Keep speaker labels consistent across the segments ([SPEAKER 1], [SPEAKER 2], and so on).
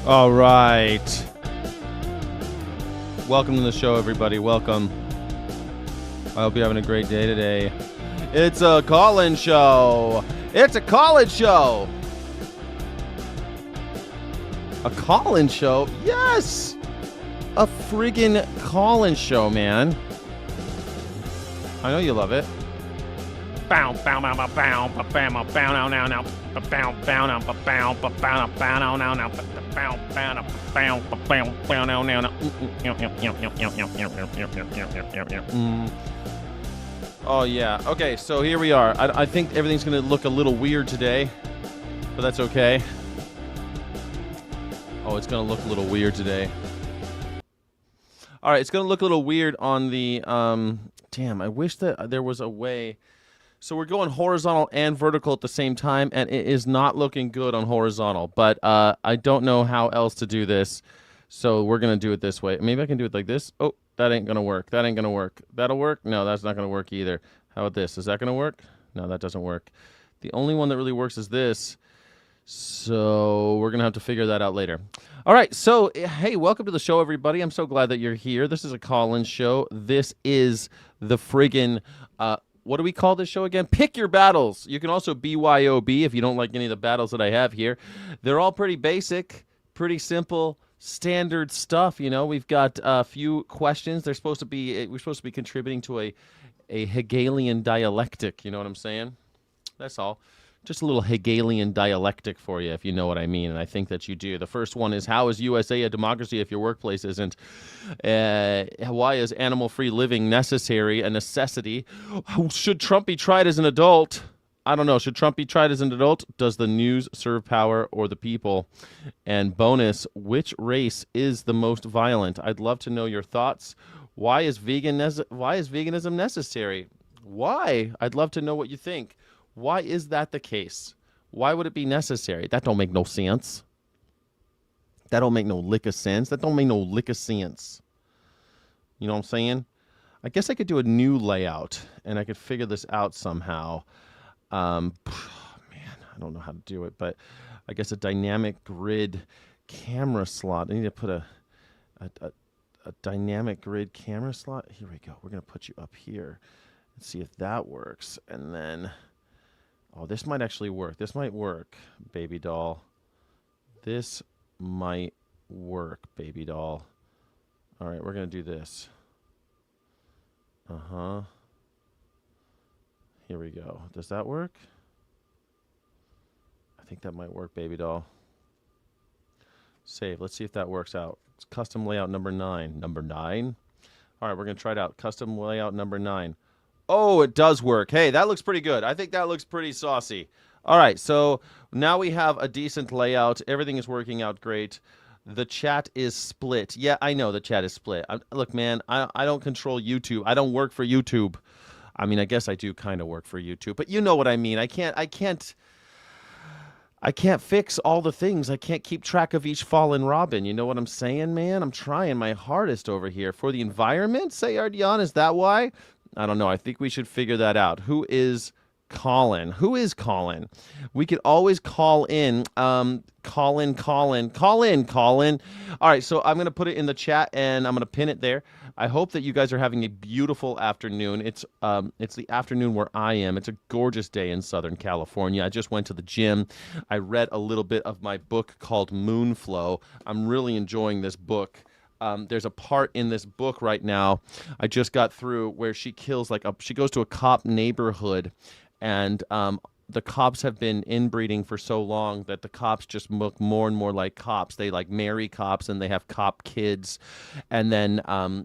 [SPEAKER 1] All right. Welcome to the show, everybody. Welcome. I hope you're having a great day today. It's a call-in show. It's a call-in show. A call-in show? Yes! A friggin' call-in show, man. I know you love it. Bow, bow, bow, bow, bow, bow, bow, bow, bow, now, now, bow, bow, bow, bow, bow, bow, bow, bow, now, now, bow, bow, bow, bow, bow, now, now. Oh yeah. Okay, so here we are. I think everything's gonna look a little weird today, but that's okay. Oh, it's gonna look a little weird today. All right, it's gonna look a little weird on the. Damn, I wish that there was a way. So we're going horizontal and vertical at the same time, and it is not looking good on horizontal. But I don't know how else to do this, so we're going to do it this way. Maybe I can do it like this. Oh, that ain't going to work. That ain't going to work. That'll work? No, that's not going to work either. How about this? Is that going to work? No, that doesn't work. The only one that really works is this. So we're going to have to figure that out later. All right, so, hey, welcome to the show, everybody. I'm so glad that you're here. This is a call-in show. This is the friggin'... what do we call this show again? Pick your battles. You can also BYOB if you don't like any of the battles that I have here. They're all pretty basic, pretty simple, standard stuff. You know, we've got a few questions. We're supposed to be contributing to a Hegelian dialectic. You know what I'm saying? That's all. Just a little Hegelian dialectic for you, if you know what I mean, and I think that you do. The first one is, how is USA a democracy if your workplace isn't? Why is animal-free living necessary, a necessity? Should Trump be tried as an adult? I don't know. Should Trump be tried as an adult? Does the news serve power or the people? And bonus, which race is the most violent? I'd love to know your thoughts. Why is veganism necessary? Why? I'd love to know what you think. Why is that the case? Why would it be necessary? That don't make no sense. That don't make no lick of sense. That don't make no lick of sense. You know what I'm saying? I guess I could do a new layout, and I could figure this out somehow. Man, I don't know how to do it, but I guess a dynamic grid camera slot. I need to put a dynamic grid camera slot. Here we go. We're going to put you up here and see if that works, and then... Oh, this might actually work. This might work, baby doll. This might work, baby doll. All right, we're going to do this. Uh-huh. Here we go. Does that work? I think that might work, baby doll. Save. Let's see if that works out. It's custom layout number 9. Number 9? All right, we're going to try it out. Custom layout number 9. Oh, it does work. Hey, that looks pretty good. I think that looks pretty saucy. All right, so now we have a decent layout. Everything is working out great. The chat is split. Yeah, I know the chat is split. Look, man, I don't control YouTube. I don't work for YouTube. I mean, I guess I do kind of work for YouTube, but you know what I mean. I can't fix all the things. I can't keep track of each fallen robin. You know what I'm saying, man? I'm trying my hardest over here. For the environment, say, Ardian, is that why? I don't know. I think we should figure that out. Who is Colin? Who is Colin? We could always call in. Colin. All right, so I'm going to put it in the chat, and I'm going to pin it there. I hope that you guys are having a beautiful afternoon. It's the afternoon where I am. It's a gorgeous day in Southern California. I just went to the gym. I read a little bit of my book called Moonflow. I'm really enjoying this book. There's a part in this book right now I just got through where she kills she goes to a cop neighborhood, and the cops have been inbreeding for so long that the cops just look more and more like cops. They marry cops and they have cop kids, and then a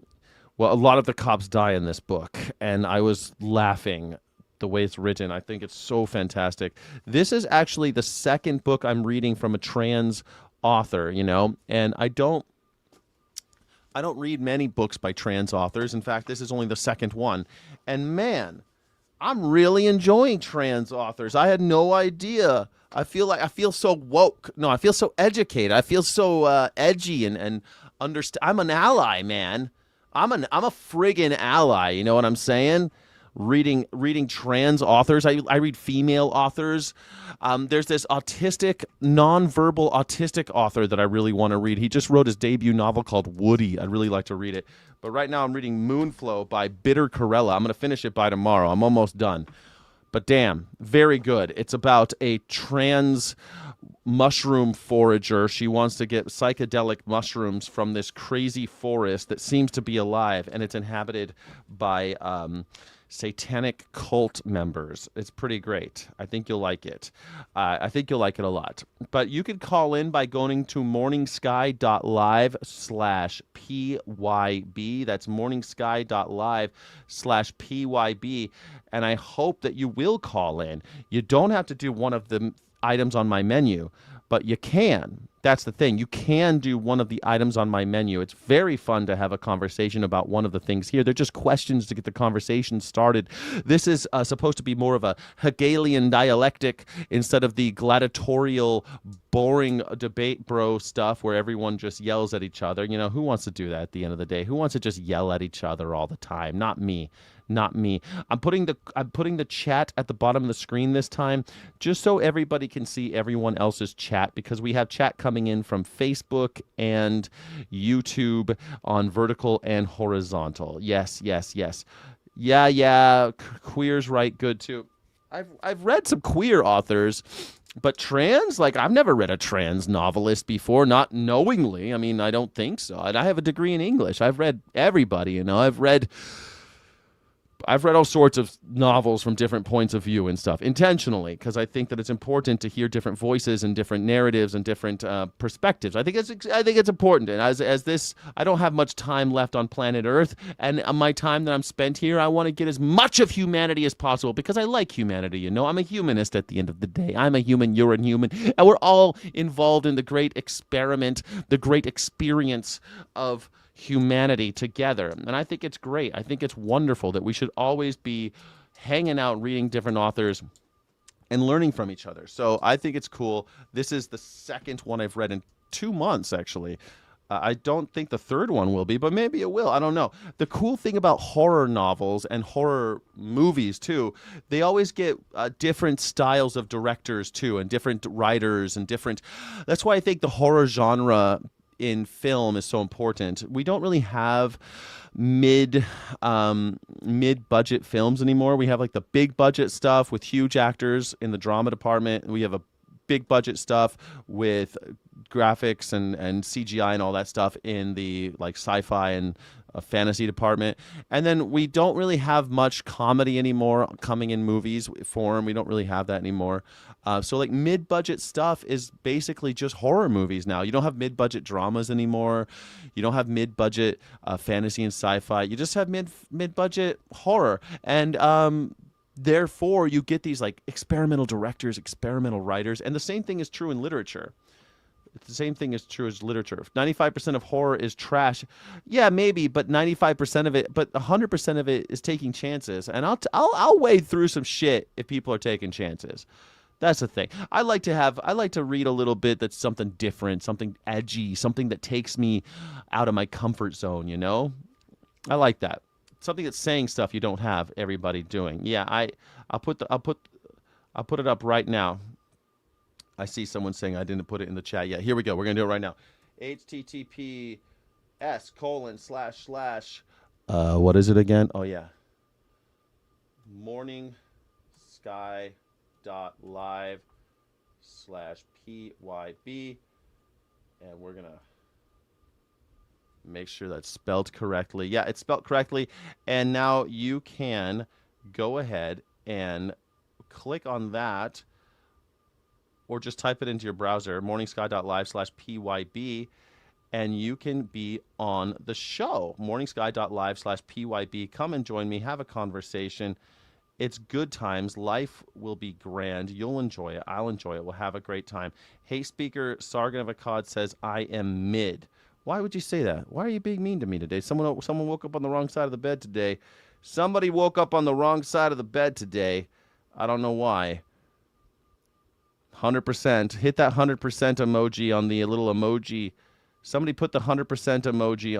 [SPEAKER 1] lot of the cops die in this book, and I was laughing the way it's written. I think it's so fantastic. This is actually the second book I'm reading from a trans author, you know, and I don't read many books by trans authors. In fact, this is only the second one. And man, I'm really enjoying trans authors. I had no idea. I feel so woke. No, I feel so educated. I feel so edgy and understand. I'm an ally, man. I'm a friggin' ally. You know what I'm saying? reading trans authors. I read female authors. There's this nonverbal autistic author that I really want to read. He just wrote his debut novel called Woody. I'd really like to read it. But right now I'm reading Moonflow by Bitter Corella. I'm going to finish it by tomorrow. I'm almost done. But damn, very good. It's about a trans mushroom forager. She wants to get psychedelic mushrooms from this crazy forest that seems to be alive, and it's inhabited by satanic cult members. It's pretty great. I think you'll like it. I think you'll like it a lot. But you can call in by going to morningsky.live/PYB. That's morningsky.live/PYB. And I hope that you will call in. You don't have to do one of the items on my menu, but you can. That's the thing. You can do one of the items on my menu. It's very fun to have a conversation about one of the things here. They're just questions to get the conversation started. This is supposed to be more of a Hegelian dialectic instead of the gladiatorial, boring debate bro stuff where everyone just yells at each other. You know, who wants to do that at the end of the day? Who wants to just yell at each other all the time? Not me. Not me. I'm putting the chat at the bottom of the screen this time just so everybody can see everyone else's chat, because we have chat coming in from Facebook and YouTube on vertical and horizontal. Yes. Yeah. Queer's right, good too. I've read some queer authors, but trans, like I've never read a trans novelist before, not knowingly. I mean, I don't think so. And I have a degree in English. I've read everybody, you know. I've read all sorts of novels from different points of view and stuff, intentionally, because I think that it's important to hear different voices and different narratives and different perspectives. I think it's important. And as this, I don't have much time left on planet Earth, and my time that I'm spent here, I want to get as much of humanity as possible, because I like humanity. You know, I'm a humanist at the end of the day. I'm a human. You're a human, and we're all involved in the great experiment, the great experience of humanity together. And I think it's great. I think it's wonderful that we should always be hanging out, reading different authors and learning from each other. So I think it's cool. This is the second one I've read in 2 months, actually. I don't think the third one will be, but maybe it will. I don't know. The cool thing about horror novels and horror movies, too, they always get different styles of directors, too, and different writers and different... That's why I think the horror genre in film is so important. We don't really have mid-budget films anymore. We have like the big budget stuff with huge actors in the drama department. We have a big budget stuff with graphics and CGI and all that stuff in the like sci-fi and fantasy department. And then we don't really have much comedy anymore coming in movies form. We don't really have that anymore. So like mid-budget stuff is basically just horror movies now. You don't have mid-budget dramas anymore. You don't have mid-budget fantasy and sci-fi. You just have mid-budget horror. And therefore you get these like experimental directors, experimental writers. And the same thing is true in literature. The same thing is true as literature. If 95% of horror is trash, yeah, maybe, but 95% of it, but 100% of it is taking chances. And I'll wade through some shit if people are taking chances. That's the thing. I like to read a little bit that's something different, something edgy, something that takes me out of my comfort zone, you know? I like that. Something that's saying stuff you don't have everybody doing. Yeah, I'll put it up right now. I see someone saying I didn't put it in the chat yet. Here we go. We're going to do it right now. https:// what is it again? Oh, yeah. morningsky.live/PYB. And we're going to make sure that's spelled correctly. Yeah, it's spelled correctly. And now you can go ahead and click on that, or just type it into your browser, morningsky.live/PYB, and you can be on the show. morningsky.live/PYB. Come and join me. Have a conversation. It's good times. Life will be grand. You'll enjoy it. I'll enjoy it. We'll have a great time. Hey, Speaker, Sargon of Akkad says, I am mid. Why would you say that? Why are you being mean to me today? Someone woke up on the wrong side of the bed today. Somebody woke up on the wrong side of the bed today. I don't know why. 100%. Hit that 100% emoji on the little emoji. Somebody put the 100% emoji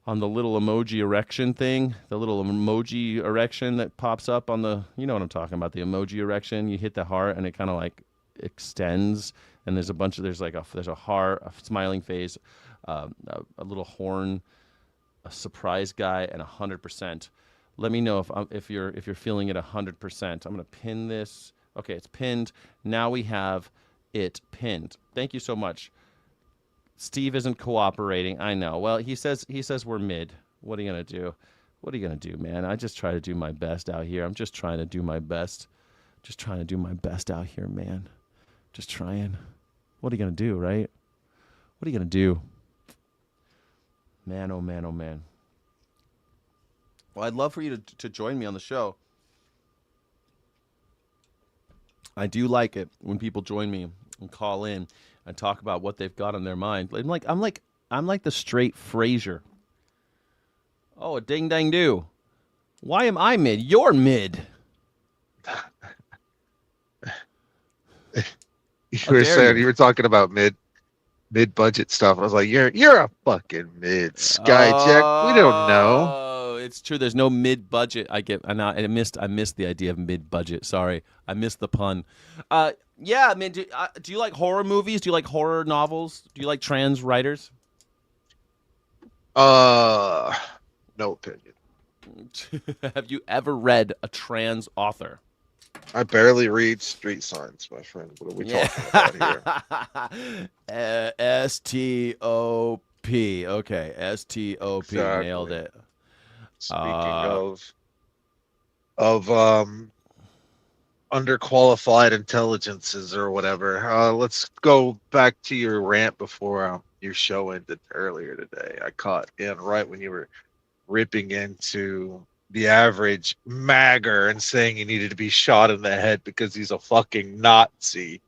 [SPEAKER 1] on the little emoji erection thing, the little emoji erection that pops up on the, you know what I'm talking about, the emoji erection. You hit the heart and it kind of like extends, and there's a heart, a smiling face, a little horn, a surprise guy, and 100%. Let me know if you're feeling it 100%. I'm gonna pin this. Okay, it's pinned. Now we have it pinned. Thank you so much. Steve isn't cooperating. I know. Well, he says we're mid. What are you gonna do? What are you gonna do, man? I just try to do my best out here. I'm just trying to do my best. Just trying to do my best out here, man. Just trying. What are you gonna do, right? What are you gonna do? Man, oh man, oh man. Well, I'd love for you to join me on the show. I do like it when people join me and call in and talk about what they've got on their mind. I'm like the straight Frasier. Oh, a ding dang do. Why am I mid? You're mid.
[SPEAKER 2] You were talking about mid budget stuff. I was like, you're a fucking mid Skyjack. We don't know.
[SPEAKER 1] Oh, it's true. There's no mid budget. I missed the idea of mid budget. Sorry, I missed the pun. Yeah, I mean, do you like horror movies? Do you like horror novels? Do you like trans writers?
[SPEAKER 2] No opinion.
[SPEAKER 1] Have you ever read a trans author?
[SPEAKER 2] I barely read street signs, my friend. What are we talking about here?
[SPEAKER 1] S-T-O-P. Okay, S-T-O-P.
[SPEAKER 2] Exactly.
[SPEAKER 1] Nailed it.
[SPEAKER 2] Speaking of underqualified intelligences or whatever, let's go back to your rant before your show ended earlier today. I caught in right when you were ripping into the average magger and saying he needed to be shot in the head because he's a fucking Nazi.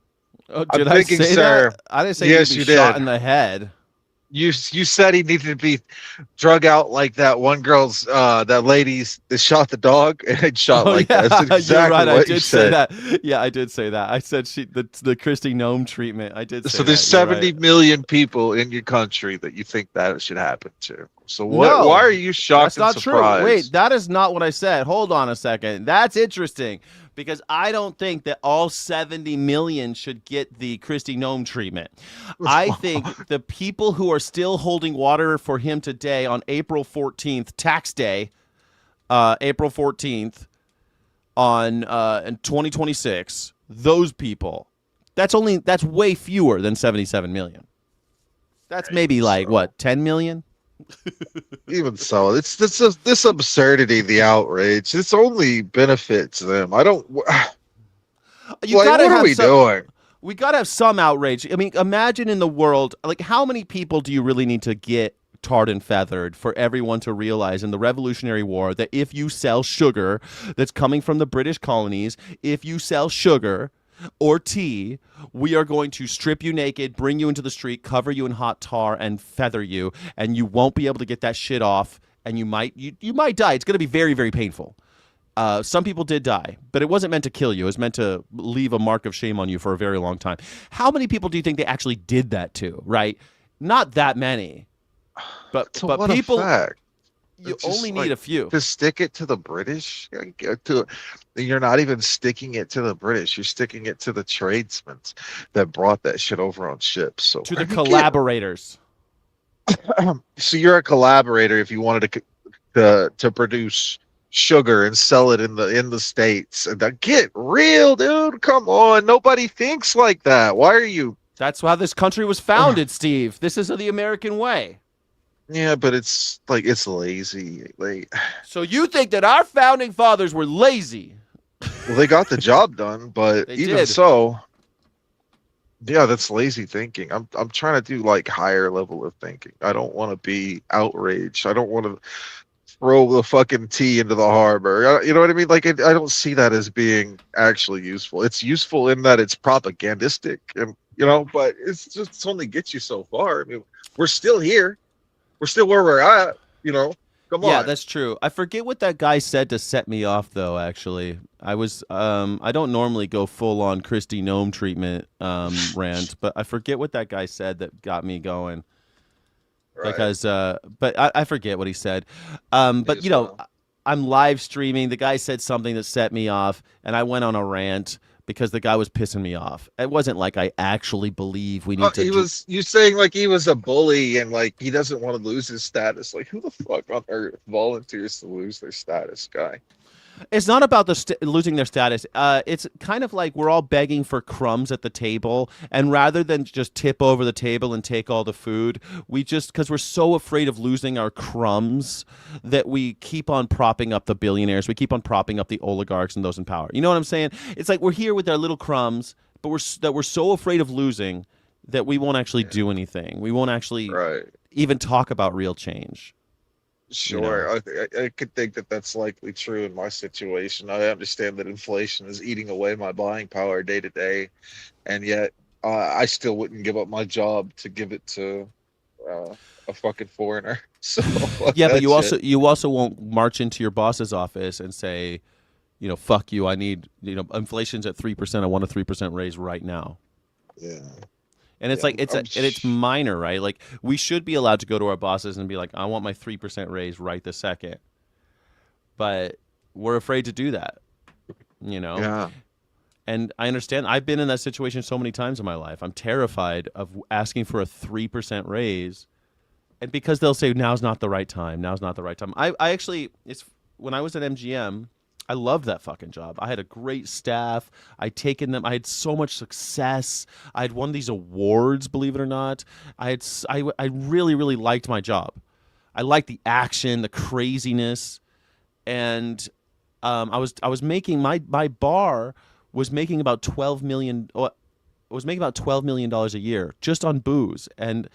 [SPEAKER 1] Oh, did I say
[SPEAKER 2] sir,
[SPEAKER 1] that? I didn't say
[SPEAKER 2] yes,
[SPEAKER 1] he'd be
[SPEAKER 2] you
[SPEAKER 1] shot
[SPEAKER 2] did.
[SPEAKER 1] in the head.
[SPEAKER 2] You said he needed to be drug out like that one girl's that lady's that shot the dog and shot like that. That's exactly
[SPEAKER 1] you're right.
[SPEAKER 2] what
[SPEAKER 1] I did
[SPEAKER 2] you
[SPEAKER 1] say
[SPEAKER 2] said.
[SPEAKER 1] that. Yeah, I did say that. I said the Christy Gnome treatment. I did say
[SPEAKER 2] So there's
[SPEAKER 1] that. You're
[SPEAKER 2] 70
[SPEAKER 1] right.
[SPEAKER 2] million people in your country that you think that should happen to. So what?
[SPEAKER 1] No,
[SPEAKER 2] why are you shocked
[SPEAKER 1] That's not
[SPEAKER 2] and surprised?
[SPEAKER 1] true. Wait, that is not what I said. Hold on a second. That's interesting because I don't think that all 70 million should get the Christy Gnome treatment. I think the people who are still holding water for him today on April 14th, tax day, April 14th on in 2026, those people, that's way fewer than 77 million. That's maybe like what, 10 million?
[SPEAKER 2] Even so, it's this absurdity, the outrage. This only benefits them. I don't.
[SPEAKER 1] You gotta
[SPEAKER 2] what are
[SPEAKER 1] have
[SPEAKER 2] we
[SPEAKER 1] some,
[SPEAKER 2] doing?
[SPEAKER 1] We gotta have some outrage. I mean, imagine in the world, like how many people do you really need to get tarred and feathered for everyone to realize in the Revolutionary War that if you sell sugar that's coming from the British colonies, if you sell sugar or tea, we are going to strip you naked, bring you into the street, cover you in hot tar, and feather you, and you won't be able to get that shit off, and you might die. It's going to be very, very painful. Some people did die, but it wasn't meant to kill you. It was meant to leave a mark of shame on you for a very long time. How many people do you think they actually did that to, right? Not that many. But people... You only need a few.
[SPEAKER 2] To stick it to the British? You're not even sticking it to the British. You're sticking it to the tradesmen that brought that shit over on ships. So
[SPEAKER 1] to the collaborators.
[SPEAKER 2] So you're a collaborator if you wanted to produce sugar and sell it in the States. And get real, dude. Come on. Nobody thinks like that. Why are you?
[SPEAKER 1] That's how this country was founded, Steve. This is the American way.
[SPEAKER 2] Yeah, but it's lazy.
[SPEAKER 1] So you think that our founding fathers were lazy?
[SPEAKER 2] Well, they got the job done, but so, yeah, that's lazy thinking. I'm trying to do like higher level of thinking. I don't want to be outraged. I don't want to throw the fucking tea into the harbor. You know what I mean? Like I don't see that as being actually useful. It's useful in that it's propagandistic, and but it's only gets you so far. I mean, we're still here. We're still where we're at, Come on.
[SPEAKER 1] Yeah, that's true. I forget what that guy said to set me off, though. Actually, I don't normally go full on Christy Gnome treatment rant, but I forget what that guy said that got me going.
[SPEAKER 2] Right.
[SPEAKER 1] because but I forget what he said.
[SPEAKER 2] Me
[SPEAKER 1] But
[SPEAKER 2] as well.
[SPEAKER 1] I'm live streaming. The guy said something that set me off, and I went on a rant because the guy was pissing me off. It wasn't like I actually believe we need to.
[SPEAKER 2] He was you saying like he was a bully and like he doesn't want to lose his status. Like who the fuck on earth volunteers to lose their status, guy?
[SPEAKER 1] It's not about losing their status. It's kind of like we're all begging for crumbs at the table, and rather than just tip over the table and take all the food, we just because we're so afraid of losing our crumbs that we keep on propping up the billionaires. We keep on propping up the oligarchs and those in power. You know what I'm saying? It's like we're here with our little crumbs, but we're so afraid of losing that we won't actually do anything. We won't actually
[SPEAKER 2] Right.
[SPEAKER 1] even talk about real change.
[SPEAKER 2] Sure. I could think that that's likely true in my situation. I understand that inflation is eating away my buying power day to day, and yet I still wouldn't give up my job to give it to a fucking foreigner. So fuck
[SPEAKER 1] Yeah, but
[SPEAKER 2] that shit.
[SPEAKER 1] you also won't march into your boss's office and say, fuck you. I need, inflation's at 3%. I want a 3% raise right now.
[SPEAKER 2] Yeah.
[SPEAKER 1] And it's
[SPEAKER 2] Yeah,
[SPEAKER 1] like it's minor, right? Like we should be allowed to go to our bosses and be like, I want my 3% raise right this second. But we're afraid to do that,
[SPEAKER 2] Yeah.
[SPEAKER 1] And I understand. I've been in that situation so many times in my life. I'm terrified of asking for a 3% raise, and because they'll say now's not the right time. Now's not the right time. I actually it's when I was at MGM. I loved that fucking job. I had a great staff. I'd taken them. I had so much success. I had won these awards, believe it or not. I really, really liked my job. I liked the action, the craziness, and I was making my bar was making about $12 million a year just on booze, and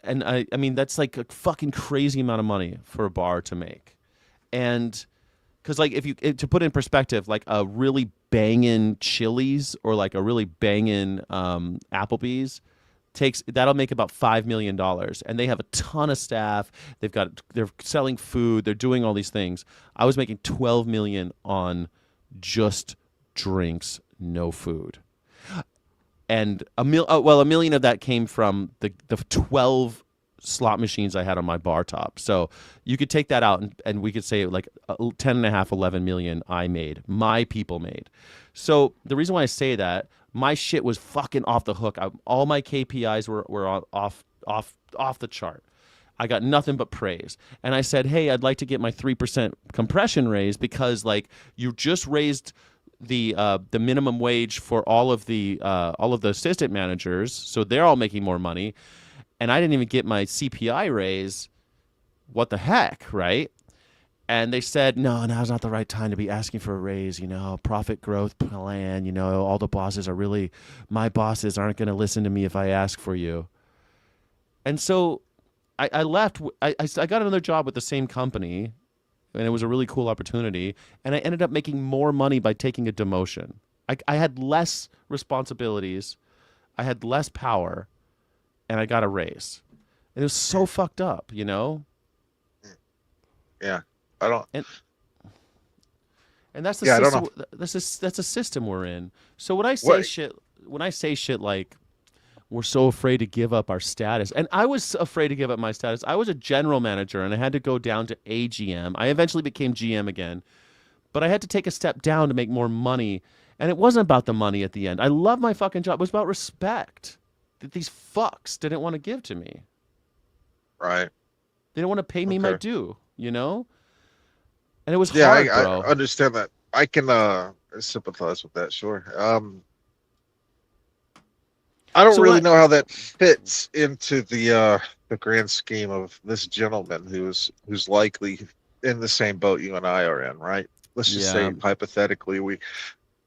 [SPEAKER 1] I mean that's like a fucking crazy amount of money for a bar to make, and because like to put in perspective, like a really banging Chili's or like a really banging Applebee's that'll make about $5 million, and they have a ton of staff. They're selling food. They're doing all these things. I was making 12 million on just drinks, no food, and a million of that came from the 12 slot machines I had on my bar top. So you could take that out and we could say like 10 and a half, 11 million my people made. So the reason why I say that, my shit was fucking off the hook. All my KPIs were off the chart. I got nothing but praise. And I said, hey, I'd like to get my 3% compression raise because like you just raised the minimum wage for all of the assistant managers, so they're all making more money. And I didn't even get my CPI raise. What the heck, right? And they said, no, now's not the right time to be asking for a raise. Profit growth plan. All the my bosses aren't going to listen to me if I ask for you. And so I left. I got another job with the same company, and it was a really cool opportunity. And I ended up making more money by taking a demotion. I had less responsibilities. I had less power. And I got a raise. It was so fucked up,
[SPEAKER 2] Yeah. I don't.
[SPEAKER 1] And that's the
[SPEAKER 2] Yeah, I don't
[SPEAKER 1] system.
[SPEAKER 2] know.
[SPEAKER 1] That's a system we're in. So when I
[SPEAKER 2] What?
[SPEAKER 1] say shit like we're so afraid to give up our status, and I was afraid to give up my status. I was a general manager, and I had to go down to a GM. I eventually became GM again, but I had to take a step down to make more money. And it wasn't about the money at the end. I love my fucking job. It was about respect that these fucks didn't want to give to me.
[SPEAKER 2] Right.
[SPEAKER 1] They didn't want to pay me my due, And it was
[SPEAKER 2] Yeah,
[SPEAKER 1] hard, bro.
[SPEAKER 2] I understand that. I can sympathize with that. Sure. I don't really know how that fits into the grand scheme of this gentleman who's likely in the same boat you and I are in, right? Let's just say hypothetically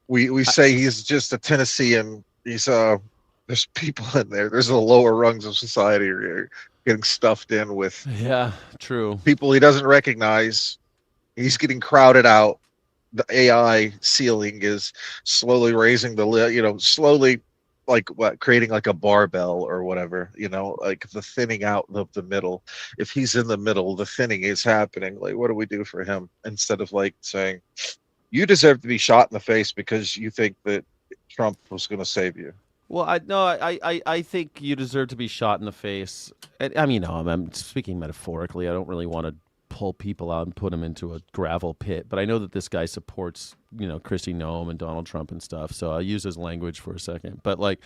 [SPEAKER 2] we say he's just a Tennessean. He's there's people in there. There's the lower rungs of society are getting stuffed in with
[SPEAKER 1] true
[SPEAKER 2] people he doesn't recognize. He's getting crowded out. The AI ceiling is slowly raising slowly like creating like a barbell or whatever, like the thinning out of the middle. If he's in the middle, the thinning is happening. Like, what do we do for him? Instead of like saying, you deserve to be shot in the face because you think that Trump was going to save you.
[SPEAKER 1] Well, I think you deserve to be shot in the face. I mean, no, I'm speaking metaphorically. I don't really want to pull people out and put them into a gravel pit, but I know that this guy supports, Kristi Noem and Donald Trump and stuff. So I'll use his language for a second. But like,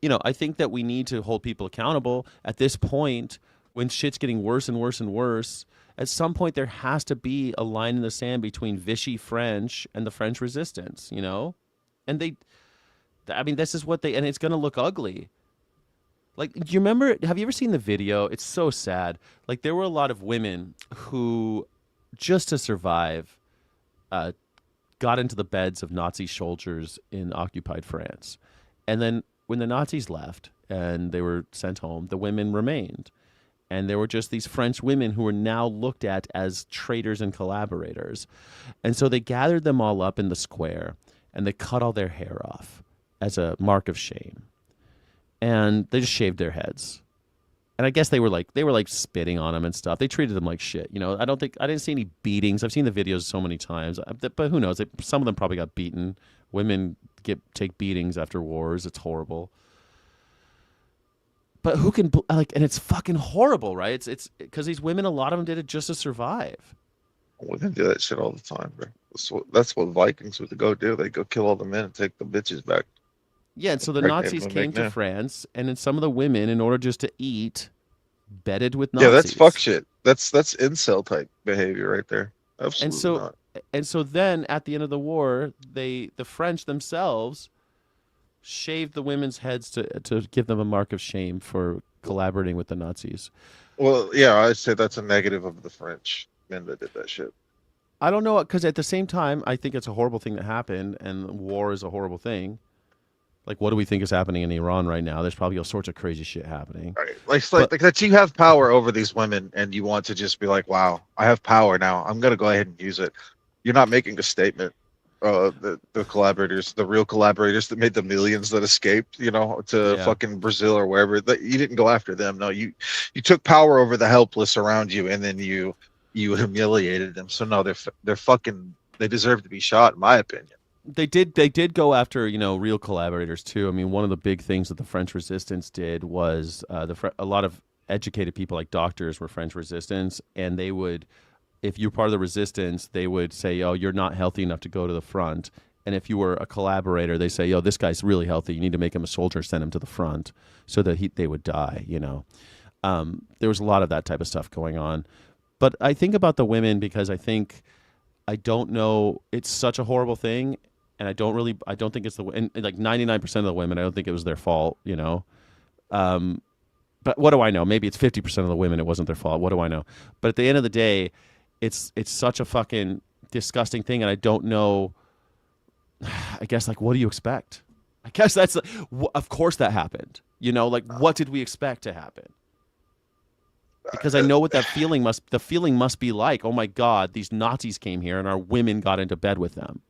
[SPEAKER 1] I think that we need to hold people accountable at this point when shit's getting worse and worse and worse. At some point, there has to be a line in the sand between Vichy French and the French resistance, And this is what and it's going to look ugly. Like, do you remember, have you ever seen the video? It's so sad. Like, there were a lot of women who, just to survive, got into the beds of Nazi soldiers in occupied France. And then when the Nazis left and they were sent home, the women remained. And there were just these French women who were now looked at as traitors and collaborators. And so they gathered them all up in the square and they cut all their hair off as a mark of shame. And they just shaved their heads. And I guess they were like spitting on them and stuff. They treated them like shit. I didn't see any beatings. I've seen the videos so many times, but who knows? Some of them probably got beaten. Women take beatings after wars. It's horrible. But who can and it's fucking horrible, right? It's because these women, a lot of them did it just to survive.
[SPEAKER 2] Women do that shit all the time, bro. That's what Vikings would go do. They go kill all the men and take the bitches back.
[SPEAKER 1] Yeah, and so the Nazis came to France, and then some of the women, in order just to eat, bedded with Nazis.
[SPEAKER 2] Yeah, that's fuck shit. That's incel type behavior right there. Absolutely not.
[SPEAKER 1] And so then, at the end of the war, the French themselves shaved the women's heads to give them a mark of shame for collaborating with the Nazis.
[SPEAKER 2] Well, yeah, I'd say that's a negative of the French men that did that shit.
[SPEAKER 1] I don't know, because at the same time, I think it's a horrible thing that happened, and war is a horrible thing. Like, what do we think is happening in Iran right now? There's probably all sorts of crazy shit happening.
[SPEAKER 2] Right. Like that you have power over these women and you want to just be like, wow, I have power now. I'm going to go ahead and use it. You're not making a statement. The collaborators, the real collaborators that made the millions that escaped, to fucking Brazil or wherever, you didn't go after them. No, you took power over the helpless around you and then you humiliated them. So no, they're fucking, they deserve to be shot, in my opinion.
[SPEAKER 1] They did go after, real collaborators too. I mean, one of the big things that the French resistance did was a lot of educated people like doctors were French resistance, and they would, if you're part of the resistance, they would say, oh, you're not healthy enough to go to the front. And if you were a collaborator, they say, yo, this guy's really healthy. You need to make him a soldier, send him to the front so that they would die, There was a lot of that type of stuff going on. But I think about the women because I don't know, it's such a horrible thing. And I don't think it's and like 99% of the women, I don't think it was their fault, But what do I know? Maybe it's 50% of the women, it wasn't their fault. What do I know? But at the end of the day, it's such a fucking disgusting thing. And I don't know, I guess, like, what do you expect? I guess that's, of course that happened. What did we expect to happen? Because I know what the feeling must be like. Oh my God, these Nazis came here and our women got into bed with them.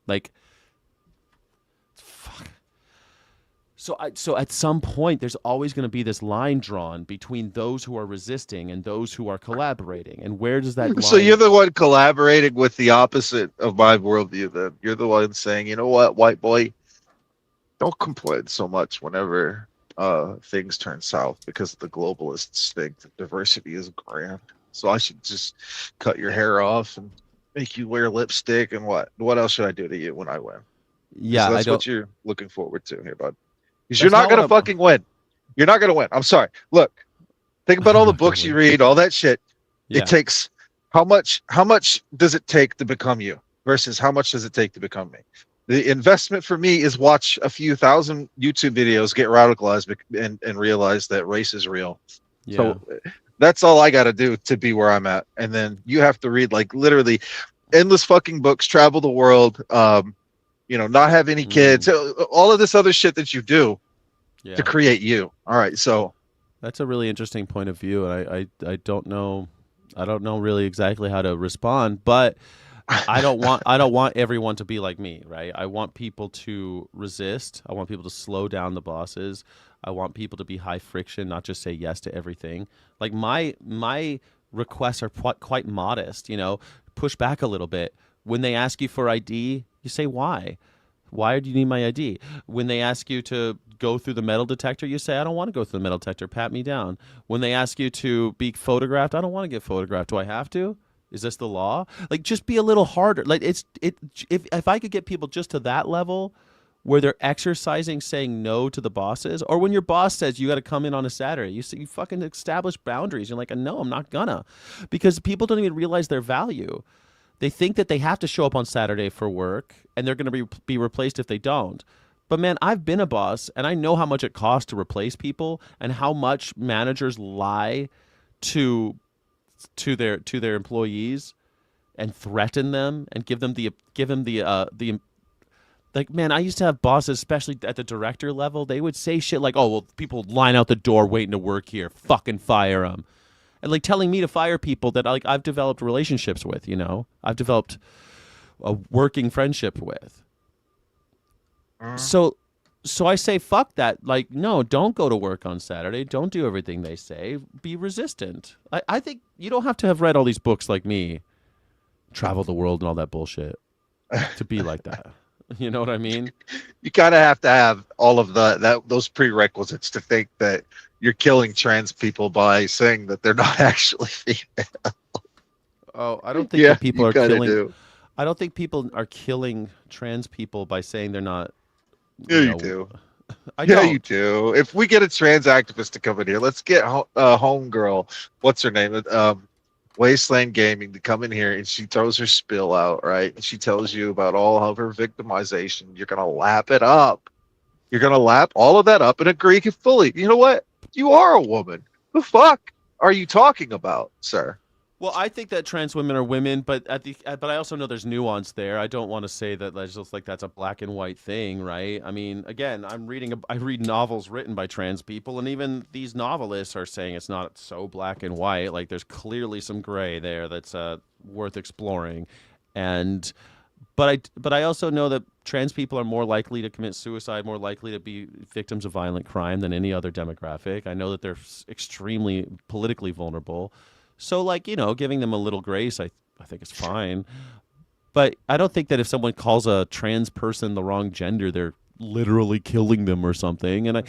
[SPEAKER 1] Like, fuck. So at some point, there's always going to be this line drawn between those who are resisting and those who are collaborating. And where does that line...
[SPEAKER 2] So you're the one collaborating with the opposite of my worldview, then. You're the one saying, you know what, white boy, don't complain so much whenever things turn south, because the globalists think that diversity is grand. So I should just cut your hair off and make you wear lipstick, and what else should I do to you when I win?
[SPEAKER 1] Yeah,
[SPEAKER 2] so that's what you're looking forward to here, bud. Because you're not going to fucking win. You're not going to win. I'm sorry. Look, think about all the books you read, all that shit. Yeah. It takes how much does it take to become you versus how much does it take to become me? The investment for me is watch a few thousand YouTube videos, get radicalized, and realize that race is real. Yeah. So that's all I got to do to be where I'm at. And then you have to read like literally endless fucking books, travel the world, not have any kids, all of this other shit that you do to create you. All right. So
[SPEAKER 1] that's a really interesting point of view. And I don't know really exactly how to respond, but I don't want everyone to be like me, right? I want people to resist. I want people to slow down the bosses. I want people to be high friction, not just say yes to everything. Like my requests are quite modest, push back a little bit. When they ask you for ID, you say why. Why do you need my ID? When they ask you to go through the metal detector, you say, I don't want to go through the metal detector. Pat me down. When they ask you to be photographed, I don't want to get photographed. Do I have to? Is this the law? Like, just be a little harder. Like, if I could get people just to that level where they're exercising saying no to the bosses, or when your boss says you got to come in on a Saturday, you fucking establish boundaries. You're like, no, I'm not gonna, because people don't even realize their value. They think that they have to show up on Saturday for work and they're going to be replaced if they don't. But man, I've been a boss and I know how much it costs to replace people and how much managers lie to their employees and threaten them and give them the like, man, I used to have bosses, especially at the director level, they would say shit like, "Oh, well, people line out the door waiting to work here. Fucking fire them." And like telling me to fire people that like I've developed relationships with, I've developed a working friendship with. So I say fuck that. Like, no, don't go to work on Saturday. Don't do everything they say. Be resistant. I think you don't have to have read all these books like me, travel the world and all that bullshit to be like that. You know what I mean?
[SPEAKER 2] You kind of have to have all of those prerequisites to think that you're killing trans people by saying that they're not actually female.
[SPEAKER 1] Oh, I don't think that people are killing.
[SPEAKER 2] Do.
[SPEAKER 1] I don't think people are killing trans people by saying they're not.
[SPEAKER 2] You do.
[SPEAKER 1] Yeah,
[SPEAKER 2] you do. If we get a trans activist to come in here, let's get homegirl. What's her name? Wasteland Gaming to come in here, and she throws her spill out, right? And she tells you about all of her victimization. You're gonna lap it up. You're gonna lap all of that up and agree fully. You know what? You are a woman. The fuck are you talking about, sir?
[SPEAKER 1] Well, I think that trans women are women, but but I also know there's nuance there. I don't want to say that just like that's a black and white thing, right? I mean, again, I read novels written by trans people, and even these novelists are saying it's not so black and white. Like there's clearly some gray there that's worth exploring. But I also know that trans people are more likely to commit suicide, more likely to be victims of violent crime than any other demographic. I know that they're extremely politically vulnerable. So, like, giving them a little grace, I think is fine. But I don't think that if someone calls a trans person the wrong gender, they're literally killing them or something. And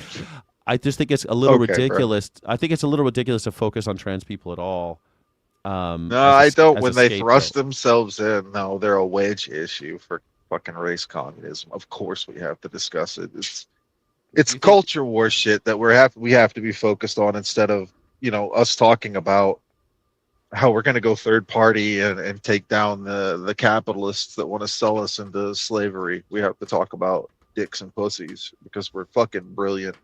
[SPEAKER 1] I just think it's a little ridiculous. Bro. I think it's a little ridiculous to focus on trans people at all.
[SPEAKER 2] No, I don't. When they thrust themselves in, no, they're a wedge issue for fucking race communism. Of course, we have to discuss it. It's culture war shit that we have to be focused on instead of us talking about how we're going to go third party and take down the capitalists that want to sell us into slavery. We have to talk about dicks and pussies because we're fucking brilliant.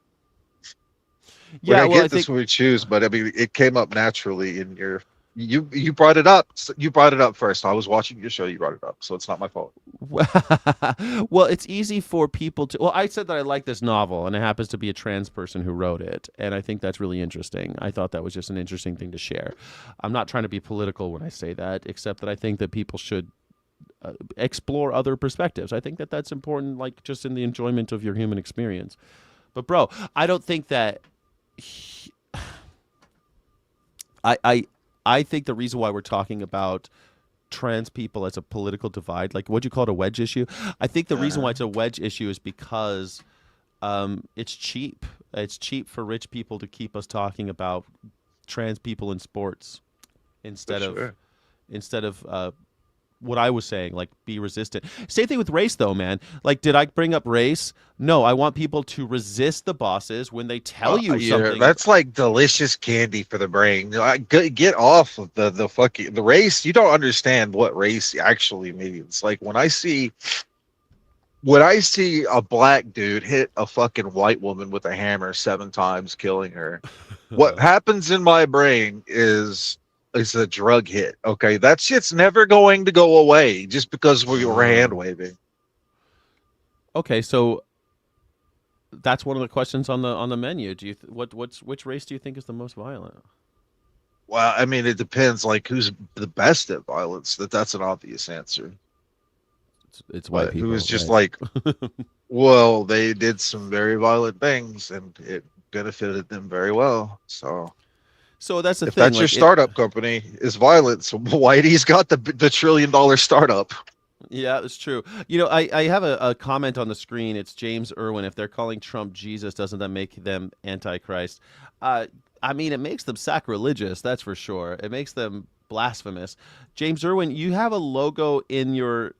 [SPEAKER 1] Yeah,
[SPEAKER 2] I get this when we choose, but I mean, it came up naturally in your. You brought it up. You brought it up first. I was watching your show. You brought it up, so it's not my fault.
[SPEAKER 1] Well, it's easy for people to. Well, I said that I like this novel, and it happens to be a trans person who wrote it, and I think that's really interesting. I thought that was just an interesting thing to share. I'm not trying to be political when I say that, except that I think that people should explore other perspectives. I think that that's important, like just in the enjoyment of your human experience. But, bro, I don't think that. I think the reason why we're talking about trans people as a political divide, like what'd you call it, a wedge issue? I think the reason why it's a wedge issue is because it's cheap. It's cheap for rich people to keep us talking about trans people in sports instead of what I was saying, like be resistant. Same thing with race though, man. Like, did I bring up race? No, I want people to resist the bosses when they tell you something.
[SPEAKER 2] That's like delicious candy for the brain. Get off of the race. You don't understand what race actually means. Like when I see a black dude hit a fucking white woman with a hammer 7 times, killing her, what happens in my brain is a drug hit. Okay, that shit's never going to go away just because we were hand waving.
[SPEAKER 1] Okay, so that's one of the questions on the menu. Do you which race do you think is the most violent?
[SPEAKER 2] Well, I mean, it depends. Like, who's the best at violence? That's an obvious answer.
[SPEAKER 1] It's white people.
[SPEAKER 2] Who's just like, well, they did some very violent things, and it benefited them very well.
[SPEAKER 1] So that's the thing.
[SPEAKER 2] If that's your startup company is violent, so Whitey's got the $1 trillion startup.
[SPEAKER 1] Yeah, it's true. You know, I have a comment on the screen. It's James Irwin. If they're calling Trump Jesus, doesn't that make them Antichrist? I mean, it makes them sacrilegious, that's for sure. It makes them blasphemous. James Irwin, you have a logo in your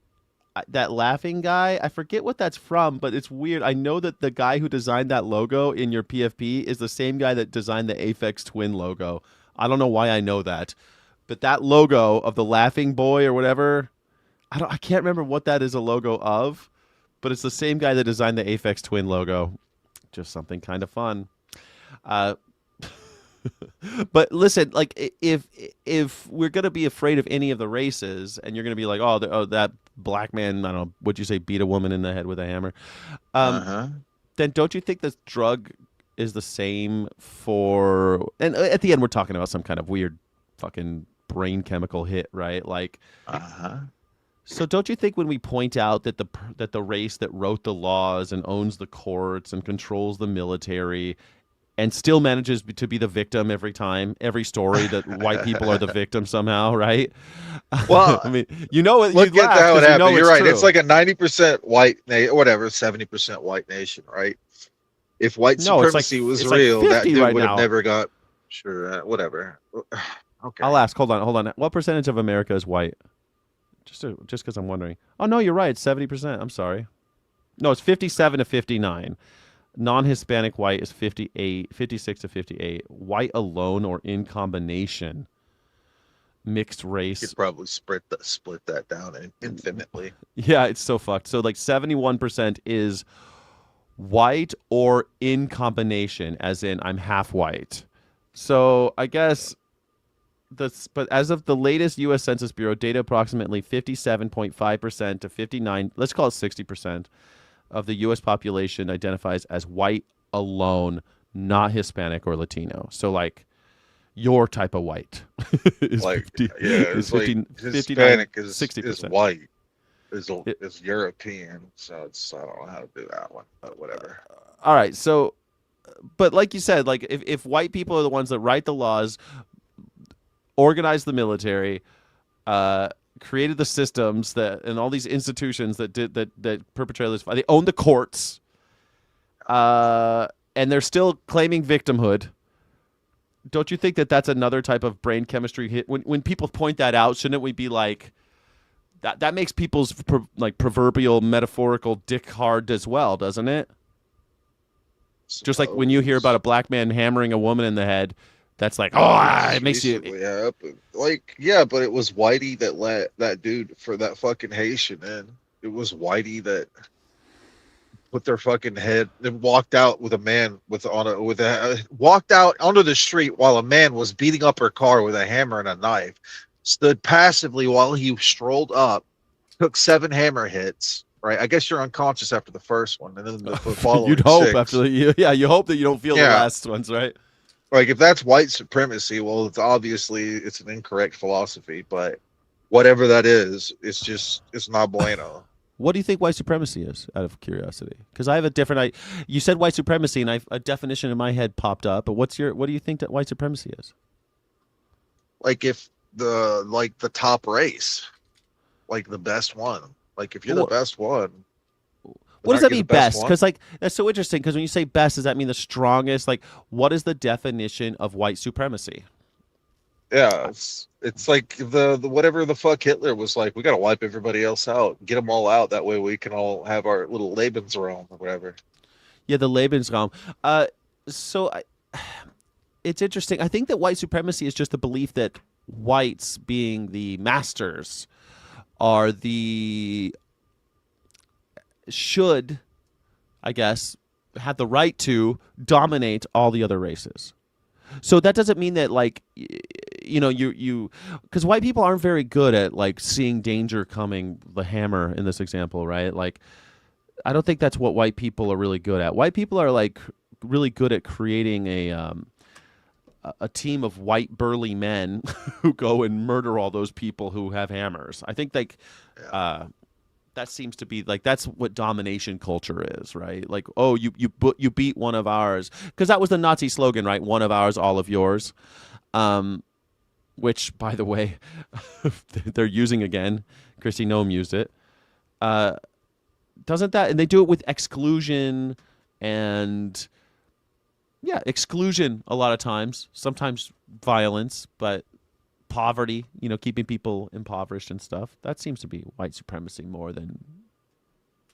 [SPEAKER 1] that laughing guy. I forget what that's from, but it's weird. I know that the guy who designed that logo in your PFP is the same guy that designed the Aphex Twin logo. I don't know why I know that, but that logo of the laughing boy or whatever, I can't remember what that is a logo of, but it's the same guy that designed the Aphex Twin logo. Just something kind of fun. Uh, but listen, like if we're gonna be afraid of any of the races, and you're gonna be like, oh, that black man, I don't know, would you say beat a woman in the head with a hammer?
[SPEAKER 2] Uh-huh.
[SPEAKER 1] Then don't you think this drug is the same for? And at the end, we're talking about some kind of weird, fucking brain chemical hit, right? Like,
[SPEAKER 2] Uh-huh.
[SPEAKER 1] so don't you think when we point out that the race that wrote the laws and owns the courts and controls the military and still manages to be the victim every time, every story that white people are the victim somehow, right?
[SPEAKER 2] Well,
[SPEAKER 1] I mean, you know it.
[SPEAKER 2] look
[SPEAKER 1] You
[SPEAKER 2] at
[SPEAKER 1] laugh
[SPEAKER 2] how it
[SPEAKER 1] 'cause you know
[SPEAKER 2] happened. You're
[SPEAKER 1] it's
[SPEAKER 2] right.
[SPEAKER 1] true.
[SPEAKER 2] It's like a 90% white, whatever, 70% white nation, right? If white
[SPEAKER 1] No, it's like
[SPEAKER 2] supremacy was
[SPEAKER 1] it's like
[SPEAKER 2] real, that
[SPEAKER 1] 50
[SPEAKER 2] dude
[SPEAKER 1] right
[SPEAKER 2] would have
[SPEAKER 1] now.
[SPEAKER 2] never got. Sure, whatever. Okay.
[SPEAKER 1] I'll ask. Hold on. What percentage of America is white? Just because I'm wondering. Oh no, you're right. It's 70%. I'm sorry. No, it's 57 to 59. Non-Hispanic white is 58, 56 to 58. White alone or in combination, mixed
[SPEAKER 2] You
[SPEAKER 1] race.
[SPEAKER 2] could probably split that down infinitely.
[SPEAKER 1] Yeah, it's so fucked. So like 71% is white or in combination, as in I'm half white. So I guess but as of the latest U.S. Census Bureau data, approximately 57.5% to 59, let's call it 60%, of the U.S. population identifies as white alone, not Hispanic or Latino. So, like, your type of white is
[SPEAKER 2] Like,
[SPEAKER 1] 50,
[SPEAKER 2] yeah,
[SPEAKER 1] is
[SPEAKER 2] it's like
[SPEAKER 1] 59,
[SPEAKER 2] Hispanic is
[SPEAKER 1] 60%.
[SPEAKER 2] white, is European. So it's, I don't know how to do that one, but whatever.
[SPEAKER 1] All right. So, but like you said, like if white people are the ones that write the laws, organize the military, created the systems that and all these institutions that perpetrated this, they own the courts, and they're still claiming victimhood. Don't you think that that's another type of brain chemistry hit? When people point that out, shouldn't we be like, that makes people's proverbial metaphorical dick hard as well, doesn't it? Just like when you hear about a black man hammering a woman in the head, that's like, it makes you.
[SPEAKER 2] Like, yeah, but it was Whitey that let that dude for that fucking Haitian in. It was Whitey that put their fucking head and walked out with a man walked out onto the street while a man was beating up her car with a hammer and a knife, stood passively while he strolled up, took 7 hammer hits. Right, I guess you're unconscious after the first one, and then the following
[SPEAKER 1] You'd hope
[SPEAKER 2] 6.
[SPEAKER 1] after you hope that you don't feel the last ones, right?
[SPEAKER 2] Like, if that's white supremacy, well, it's an incorrect philosophy, but whatever that is, it's not bueno.
[SPEAKER 1] What do you think white supremacy is, out of curiosity? Because I have a different. You said white supremacy, and a definition in my head popped up. But what do you think that white supremacy is?
[SPEAKER 2] Like, if the top race, like the best one, like if you're the best one.
[SPEAKER 1] What does that mean, best? Because that's so interesting. Because when you say best, does that mean the strongest? Like, what is the definition of white supremacy?
[SPEAKER 2] Yeah, it's like the whatever the fuck Hitler was like. We got to wipe everybody else out, get them all out. That way we can all have our little Lebensraum or whatever.
[SPEAKER 1] Yeah, the Lebensraum. So it's interesting. I think that white supremacy is just the belief that whites, being the masters, are should, I guess, have the right to dominate all the other races. So that doesn't mean that, like, you because white people aren't very good at, like, seeing danger coming, the hammer in this example, right? Like, I don't think that's what white people are really good at. White people are, like, really good at creating a team of white burly men who go and murder all those people who have hammers. I think, like, that seems to be, like, that's what domination culture is, right? Like, oh, you beat one of ours, because that was the Nazi slogan, right? One of ours, all of yours, which, by the way, they're using again. Kristi Noem used it. Doesn't that, and they do it with exclusion and exclusion a lot of times, sometimes violence, but poverty, keeping people impoverished and stuff. That seems to be white supremacy more than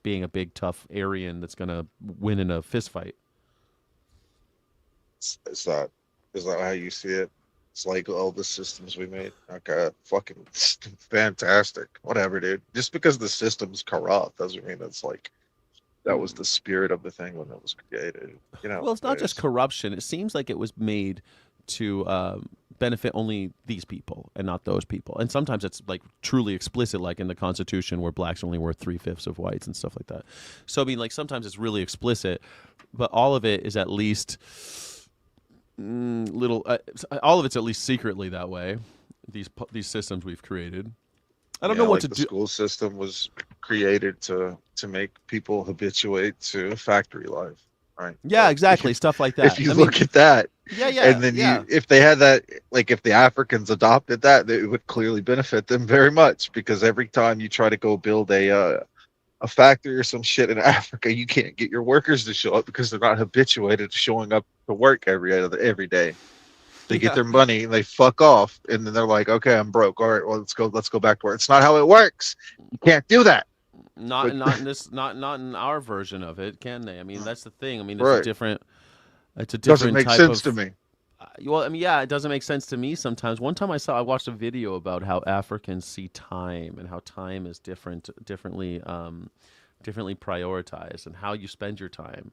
[SPEAKER 1] being a big tough Aryan that's going to win in a fist fight.
[SPEAKER 2] Is that how you see it? It's like all the systems we made. Okay, fucking fantastic. Whatever, dude. Just because the system's corrupt doesn't mean it's like that was the spirit of the thing when it was created.
[SPEAKER 1] Well, it's not just corruption. It seems like it was made to benefit only these people and not those people. And sometimes it's like truly explicit, like in the Constitution where blacks are only worth 3/5 of whites and stuff like that. So I mean, like sometimes it's really explicit, but all of it is at least all of it's at least secretly that way. These systems we've created. I don't know what to do.
[SPEAKER 2] The school system was created to make people habituate to factory life, right?
[SPEAKER 1] Yeah, exactly. Stuff like that.
[SPEAKER 2] If you look at that, and then if they had that, like if the Africans adopted that, it would clearly benefit them very much, because every time you try to go build a factory or some shit in Africa, you can't get your workers to show up because they're not habituated to showing up to work every day. They get their money and they fuck off, and then they're like, "Okay, I'm broke. All right, well, let's go back to work." It's not how it works. You can't do that.
[SPEAKER 1] Not in our version of it, can they? I mean, that's the thing. I mean, it's a different. It's a different.
[SPEAKER 2] Doesn't make sense to me.
[SPEAKER 1] Well, I mean, yeah, it doesn't make sense to me sometimes. One time I watched a video about how Africans see time and how time is differently prioritized, and how you spend your time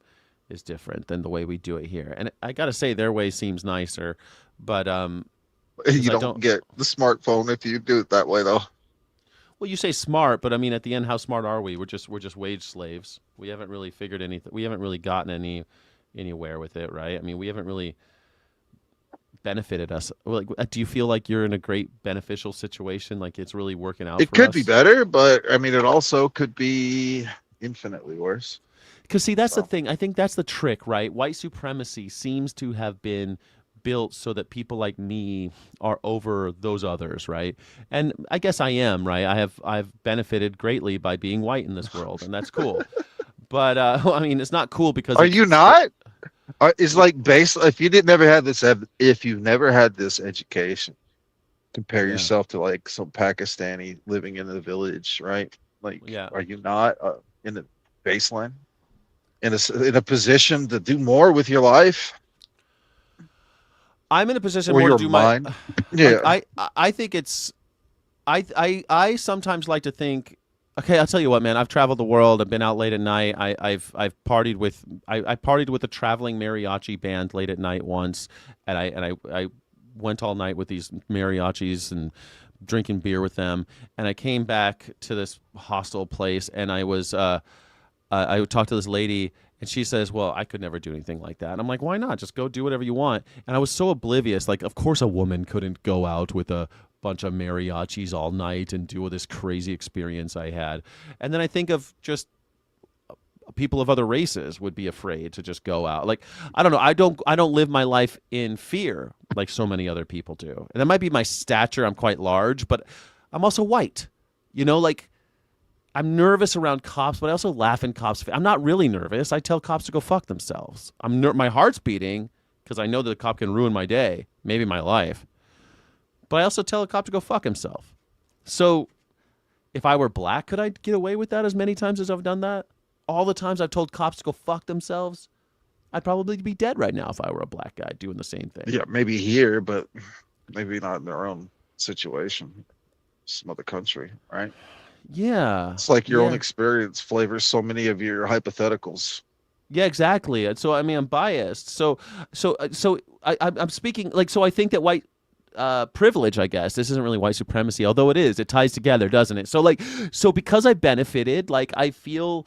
[SPEAKER 1] is different than the way we do it here. And I got to say, their way seems nicer, but
[SPEAKER 2] you don't get the smartphone if you do it that way, though.
[SPEAKER 1] Well, you say smart, but I mean, at the end, how smart are we? We're just wage slaves. We haven't really figured anything. We haven't really gotten anywhere with it, right? I mean, we haven't really benefited us. Like, do you feel like you're in a great beneficial situation? Like it's really working out?
[SPEAKER 2] It could be better, but I mean, it also could be infinitely worse.
[SPEAKER 1] Because see, that's the thing. I think that's the trick, right? White supremacy seems to have been built so that people like me are over those others, right? And I guess I am, right? I've benefited greatly by being white in this world, and that's cool. But I mean, it's not cool because
[SPEAKER 2] are you not? It's like if you've never had this education, compare yourself to like some Pakistani living in the village, right? Like, are you not in the baseline? In a position to do more with your life?
[SPEAKER 1] I'm in a position more to do
[SPEAKER 2] mind.
[SPEAKER 1] I think it's. I sometimes like to think. Okay, I'll tell you what, man. I've traveled the world. I've been out late at night. I've partied with. I partied with a traveling mariachi band late at night once, and I went all night with these mariachis and drinking beer with them. And I came back to this hostel place, and I was. I talked to this lady, and she says, "Well, I could never do anything like that." And I'm like, "Why not? Just go do whatever you want." And I was so oblivious. Like, of course, a woman couldn't go out with a bunch of mariachis all night and do this crazy experience I had. And then I think of just people of other races would be afraid to just go out. Like, I don't know. I don't live my life in fear like so many other people do. And that might be my stature. I'm quite large, but I'm also white. Like. I'm nervous around cops, but I also laugh in cops' face. I'm not really nervous. I tell cops to go fuck themselves. My heart's beating because I know that the cop can ruin my day, maybe my life. But I also tell a cop to go fuck himself. So if I were black, could I get away with that as many times as I've done that? All the times I've told cops to go fuck themselves, I'd probably be dead right now if I were a black guy doing the same thing.
[SPEAKER 2] Yeah, maybe here, but maybe not in their own situation. Some other country, right?
[SPEAKER 1] Yeah.
[SPEAKER 2] It's like your own experience flavors so many of your hypotheticals.
[SPEAKER 1] Yeah, exactly. And so, I mean, I'm biased. So I'm speaking, like, so I think that white privilege, I guess, this isn't really white supremacy, although it is. It ties together, doesn't it? So because I benefited, like, I feel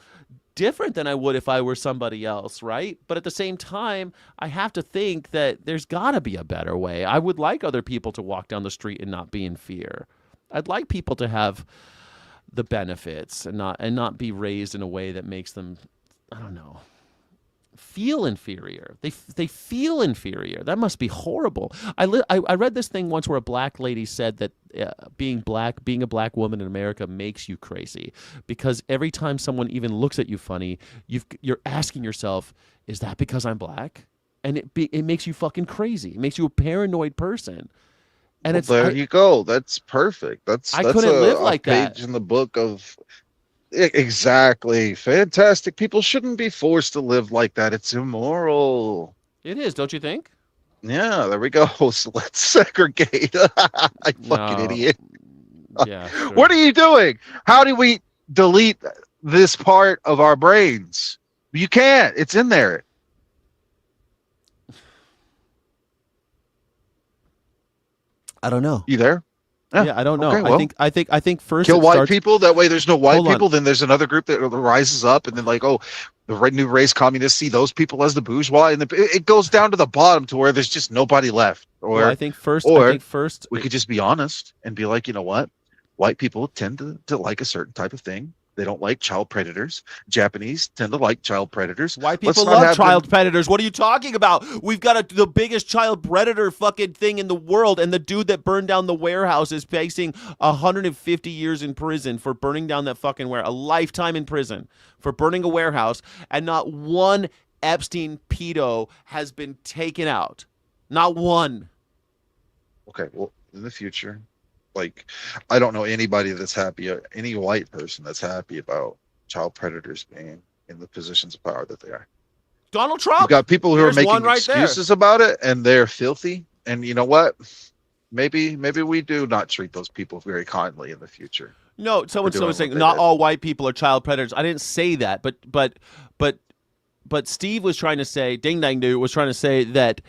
[SPEAKER 1] different than I would if I were somebody else, right? But at the same time, I have to think that there's got to be a better way. I would like other people to walk down the street and not be in fear. I'd like people to have the benefits and not be raised in a way that makes them, I don't know, feel inferior. They feel inferior. That must be horrible. I read this thing once where a black lady said that being a black woman in America makes you crazy because every time someone even looks at you funny, you're asking yourself, is that because I'm black? And it makes you fucking crazy. It makes you a paranoid person. And
[SPEAKER 2] well, there you go. That's perfect. That's
[SPEAKER 1] couldn't live like
[SPEAKER 2] page
[SPEAKER 1] that
[SPEAKER 2] in the book of exactly. Fantastic. People shouldn't be forced to live like that. It's immoral.
[SPEAKER 1] It is, don't you think?
[SPEAKER 2] Yeah, there we go. So let's segregate. I fucking idiot.
[SPEAKER 1] Yeah. Sure.
[SPEAKER 2] What are you doing? How do we delete this part of our brains? You can't. It's in there.
[SPEAKER 1] I don't know.
[SPEAKER 2] You there?
[SPEAKER 1] Yeah, I don't know.
[SPEAKER 2] Okay, well,
[SPEAKER 1] I think first
[SPEAKER 2] kill white people. That way, there's no white people.
[SPEAKER 1] On.
[SPEAKER 2] Then there's another group that rises up, and then like, oh, the new race communists see those people as the bourgeois, and it goes down to the bottom to where there's just nobody left. Or
[SPEAKER 1] well, I think first
[SPEAKER 2] we could just be honest and be like, you know what, white people tend to like a certain type of thing. They don't like child predators. Japanese tend to like child predators.
[SPEAKER 1] White people love child predators. What are you talking about? We've got the biggest child predator fucking thing in the world, and the dude that burned down the warehouse is facing 150 years in prison for burning down that fucking warehouse. A lifetime in prison for burning a warehouse, and not one Epstein pedo has been taken out. Not one.
[SPEAKER 2] Okay, well, in the future, like, I don't know anybody that's happy, any white person that's happy about child predators being in the positions of power that they are.
[SPEAKER 1] Donald Trump.
[SPEAKER 2] You've got people who are making excuses about it, and they're filthy. And you know what? Maybe we do not treat those people very kindly in the future.
[SPEAKER 1] No, someone was saying not all white people are child predators. I didn't say that, but Steve was trying to say, Ding Dang Dude was trying to say that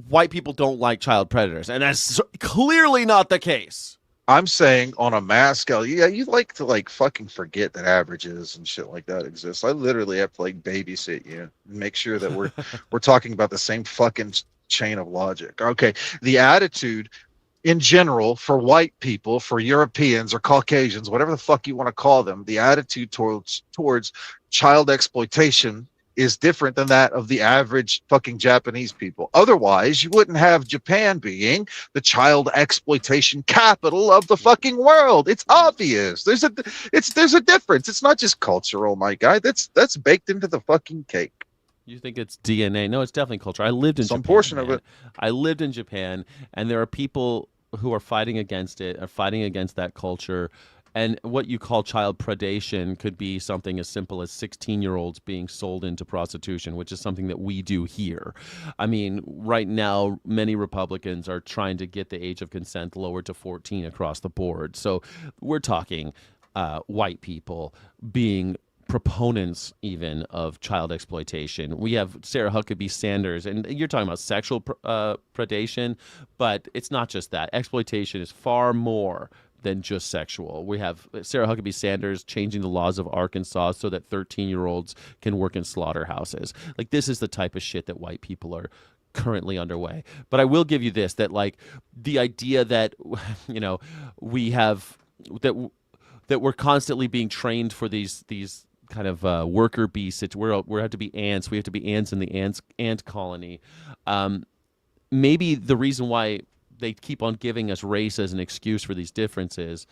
[SPEAKER 1] white people don't like child predators, and that's clearly not the case.
[SPEAKER 2] I'm saying on a mass scale, yeah, you like to fucking forget that averages and shit like that exist. I literally have to babysit you and make sure that we're talking about the same fucking chain of logic. Okay, the attitude in general for white people, for Europeans or Caucasians, whatever the fuck you want to call them, the attitude towards child exploitation is different than that of the average fucking Japanese people. Otherwise, you wouldn't have Japan being the child exploitation capital of the fucking world. It's obvious. There's a difference. It's not just cultural, my guy. That's baked into the fucking cake.
[SPEAKER 1] You think it's DNA? No, it's definitely culture. I lived in
[SPEAKER 2] some
[SPEAKER 1] Japan,
[SPEAKER 2] portion of it.
[SPEAKER 1] I lived in Japan, and there are people who are fighting against it, are fighting against that culture. And what you call child predation could be something as simple as 16-year-olds being sold into prostitution, which is something that we do here. I mean, right now, many Republicans are trying to get the age of consent lowered to 14 across the board. So we're talking white people being proponents even of child exploitation. We have Sarah Huckabee Sanders, and you're talking about sexual predation, but it's not just that. Exploitation is far more than just sexual. We have Sarah Huckabee Sanders changing the laws of Arkansas so that 13-year-olds can work in slaughterhouses. This is the type of shit that white people are currently underway. But I will give you this, that the idea that, we have, that we're constantly being trained for these kind of worker bees. We have to be ants. We have to be ants in the ant colony. Maybe the reason why they keep on giving us race as an excuse for these differences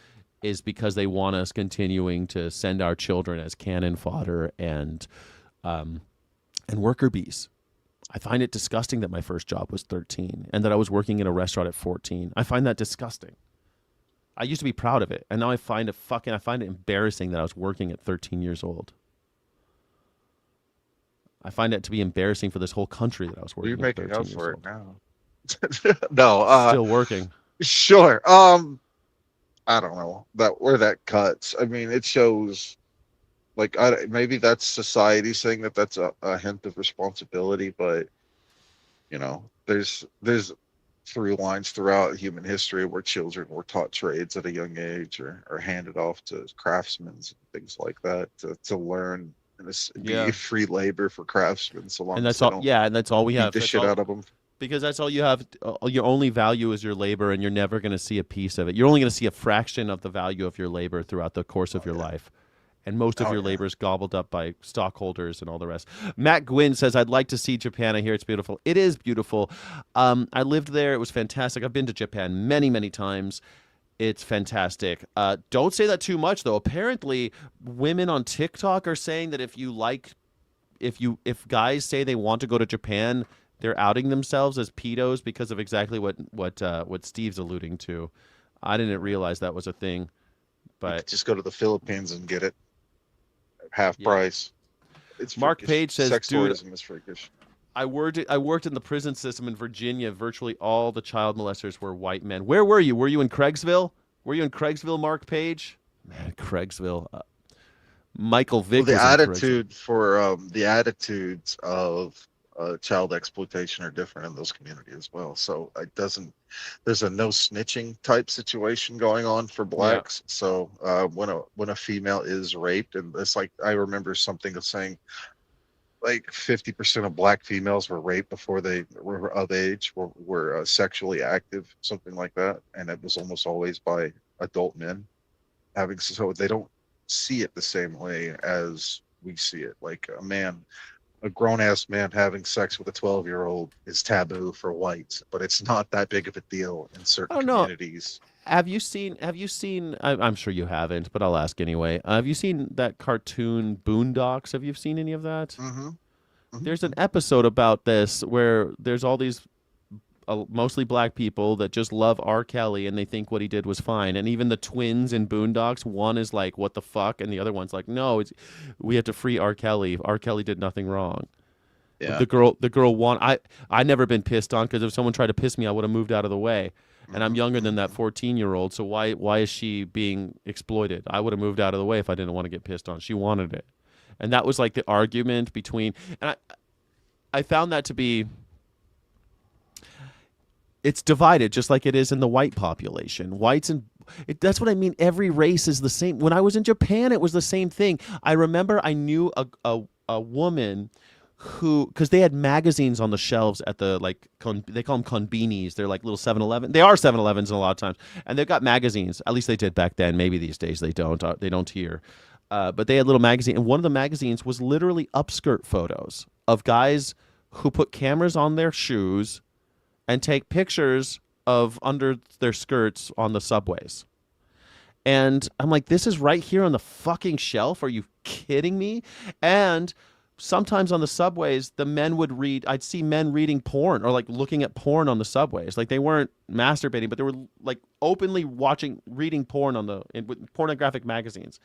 [SPEAKER 1] is because they want us continuing to send our children as cannon fodder and worker bees. I find it disgusting that my first job was 13 and that I was working in a restaurant at 14. I find that disgusting. I used to be proud of it, and now I find it embarrassing that I was working at 13 years old. I find it to be embarrassing for this whole country that I was working at 13 years old. You're making up for it now.
[SPEAKER 2] No,
[SPEAKER 1] still working.
[SPEAKER 2] Sure. I don't know where that cuts. I mean, it shows maybe that's society saying that that's a hint of responsibility, but there's through lines throughout human history where children were taught trades at a young age or handed off to craftsmen and things like that to learn and be free labor for craftsmen so long as they don't
[SPEAKER 1] and that's all we have.
[SPEAKER 2] Beat the shit out of them.
[SPEAKER 1] Because that's all you have. Your only value is your labor, and you're never going to see a piece of it. You're only going to see a fraction of the value of your labor throughout the course of your life. and most of your labor is gobbled up by stockholders and all the rest. Matt Gwynn says, I'd like to see Japan. I hear it's beautiful. It is beautiful. I lived there. It was fantastic. I've been to Japan many, many times. It's fantastic. Don't say that too much, though. Apparently, women on TikTok are saying that if guys say they want to go to Japan, they're outing themselves as pedos because of exactly what Steve's alluding to. I didn't realize that was a thing. But
[SPEAKER 2] just go to the Philippines and get it half price. It's
[SPEAKER 1] Mark
[SPEAKER 2] freakish.
[SPEAKER 1] Page says,
[SPEAKER 2] sex tourism is freakish.
[SPEAKER 1] I worked in the prison system in Virginia. Virtually all the child molesters were white men. Where were you? Were you in Craigsville? Mark Page? Man, Craigsville. Michael Vick.
[SPEAKER 2] Well, the attitudes of child exploitation are different in those communities as well. So there's a no snitching type situation going on for blacks. Yeah. So when a female is raped, and it's like, I remember something of saying like 50% of black females were raped before they were of age, were sexually active, something like that. And it was almost always by adult men so they don't see it the same way as we see it. Like a grown-ass man having sex with a 12-year-old is taboo for whites, but it's not that big of a deal in certain communities.
[SPEAKER 1] Have you seen, I'm sure you haven't, but I'll ask anyway. Have you seen that cartoon Boondocks? Have you seen any of that?
[SPEAKER 2] Mm-hmm. Mm-hmm.
[SPEAKER 1] There's an episode about this where there's all these mostly black people that just love R. Kelly and they think what he did was fine. And even the twins in Boondocks, one is like, what the fuck? And the other one's like, no, we have to free R. Kelly. R. Kelly did nothing wrong. Yeah. The girl won. I never been pissed on, because if someone tried to piss me, I would have moved out of the way. And I'm younger than that 14-year-old, so why is she being exploited? I would have moved out of the way if I didn't want to get pissed on. She wanted it. And that was like the argument between, and I found that to be, it's divided just like it is in the white population. That's what I mean. Every race is the same. When I was in Japan, it was the same thing. I remember I knew a woman who, because they had magazines on the shelves at the, like, they call them konbinis. They're like little 7-Eleven. They are 7-Elevens a lot of times. And they've got magazines. At least they did back then. Maybe these days they don't. They don't here. But they had little magazines. And one of the magazines was literally upskirt photos of guys who put cameras on their shoes and take pictures of under their skirts on the subways. And I'm like, this is right here on the fucking shelf. Are you kidding me? And sometimes on the subways, the men would read, I'd see men reading porn or like looking at porn on the subways. Like they weren't masturbating, but they were like openly reading porn with pornographic magazines.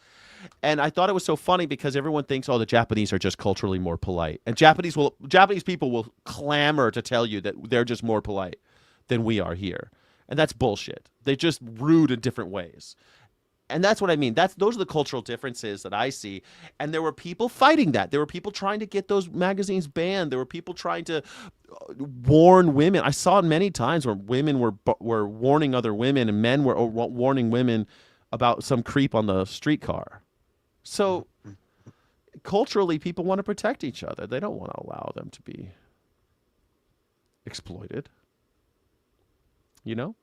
[SPEAKER 1] And I thought it was so funny because everyone thinks, oh, the Japanese are just culturally more polite. And Japanese people will clamor to tell you that they're just more polite than we are here. And that's bullshit. They're just rude in different ways. And that's what I mean. Those are the cultural differences that I see. And there were people fighting that. There were people trying to get those magazines banned. There were people trying to warn women. I saw it many times where women were warning other women and men were warning women about some creep on the streetcar. So culturally, people want to protect each other. They don't want to allow them to be exploited. You know?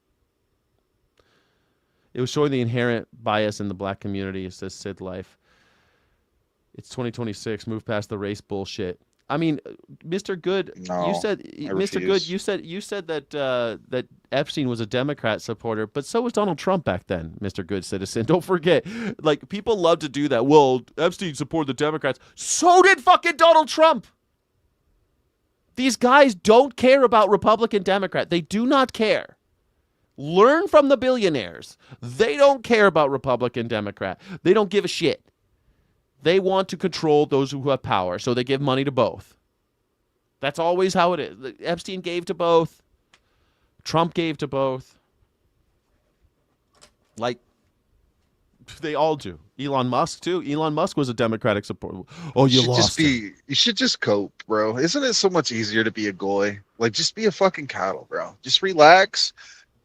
[SPEAKER 1] It was showing the inherent bias in the black community, says Sid Life. It's 2026. Move past the race bullshit. I mean, Mr. Good,
[SPEAKER 2] no,
[SPEAKER 1] you said, Mr. Good, you said that that Epstein was a Democrat supporter, but so was Donald Trump back then, Mr. Good Citizen. Don't forget, like, people love to do that. Well, Epstein supported the Democrats. So did fucking Donald Trump. These guys don't care about Republican, Democrat. They do not care. Learn from the billionaires. They don't care about Republican, Democrat. They don't give a shit. They want to control those who have power, so they give money to both. That's always how it is. Epstein gave to both. Trump gave to both. Like, they all do. Elon Musk, too. Elon Musk was a Democratic supporter. Oh, you lost.
[SPEAKER 2] You should just cope, bro. Isn't it so much easier to be a goy? Like, just be a fucking cattle, bro. Just relax.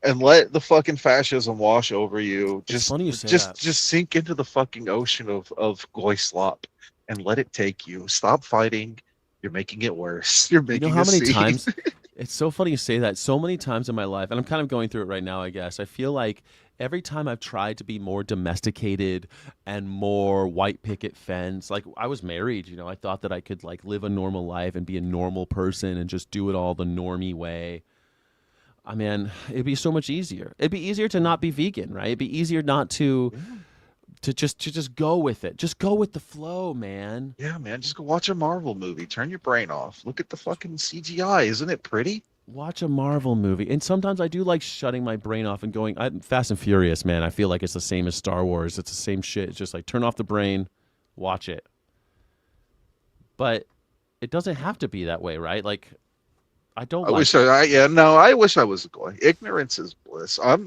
[SPEAKER 2] And let the fucking fascism wash over you.
[SPEAKER 1] It's funny you say that.
[SPEAKER 2] Just sink into the fucking ocean of goy slop and let it take you. Stop fighting. You're making it worse. You're making
[SPEAKER 1] how many times? It's so funny you say that. So many times in my life, and I'm kind of going through it right now, I guess. I feel like every time I've tried to be more domesticated and more white picket fence, like I was married, I thought that I could like live a normal life and be a normal person and just do it all the normie way. I mean, it'd be so much easier. It'd be easier to not be vegan, right? It'd be easier not to just go with it. Just go with the flow, man.
[SPEAKER 2] Yeah, man. Just go watch a Marvel movie. Turn your brain off. Look at the fucking CGI. Isn't it pretty?
[SPEAKER 1] Watch a Marvel movie. And sometimes I do like shutting my brain off and going, Fast and Furious, man. I feel like it's the same as Star Wars. It's the same shit. It's just like turn off the brain, watch it. But it doesn't have to be that way, right? Like I don't like
[SPEAKER 2] wish I wish I was going. Ignorance is bliss. I'm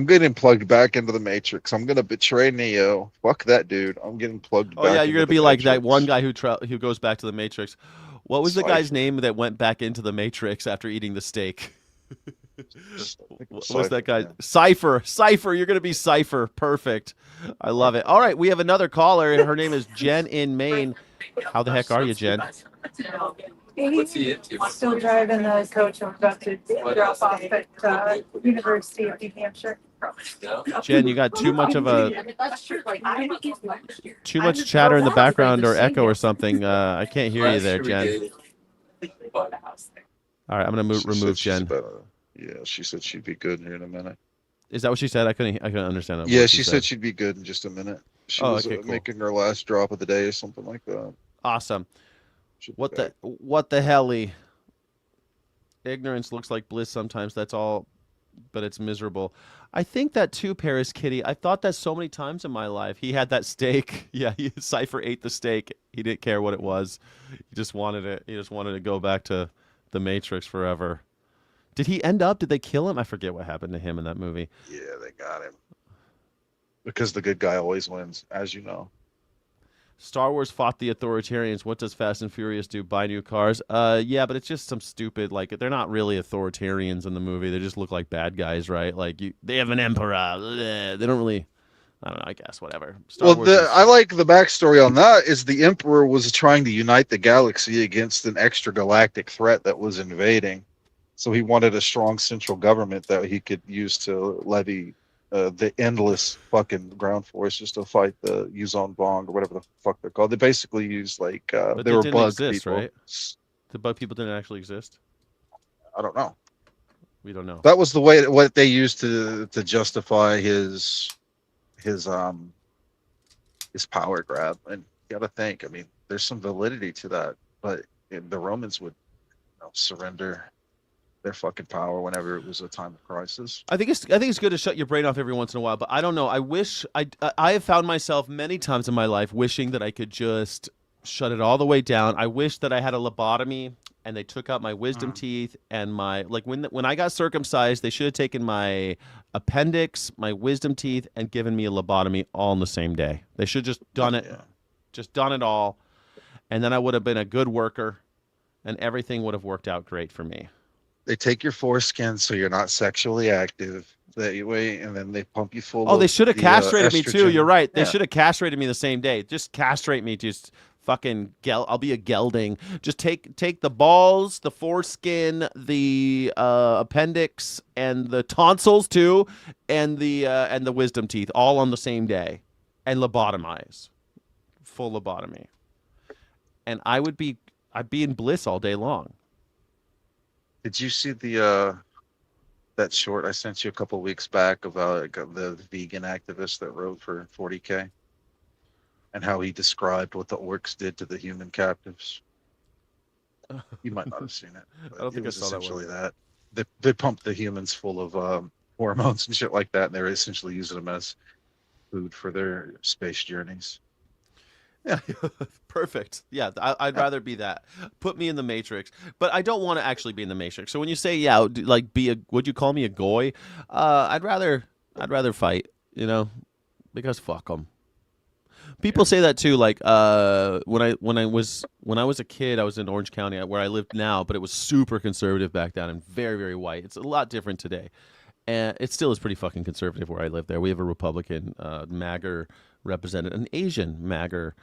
[SPEAKER 2] getting plugged back into the Matrix. I'm gonna betray Neo. Fuck that dude. I'm getting plugged back.
[SPEAKER 1] Oh yeah, you're gonna
[SPEAKER 2] into
[SPEAKER 1] be
[SPEAKER 2] the
[SPEAKER 1] like
[SPEAKER 2] Matrix.
[SPEAKER 1] that one guy who goes back to the Matrix. What was the guy's name that went back into the Matrix after eating the steak? What was that guy?
[SPEAKER 2] Man.
[SPEAKER 1] Cypher. You're going to be Cypher. Perfect. I love it. All right, we have another caller. Her name is Jen in Maine. How the heck are you, Jen?
[SPEAKER 3] Still driving the coach. I'm about to drop off at University of New Hampshire.
[SPEAKER 1] Jen, you got too much chatter in the background or echo or something. I can't hear you there, Jen. All right, I'm gonna remove Jen.
[SPEAKER 2] Yeah, she said she'd be good here in a minute.
[SPEAKER 1] Is that what she said? I couldn't understand.
[SPEAKER 2] Yeah, she said she'd be good in just a minute. She was
[SPEAKER 1] cool.
[SPEAKER 2] making her last drop of the day or something like that.
[SPEAKER 1] Awesome. What the helly? Ignorance looks like bliss sometimes. That's all, but it's miserable. I think that too, Paris Kitty. I thought that so many times in my life. He had that steak. Yeah, Cypher ate the steak. He didn't care what it was. He just wanted it. He just wanted to go back to the Matrix forever. Did they kill him? I forget what happened to him in that movie.
[SPEAKER 2] Yeah, they got him. Because the good guy always wins, as you know.
[SPEAKER 1] Star Wars fought the authoritarians. What does Fast and Furious do? Buy new cars? Yeah, but it's just some stupid, like, they're not really authoritarians in the movie. They just look like bad guys, right? Like, they have an emperor. They don't really, I don't know, I guess, whatever.
[SPEAKER 2] I like the backstory on that is the emperor was trying to unite the galaxy against an extra galactic threat that was invading. So he wanted a strong central government that he could use to levy the endless fucking ground forces to fight the Yuzon Vong or whatever the fuck they're called. They basically used like they were bug people.
[SPEAKER 1] Right? The bug people didn't actually exist.
[SPEAKER 2] I don't know.
[SPEAKER 1] We don't know.
[SPEAKER 2] That was the way what they used to justify his power grab. And you got to think. I mean, there's some validity to that, but the Romans would surrender their fucking power whenever it was a time of crisis.
[SPEAKER 1] I think it's good to shut your brain off every once in a while, but I don't know. I wish I have found myself many times in my life wishing that I could just shut it all the way down. I wish that I had a lobotomy and they took out my wisdom teeth and my when I got circumcised, they should have taken my appendix, my wisdom teeth, and given me a lobotomy all in the same day. They should have just done it, just done it all, and then I would have been a good worker, and everything would have worked out great for me.
[SPEAKER 2] They take your foreskin so you're not sexually active that way, and then they pump you full.
[SPEAKER 1] Oh, they should have castrated me too. You're right. They
[SPEAKER 2] Yeah.
[SPEAKER 1] should have castrated me the same day. Just castrate me. Just fucking I'll be a gelding. Just take the balls, the foreskin, the appendix, and the tonsils too, and the wisdom teeth all on the same day, and lobotomize, full lobotomy, and I'd be in bliss all day long.
[SPEAKER 2] Did you see the that short I sent you a couple weeks back about the vegan activist that wrote for 40K and how he described what the orcs did to the human captives? You might not have seen it.
[SPEAKER 1] I don't think I saw that one.
[SPEAKER 2] Essentially that they pumped the humans full of hormones and shit like that, and they were essentially using them as food for their space journeys.
[SPEAKER 1] Yeah, perfect. Yeah, I'd rather be that. Put me in the Matrix, but I don't want to actually be in the Matrix. So when you say, like would you call me a goy? I'd rather fight, because fuck them. People say that too. Like when I was a kid, I was in Orange County where I live now, but it was super conservative back then and very, very white. It's a lot different today, and it still is pretty fucking conservative where I live. There, we have a Republican MAGA representative, an Asian MAGA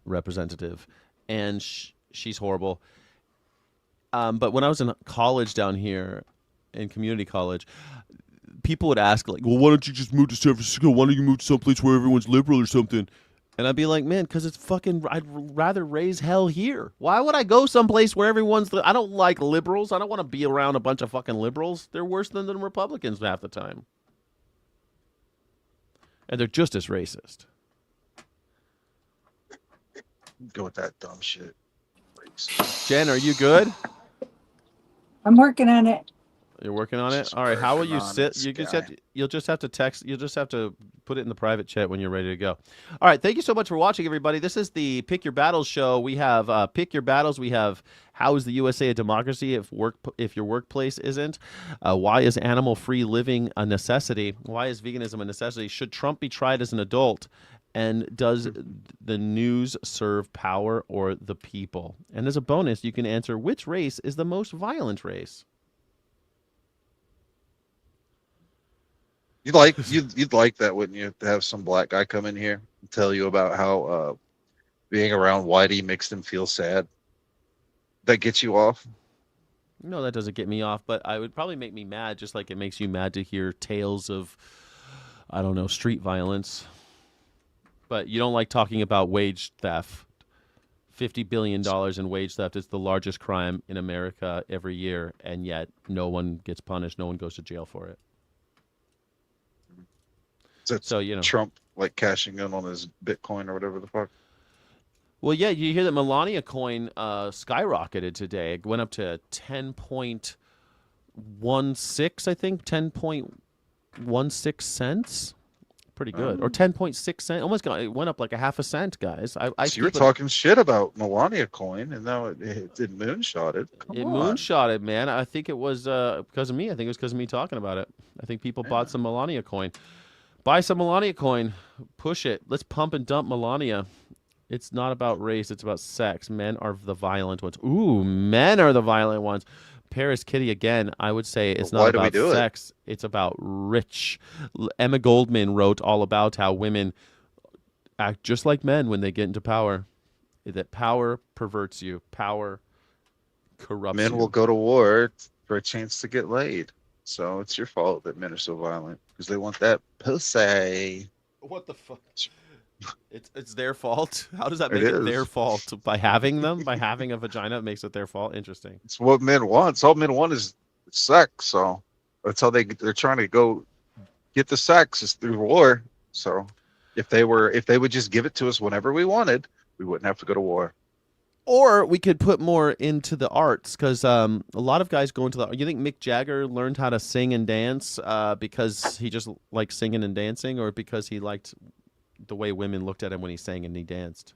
[SPEAKER 1] representative, and she's horrible. But when I was in college down here, in community college, people would ask, like, well, why don't you just move to San Francisco? Why don't you move to someplace where everyone's liberal or something? And I'd be like, man, because it's fucking, I'd rather raise hell here. Why would I go someplace where everyone's, I don't like liberals. I don't want to be around a bunch of fucking liberals. They're worse than the Republicans half the time. And they're just as racist.
[SPEAKER 2] Go with that dumb shit.
[SPEAKER 1] Jen, are you good?
[SPEAKER 3] I'm working on it.
[SPEAKER 1] You're working on it? All right. How will you sit? You'll just have to text. You'll just have to put it in the private chat when you're ready to go. All right. Thank you so much for watching, everybody. This is the Pick Your Battles show. We have Pick Your Battles. We have How is the USA a Democracy if your workplace isn't? Why is animal-free living a necessity? Why is veganism a necessity? Should Trump be tried as an adult? And does the news serve power or the people? And as a bonus, you can answer which race is the most violent race.
[SPEAKER 2] You'd like that, wouldn't you? To have some black guy come in here and tell you about how being around Whitey makes them feel sad. That gets you off?
[SPEAKER 1] No, that doesn't get me off, but I would probably make me mad, just like it makes you mad to hear tales of, I don't know, street violence. But you don't like talking about wage theft. $50 billion in wage theft is the largest crime in America every year, and yet no one gets punished. No one goes to jail for it.
[SPEAKER 2] So, Trump like cashing in on his Bitcoin or whatever the fuck.
[SPEAKER 1] Well, yeah, you hear that Melania coin skyrocketed today. It went up to 10.16, I think, 10.16 cents. Pretty good. Or 10.6 cents. Almost it went up like a half a cent, guys.
[SPEAKER 2] So you were talking shit about Melania coin, and now it moonshotted. Come on.
[SPEAKER 1] Moonshotted, man. I think it was because of me. I think it was because of me talking about it. I think people bought some Melania coin. Buy some Melania coin. Push it. Let's pump and dump Melania. It's not about race. It's about sex. Men are the violent ones. Ooh, men are the violent ones. Paris Kitty again. I would say it's not about sex. It's about rich. Emma Goldman wrote all about how women act just like men when they get into power. That power perverts you. Power corrupts you.
[SPEAKER 2] Men will go to war for a chance to get laid. So it's your fault that men are so violent because they want that pussy.
[SPEAKER 1] What the fuck? It's their fault. How does that make it their fault? By having them, by having a vagina, it makes it their fault. Interesting.
[SPEAKER 2] It's what men want. All men want is sex. So that's how they're trying to go get the sex is through war. So if they would just give it to us whenever we wanted, we wouldn't have to go to war.
[SPEAKER 1] Or we could put more into the arts because a lot of guys go into the. You think Mick Jagger learned how to sing and dance because he just liked singing and dancing, or because he liked the way women looked at him when he sang and he danced?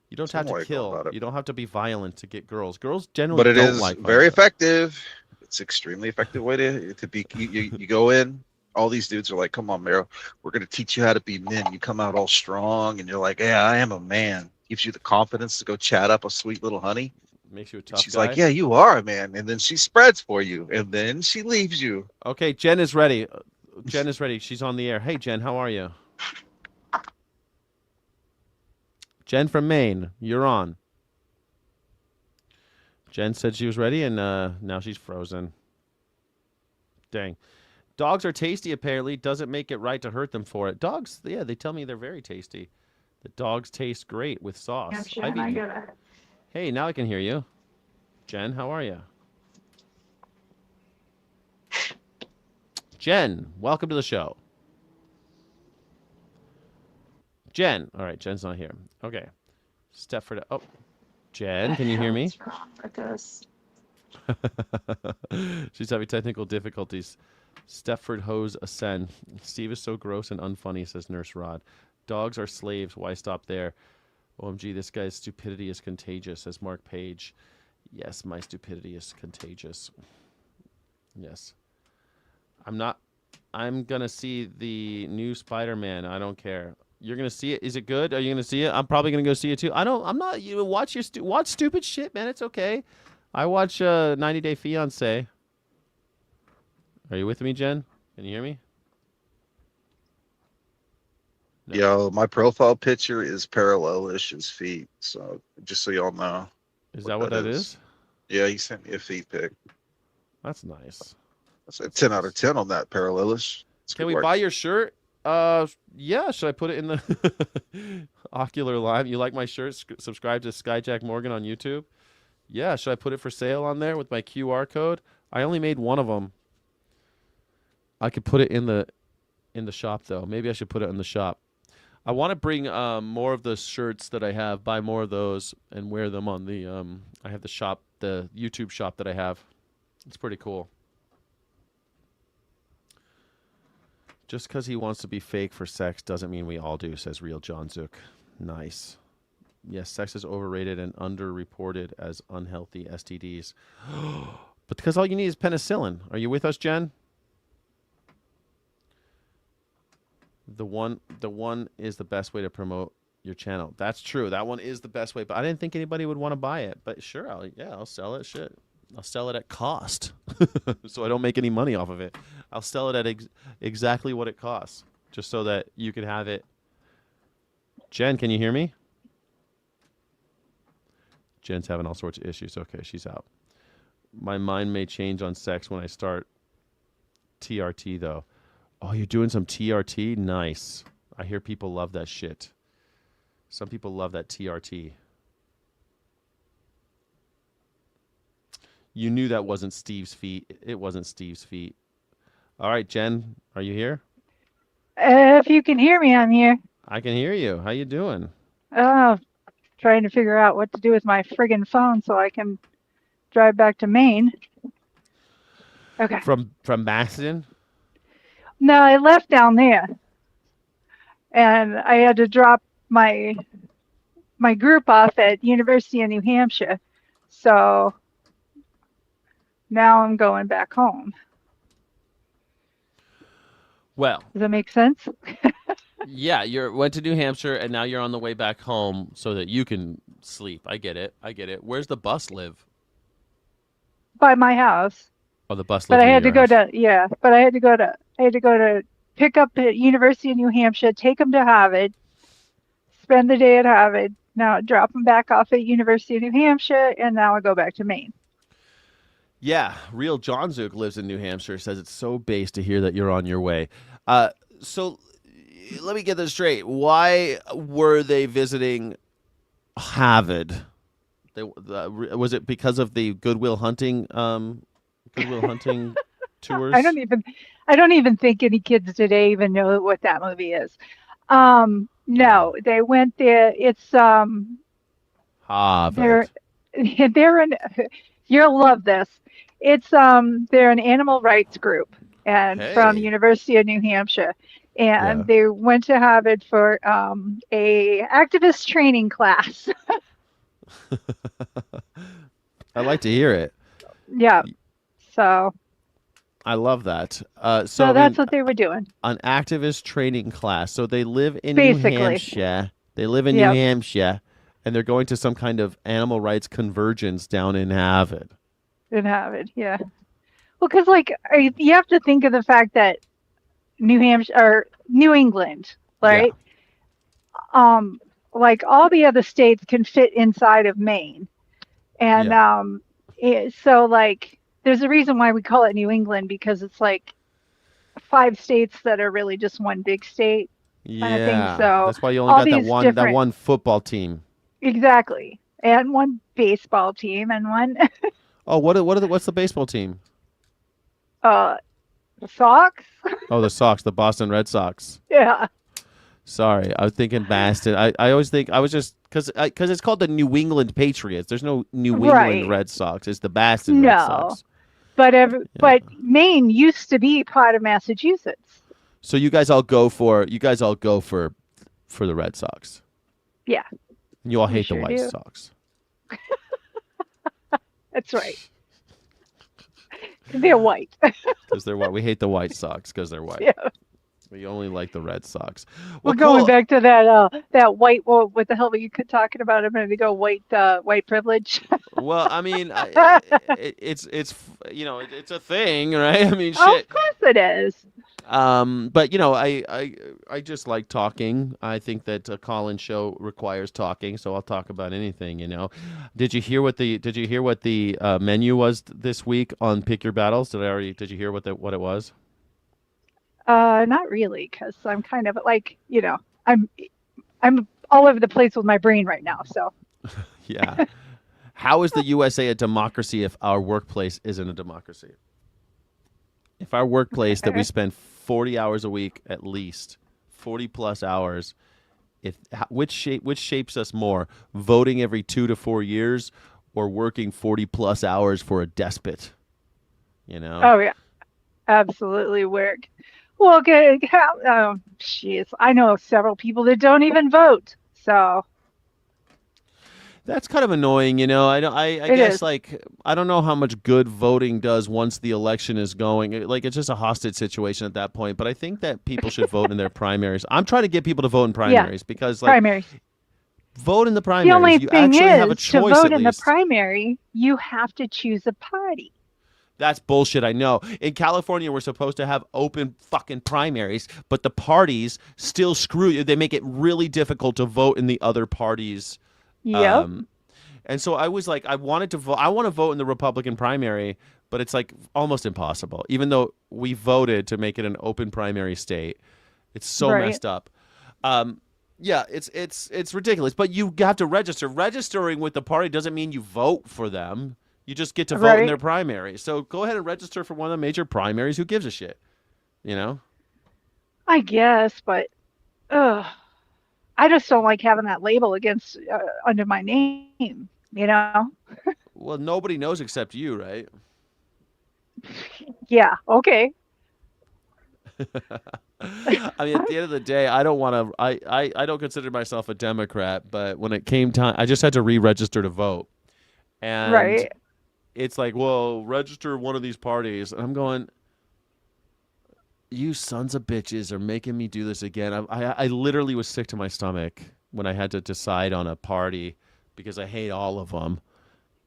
[SPEAKER 1] You don't have to kill. You don't have to be violent to get girls. Girls generally don't like violence.
[SPEAKER 2] But it is very effective. It's extremely effective way to be. You go in. All these dudes are like, "Come on, Meryl, we're gonna teach you how to be men." You come out all strong, and you're like, "Yeah, I am a man." Gives you the confidence to go chat up a sweet little honey.
[SPEAKER 1] Makes you a tough guy.
[SPEAKER 2] She's like, "Yeah, you are a man," and then she spreads for you, and then she leaves you.
[SPEAKER 1] Okay, Jen is ready. Jen is ready. She's on the air. Hey, Jen, how are you? Jen from Maine, you're on. Jen said she was ready, and now she's frozen. Dang. Dogs are tasty, apparently. Doesn't make it right to hurt them for it. Dogs, yeah, they tell me they're very tasty. The dogs taste great with sauce.
[SPEAKER 3] Yeah, Jen, I got it.
[SPEAKER 1] Hey, now I can hear you. Jen, how are you? Jen, welcome to the show. Jen. All right, Jen's not here. Okay. Stepford. Oh, Jen, can you hear me?
[SPEAKER 3] What's wrong with us?
[SPEAKER 1] She's having technical difficulties. Stepford Hose Ascend. Steve is so gross and unfunny, says Nurse Rod. Dogs are slaves. Why stop there? OMG, this guy's stupidity is contagious, says Mark Page. Yes, my stupidity is contagious. Yes. I'm going to see the new Spider-Man. I don't care. You're going to see it? Is it good? Are you going to see it? I'm probably going to go see it too. I'm not, watch stupid shit, man. It's okay. I watch 90 Day Fiancé. Are you with me, Jen? Can you hear me?
[SPEAKER 2] No. Yo, my profile picture is parallel-ish his feet. So just so y'all know.
[SPEAKER 1] Is that what that is?
[SPEAKER 2] Yeah, he sent me a feet pic.
[SPEAKER 1] That's nice.
[SPEAKER 2] I said 10 out of 10 on that, Parallelis.
[SPEAKER 1] Can we buy your shirt? Yeah. Should I put it in the Ocular Live? You like my shirt? Subscribe to Skyjack Morgan on YouTube. Yeah. Should I put it for sale on there with my QR code? I only made one of them. I could put it in the shop though. Maybe I should put it in the shop. I want to bring more of the shirts that I have, buy more of those, and wear them on the. I have the shop, the YouTube shop that I have. It's pretty cool. Just because he wants to be fake for sex doesn't mean we all do, says Real John Zook. Nice. Yes, sex is overrated and underreported as unhealthy STDs. But because all you need is penicillin. Are you with us, Jen? The one is the best way to promote your channel. That's true. That one is the best way. But I didn't think anybody would want to buy it. But sure, I'll sell it. Shit. I'll sell it at cost, so I don't make any money off of it. I'll sell it at exactly what it costs, just so that you can have it. Jen, can you hear me? Jen's having all sorts of issues. Okay, she's out. My mind may change on sex when I start TRT, though. Oh, you're doing some TRT? Nice. I hear people love that shit. Some people love that TRT. You knew that wasn't Steve's feet. It wasn't Steve's feet. All right, Jen, are you here?
[SPEAKER 3] If you can hear me, I'm here.
[SPEAKER 1] I can hear you. How you doing?
[SPEAKER 3] Oh, trying to figure out what to do with my friggin' phone so I can drive back to Maine. Okay.
[SPEAKER 1] From Bastion?
[SPEAKER 3] No, I left down there, and I had to drop my group off at University of New Hampshire. So now I'm going back home.
[SPEAKER 1] Well,
[SPEAKER 3] does that make sense?
[SPEAKER 1] Yeah, you went to New Hampshire, and now you're on the way back home so that you can sleep. I get it. Where's the bus live?
[SPEAKER 3] By my house.
[SPEAKER 1] Oh, the bus lives
[SPEAKER 3] But I
[SPEAKER 1] near
[SPEAKER 3] had to
[SPEAKER 1] your
[SPEAKER 3] go
[SPEAKER 1] house.
[SPEAKER 3] I had to go to pick up at University of New Hampshire, take them to Harvard, spend the day at Harvard, now drop them back off at University of New Hampshire, and now I go back to Maine.
[SPEAKER 1] Yeah, Real John Zook lives in New Hampshire, says it's so base to hear that you're on your way. So let me get this straight. Why were they visiting Harvard? Was it because of the Goodwill Hunting tours?
[SPEAKER 3] I don't even think any kids today even know what that movie is. No, they went there. It's
[SPEAKER 1] Harvard.
[SPEAKER 3] They're in. You'll love this. It's they're an animal rights group and from the University of New Hampshire, and they went to Harvard for a activist training class.
[SPEAKER 1] I like to hear it.
[SPEAKER 3] Yeah. So
[SPEAKER 1] I love that.
[SPEAKER 3] So that's what they were doing.
[SPEAKER 1] An activist training class. So they live in
[SPEAKER 3] Basically.
[SPEAKER 1] New Hampshire. They live in New Hampshire, and they're going to some kind of animal rights convergence down in Harvard.
[SPEAKER 3] In Harvard, yeah. Well, because you have to think of the fact that New Hampshire or New England, right? Yeah. Like all the other states can fit inside of Maine, and so like there's a reason why we call it New England, because it's like 5 states that are really just one big state. Kind of thing. So
[SPEAKER 1] that's why you only got that one football team.
[SPEAKER 3] Exactly, and one baseball team, and one.
[SPEAKER 1] Oh, what's the baseball team?
[SPEAKER 3] The Sox.
[SPEAKER 1] Oh, the Sox, the Boston Red Sox.
[SPEAKER 3] Yeah.
[SPEAKER 1] Sorry, I was thinking Boston. I always think I was just because it's called the New England Patriots. There's no New England Red Sox. It's the Boston Red Sox.
[SPEAKER 3] But Maine used to be part of Massachusetts.
[SPEAKER 1] So you guys all go for the Red Sox.
[SPEAKER 3] Yeah.
[SPEAKER 1] You all hate the White Sox.
[SPEAKER 3] That's right. Because they're white.
[SPEAKER 1] Because they're white. We hate the White Sox because they're white.
[SPEAKER 3] Yeah.
[SPEAKER 1] We only like the Red Sox.
[SPEAKER 3] We're going back to that white. Well, what the hell were you talking about a minute ago? White privilege.
[SPEAKER 1] Well, I mean, it's it's a thing, right? I mean, shit.
[SPEAKER 3] Oh, of course it is.
[SPEAKER 1] But I just like talking. I think that a call-in show requires talking, so I'll talk about anything. Did you hear what the menu was this week on Pick Your Battles? Did you hear what it was?
[SPEAKER 3] Not really, because I'm kind of like, I'm all over the place with my brain right now. So
[SPEAKER 1] Yeah. How is the USA a democracy if our workplace isn't a democracy? If our workplace that we spend 40 hours a week at least, 40 plus hours, which shapes us more, voting every 2 to 4 years or working 40 plus hours for a despot?
[SPEAKER 3] Oh yeah, absolutely work. Well, okay, jeez, I know several people that don't even vote. So
[SPEAKER 1] That's kind of annoying, I
[SPEAKER 3] it
[SPEAKER 1] guess
[SPEAKER 3] is.
[SPEAKER 1] like I don't know how much good voting does once the election is going. Like it's just a hostage situation at that point. But I think that people should vote in their primaries. I'm trying to get people to vote in
[SPEAKER 3] Yeah,
[SPEAKER 1] primaries because like
[SPEAKER 3] primaries.
[SPEAKER 1] vote in the
[SPEAKER 3] The only
[SPEAKER 1] primaries. You
[SPEAKER 3] thing
[SPEAKER 1] actually have a
[SPEAKER 3] is, to
[SPEAKER 1] choice
[SPEAKER 3] vote
[SPEAKER 1] at
[SPEAKER 3] in the
[SPEAKER 1] least.
[SPEAKER 3] primary, you have to choose a party.
[SPEAKER 1] That's bullshit, I know. In California, we're supposed to have open fucking primaries, but the parties still screw you. They make it really difficult to vote in the other parties.
[SPEAKER 3] Yep.
[SPEAKER 1] Um, and so I was like, I wanted to vote. I want to vote in the Republican primary, but it's like almost impossible. Even though we voted to make it an open primary state, it's so
[SPEAKER 3] Right.
[SPEAKER 1] messed up. Yeah, it's ridiculous. But you have to register. Registering with the party doesn't mean you vote for them. You just get to vote in their
[SPEAKER 3] Right.
[SPEAKER 1] primary. So go ahead and register for one of the major primaries. Who gives a shit? You know?
[SPEAKER 3] I guess, but ugh, I just don't like having that label against under my name. You know?
[SPEAKER 1] Well, nobody knows except you, right?
[SPEAKER 3] Yeah. Okay.
[SPEAKER 1] I mean, at the end of the day, I don't want to. I don't consider myself a Democrat, but when it came time, I just had to re-register to vote, and
[SPEAKER 3] Right.
[SPEAKER 1] it's like, well, register one of these parties, and I'm going, you sons of bitches are making me do this again. I literally was sick to my stomach when I had to decide on a party because I hate all of them,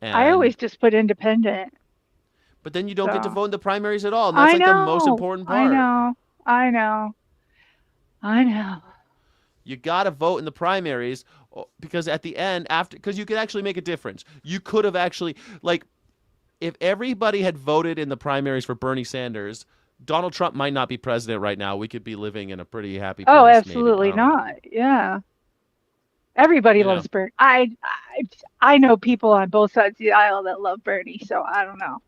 [SPEAKER 3] I
[SPEAKER 1] and
[SPEAKER 3] always just put independent.
[SPEAKER 1] but then you don't get to
[SPEAKER 3] So
[SPEAKER 1] vote in the primaries at all, and that's
[SPEAKER 3] I
[SPEAKER 1] like the most
[SPEAKER 3] know.
[SPEAKER 1] important
[SPEAKER 3] I
[SPEAKER 1] part.
[SPEAKER 3] know. I know. I know.
[SPEAKER 1] You got to vote in the primaries because at the end, because you could actually make a difference. You could have actually, like, if everybody had voted in the primaries for Bernie Sanders, Donald Trump might not be president right now. We could be living in a pretty happy
[SPEAKER 3] Oh,
[SPEAKER 1] place, maybe. I
[SPEAKER 3] absolutely
[SPEAKER 1] don't know.
[SPEAKER 3] not. Yeah. Everybody
[SPEAKER 1] You know,
[SPEAKER 3] loves Bernie. I know people on both sides of the aisle that love Bernie, so I don't know.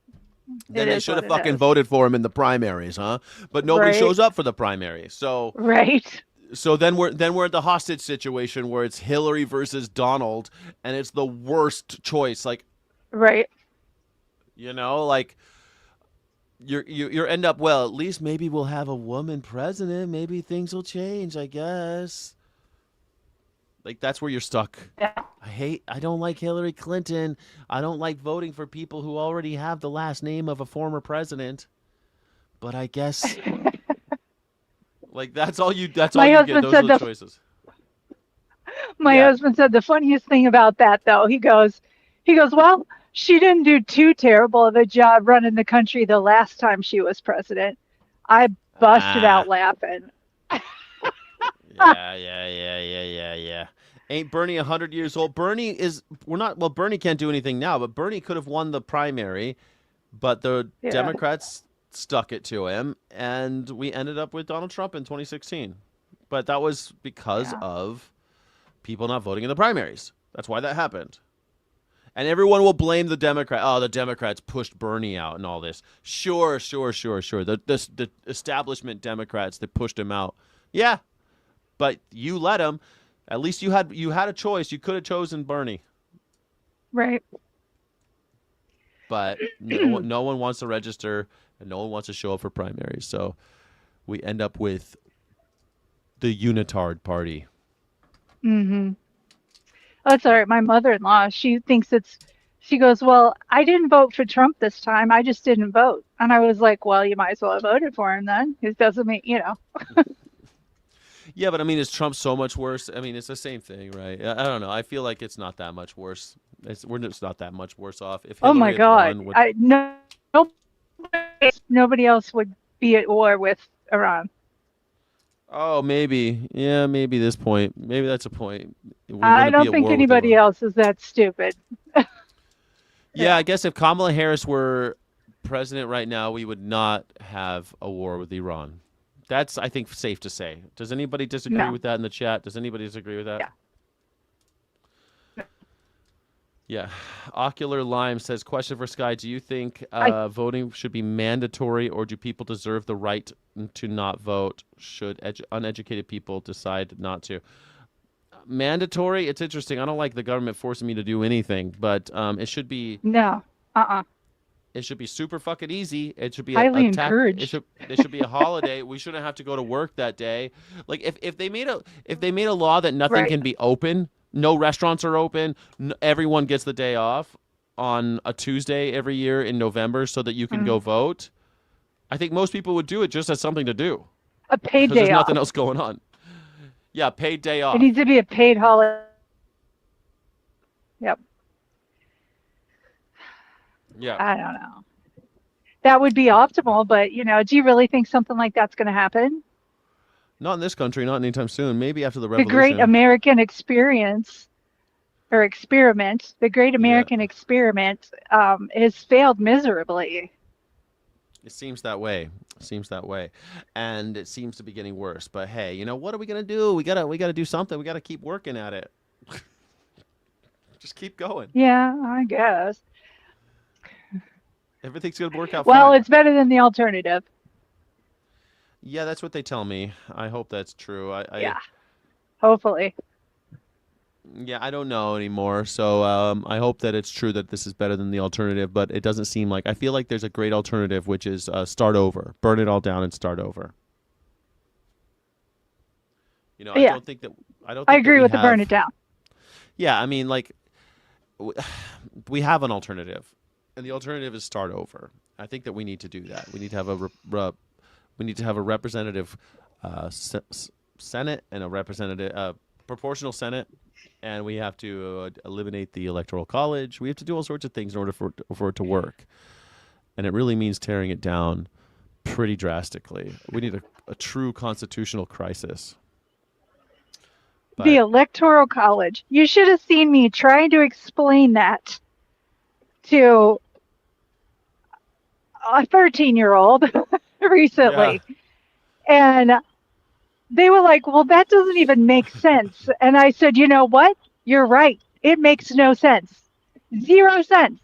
[SPEAKER 3] It
[SPEAKER 1] then they
[SPEAKER 3] is
[SPEAKER 1] should
[SPEAKER 3] what
[SPEAKER 1] have
[SPEAKER 3] it
[SPEAKER 1] fucking
[SPEAKER 3] is.
[SPEAKER 1] voted for him in the primaries, huh? But nobody
[SPEAKER 3] Right.
[SPEAKER 1] shows up for the primaries. So
[SPEAKER 3] Right.
[SPEAKER 1] then we're at the hostage situation where it's Hillary versus Donald, and it's the worst choice. Like,
[SPEAKER 3] Right.
[SPEAKER 1] like you end up, well, at least maybe we'll have a woman president, maybe things will change, I guess. Like that's where you're stuck.
[SPEAKER 3] Yeah.
[SPEAKER 1] I don't like Hillary Clinton. I don't like voting for people who already have the last name of a former president. But I guess like that's all
[SPEAKER 3] My
[SPEAKER 1] you get.
[SPEAKER 3] husband
[SPEAKER 1] Those are
[SPEAKER 3] said
[SPEAKER 1] the
[SPEAKER 3] the
[SPEAKER 1] choices.
[SPEAKER 3] my
[SPEAKER 1] Yeah.
[SPEAKER 3] husband said the funniest thing about that though. He goes, "Well, she didn't do too terrible of a job running the country the last time she was president." I busted out
[SPEAKER 1] Ah.
[SPEAKER 3] laughing.
[SPEAKER 1] Yeah. Ain't Bernie 100 years old? Bernie can't do anything now, but Bernie could have won the primary, but the
[SPEAKER 3] Yeah.
[SPEAKER 1] Democrats stuck it to him, and we ended up with Donald Trump in 2016. But that was because
[SPEAKER 3] Yeah.
[SPEAKER 1] of people not voting in the primaries. That's why that happened. And everyone will blame the Democrat. Oh, the Democrats pushed Bernie out and all this. Sure. The establishment Democrats that pushed him out. Yeah, but you let him. At least you had a choice. You could have chosen Bernie,
[SPEAKER 3] Right.
[SPEAKER 1] but no one wants to register and no one wants to show up for primaries. So we end up with the unitard party.
[SPEAKER 3] Mhm. That's all right. My mother-in-law, she goes, "Well, I didn't vote for Trump this time. I just didn't vote." And I was like, "Well, you might as well have voted for him then. It doesn't mean.
[SPEAKER 1] Yeah, but I mean, is Trump so much worse? I mean, it's the same thing, right? I don't know. I feel like it's not that much worse. We're just not that much worse off. If
[SPEAKER 3] Oh my
[SPEAKER 1] Hillary had
[SPEAKER 3] God.
[SPEAKER 1] won,
[SPEAKER 3] Nobody else would be at war with Iran.
[SPEAKER 1] Oh, maybe. Yeah, maybe this point. Maybe that's a point. We
[SPEAKER 3] I
[SPEAKER 1] wouldn't be
[SPEAKER 3] don't
[SPEAKER 1] at
[SPEAKER 3] think
[SPEAKER 1] war with
[SPEAKER 3] anybody
[SPEAKER 1] Iran.
[SPEAKER 3] else is that stupid.
[SPEAKER 1] Yeah,
[SPEAKER 3] Yeah.
[SPEAKER 1] I guess if Kamala Harris were president right now, we would not have a war with Iran. That's, I think, safe to say. Does anybody disagree
[SPEAKER 3] No.
[SPEAKER 1] with that in the chat? Does anybody disagree with that?
[SPEAKER 3] Yeah.
[SPEAKER 1] Yeah. Ocular Lime says, question for Sky. Do you think
[SPEAKER 3] I
[SPEAKER 1] voting should be mandatory, or do people deserve the right to not vote? Should uneducated people decide not to? Mandatory? It's interesting. I don't like the government forcing me to do anything, but it should be
[SPEAKER 3] no.
[SPEAKER 1] it should be super fucking easy. It should be a
[SPEAKER 3] Highly
[SPEAKER 1] tax. It
[SPEAKER 3] encouraged.
[SPEAKER 1] should be a holiday. We shouldn't have to go to work that day. Like if they made a law that nothing
[SPEAKER 3] Right.
[SPEAKER 1] can be open, no restaurants are open, everyone gets the day off on a Tuesday every year in November so that you can go vote. I think most people would do it just as something to do
[SPEAKER 3] A paid
[SPEAKER 1] because there's
[SPEAKER 3] day
[SPEAKER 1] nothing
[SPEAKER 3] off.
[SPEAKER 1] else going on. Yeah, paid day
[SPEAKER 3] It
[SPEAKER 1] off.
[SPEAKER 3] needs to be a paid holiday. Yep.
[SPEAKER 1] Yeah.
[SPEAKER 3] I don't know. That would be optimal, but do you really think something like that's going to happen?
[SPEAKER 1] Not in this country, not anytime soon. Maybe after the
[SPEAKER 3] The Great
[SPEAKER 1] revolution.
[SPEAKER 3] American Experience or Experiment, the Great
[SPEAKER 1] Yeah.
[SPEAKER 3] American Experiment has failed miserably.
[SPEAKER 1] It seems that way. And it seems to be getting worse. But hey, what are we gonna do? We gotta do something. We gotta keep working at it. Just keep going.
[SPEAKER 3] Yeah, I guess.
[SPEAKER 1] Everything's gonna work out
[SPEAKER 3] Well,
[SPEAKER 1] fine.
[SPEAKER 3] it's better than the alternative.
[SPEAKER 1] Yeah, that's what they tell me. I hope that's true.
[SPEAKER 3] Yeah, hopefully.
[SPEAKER 1] Yeah, I don't know anymore. So I hope that it's true that this is better than the alternative. But it doesn't seem like. I feel like there's a great alternative, which is start over, burn it all down, and start over. I
[SPEAKER 3] Yeah,
[SPEAKER 1] don't think that. I don't.
[SPEAKER 3] I
[SPEAKER 1] Think that
[SPEAKER 3] agree
[SPEAKER 1] we
[SPEAKER 3] with the burn
[SPEAKER 1] have.
[SPEAKER 3] it down.
[SPEAKER 1] Yeah, I mean, like, we have an alternative, and the alternative is start over. I think that we need to do that. We need to have a representative Senate and a representative proportional Senate, and we have to eliminate the Electoral College. We have to do all sorts of things in order for it to work, and it really means tearing it down pretty drastically. We need a true constitutional crisis.
[SPEAKER 3] The Electoral College. You should have seen me trying to explain that to a 13-year-old recently.
[SPEAKER 1] Yeah.
[SPEAKER 3] And they were like, well, that doesn't even make sense. And I said, you know what? You're right. It makes no sense. 0 sense.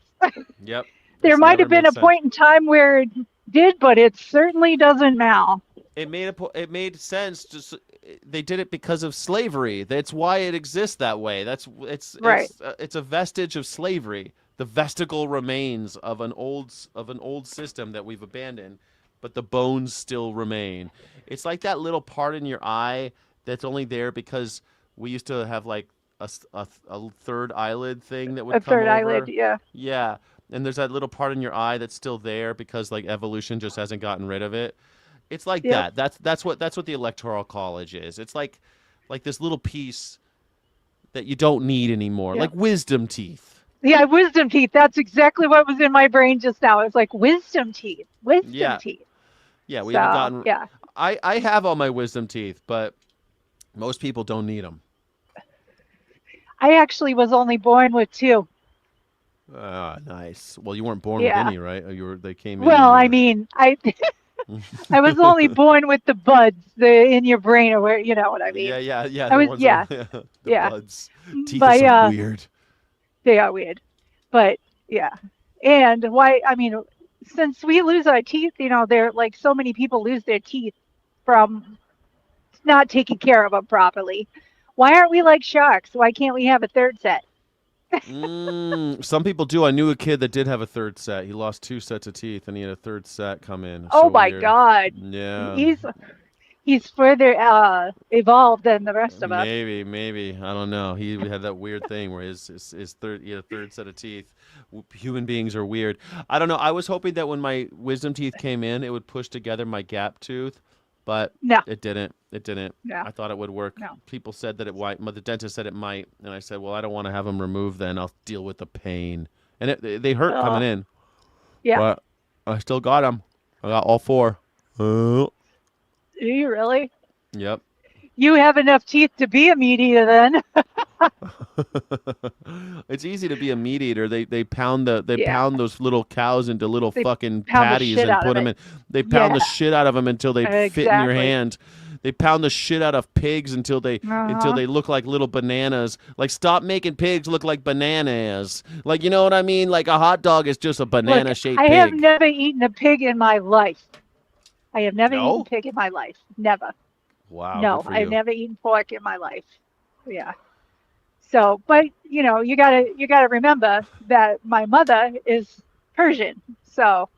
[SPEAKER 1] Yep.
[SPEAKER 3] There
[SPEAKER 1] It's
[SPEAKER 3] might
[SPEAKER 1] never
[SPEAKER 3] have been
[SPEAKER 1] made
[SPEAKER 3] a
[SPEAKER 1] sense.
[SPEAKER 3] point in time where it did, but it certainly doesn't now.
[SPEAKER 1] It made sense. Just they did it because of slavery. That's why it exists that way.
[SPEAKER 3] Right.
[SPEAKER 1] It's a vestige of slavery. The vestigial remains of an old system that we've abandoned, but the bones still remain. It's like that little part in your eye that's only there because we used to have like a third eyelid thing that would
[SPEAKER 3] A
[SPEAKER 1] come
[SPEAKER 3] third
[SPEAKER 1] over.
[SPEAKER 3] eyelid, yeah.
[SPEAKER 1] Yeah, and there's that little part in your eye that's still there because like evolution just hasn't gotten rid of it. It's like
[SPEAKER 3] Yep.
[SPEAKER 1] that. That's what the Electoral College is. It's like this little piece that you don't need anymore,
[SPEAKER 3] Yep.
[SPEAKER 1] like wisdom teeth.
[SPEAKER 3] Yeah, wisdom teeth. That's exactly what was in my brain just now. It was like wisdom teeth. Wisdom
[SPEAKER 1] Yeah.
[SPEAKER 3] teeth.
[SPEAKER 1] Yeah, we
[SPEAKER 3] So,
[SPEAKER 1] haven't gotten.
[SPEAKER 3] yeah.
[SPEAKER 1] I have all my wisdom teeth, but most people don't need them.
[SPEAKER 3] I actually was only born with 2.
[SPEAKER 1] Ah, nice. Well, you weren't born
[SPEAKER 3] Yeah.
[SPEAKER 1] with any, right? They came in.
[SPEAKER 3] Well,
[SPEAKER 1] and
[SPEAKER 3] I mean, I was only born with the buds in your brain, or where, you know what I mean.
[SPEAKER 1] Yeah.
[SPEAKER 3] I
[SPEAKER 1] The
[SPEAKER 3] was-
[SPEAKER 1] ones
[SPEAKER 3] yeah.
[SPEAKER 1] the
[SPEAKER 3] Yeah.
[SPEAKER 1] buds. Teeth
[SPEAKER 3] But,
[SPEAKER 1] are so
[SPEAKER 3] yeah.
[SPEAKER 1] weird.
[SPEAKER 3] They are weird. But yeah. And why, I mean, since we lose our teeth, they're like so many people lose their teeth from not taking care of them properly. Why aren't we like sharks? Why can't we have a third set?
[SPEAKER 1] Some people do. I knew a kid that did have a third set. He lost 2 sets of teeth, and he had a third set come in.
[SPEAKER 3] Oh
[SPEAKER 1] So
[SPEAKER 3] my
[SPEAKER 1] weird.
[SPEAKER 3] God.
[SPEAKER 1] Yeah.
[SPEAKER 3] He's further evolved than the rest of us.
[SPEAKER 1] Maybe. I don't know. He had that weird thing where he had a third set of teeth. Human beings are weird. I don't know. I was hoping that when my wisdom teeth came in, it would push together my gap tooth, but
[SPEAKER 3] No.
[SPEAKER 1] it didn't.
[SPEAKER 3] No.
[SPEAKER 1] I thought it would work.
[SPEAKER 3] No.
[SPEAKER 1] People said that it might. The dentist said it might, and I said, well, I don't want to have them removed. Then I'll deal with the pain, and they hurt coming in.
[SPEAKER 3] Yeah.
[SPEAKER 1] But I still got them. I got all 4.
[SPEAKER 3] Do you really?
[SPEAKER 1] Yep.
[SPEAKER 3] You have enough teeth to be a meat eater then.
[SPEAKER 1] It's easy to be a meat eater. They
[SPEAKER 3] Yeah.
[SPEAKER 1] pound those little cows into little
[SPEAKER 3] They
[SPEAKER 1] fucking
[SPEAKER 3] pound the
[SPEAKER 1] patties
[SPEAKER 3] shit
[SPEAKER 1] and
[SPEAKER 3] out
[SPEAKER 1] put
[SPEAKER 3] of
[SPEAKER 1] them
[SPEAKER 3] it.
[SPEAKER 1] in. They pound
[SPEAKER 3] Yeah,
[SPEAKER 1] the shit out of them until they fit in your
[SPEAKER 3] exactly.
[SPEAKER 1] hand. They pound the shit out of pigs until
[SPEAKER 3] Uh-huh.
[SPEAKER 1] they look like little bananas. Like, stop making pigs look like bananas. Like, you know what I mean? Like, a hot dog is just a
[SPEAKER 3] Look,
[SPEAKER 1] banana shaped
[SPEAKER 3] I have
[SPEAKER 1] pig.
[SPEAKER 3] never eaten a pig in my life. I have never eaten
[SPEAKER 1] No?
[SPEAKER 3] pig in my life. Never.
[SPEAKER 1] Wow, good
[SPEAKER 3] No,
[SPEAKER 1] for
[SPEAKER 3] I've
[SPEAKER 1] you.
[SPEAKER 3] never eaten pork in my life. Yeah. So, but you gotta remember that my mother is Persian. So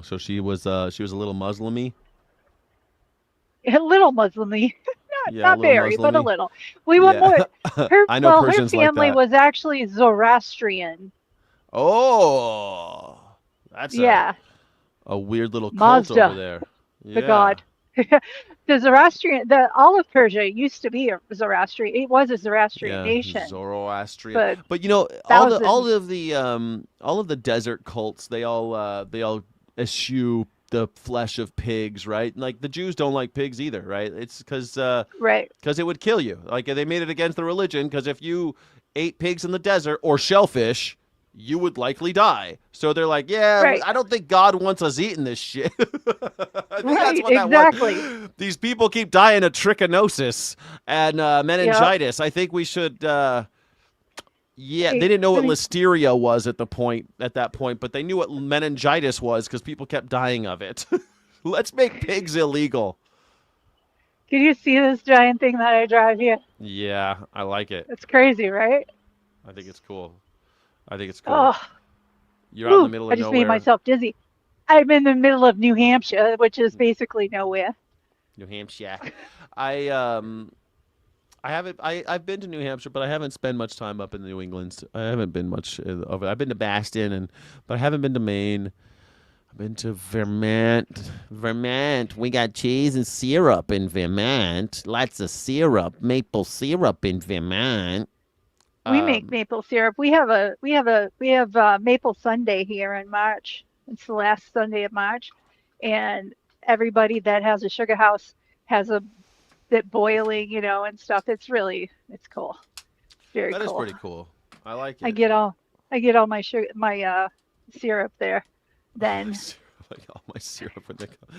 [SPEAKER 1] So she was a little Muslimy.
[SPEAKER 3] a little Muslimy, not
[SPEAKER 1] Yeah, a
[SPEAKER 3] not
[SPEAKER 1] little
[SPEAKER 3] very, but a
[SPEAKER 1] Muslimy.
[SPEAKER 3] little. We were
[SPEAKER 1] Yeah.
[SPEAKER 3] more her
[SPEAKER 1] I know
[SPEAKER 3] well, her
[SPEAKER 1] Persians like
[SPEAKER 3] family
[SPEAKER 1] that.
[SPEAKER 3] was actually Zoroastrian.
[SPEAKER 1] Oh, that's
[SPEAKER 3] Yeah,
[SPEAKER 1] a weird little cult over
[SPEAKER 3] Mazda,
[SPEAKER 1] there.
[SPEAKER 3] the
[SPEAKER 1] Yeah.
[SPEAKER 3] god. The Zoroastrian, the all of Persia used to be a Zoroastrian. It was a Zoroastrian
[SPEAKER 1] Yeah,
[SPEAKER 3] nation
[SPEAKER 1] Zoroastrian.
[SPEAKER 3] for
[SPEAKER 1] But you know,
[SPEAKER 3] thousands.
[SPEAKER 1] all of the desert cults, they all eschew the flesh of pigs, right? Like, the Jews don't like pigs either, right? It's
[SPEAKER 3] Right,
[SPEAKER 1] because it would kill you. Like, they made it against the religion, because if you ate pigs in the desert or shellfish, you would likely die. So they're like, yeah,
[SPEAKER 3] right,
[SPEAKER 1] I don't think God wants us eating this shit. I think that's
[SPEAKER 3] right.
[SPEAKER 1] what that was.
[SPEAKER 3] Exactly.
[SPEAKER 1] These people keep dying of trichinosis and
[SPEAKER 3] Yep.
[SPEAKER 1] meningitis. I think we should. Yeah, they
[SPEAKER 3] It,
[SPEAKER 1] didn't know
[SPEAKER 3] I
[SPEAKER 1] what
[SPEAKER 3] mean,
[SPEAKER 1] listeria was at that point, but they knew what meningitis was because people kept dying of it. Let's make pigs illegal.
[SPEAKER 3] can you see this giant thing that I drive here?
[SPEAKER 1] Yeah, I like it.
[SPEAKER 3] It's crazy, right?
[SPEAKER 1] I think it's cool. I think it's cool.
[SPEAKER 3] Oh,
[SPEAKER 1] You're out in the
[SPEAKER 3] whew,
[SPEAKER 1] middle
[SPEAKER 3] I
[SPEAKER 1] of
[SPEAKER 3] just made
[SPEAKER 1] nowhere,
[SPEAKER 3] myself dizzy. I'm in the middle of New Hampshire, which is basically nowhere.
[SPEAKER 1] New Hampshire. I um I've been to New Hampshire, but I haven't spent much time up in New England. I haven't been much over. I've been to Boston, but I haven't been to Maine. I've been to Vermont. Vermont. We got cheese and syrup in Vermont. Lots of syrup, maple syrup in Vermont.
[SPEAKER 3] We make
[SPEAKER 1] Um,
[SPEAKER 3] maple syrup. We have maple Sunday here in March. It's the last Sunday of March, and everybody that has a sugar house has a bit boiling, and stuff. It's cool. It's very
[SPEAKER 1] that is
[SPEAKER 3] cool.
[SPEAKER 1] pretty cool. I like
[SPEAKER 3] I
[SPEAKER 1] it.
[SPEAKER 3] get all I get all my sugar, my syrup there.
[SPEAKER 1] Oh, my
[SPEAKER 3] Then,
[SPEAKER 1] syrup, like all my syrup when they come.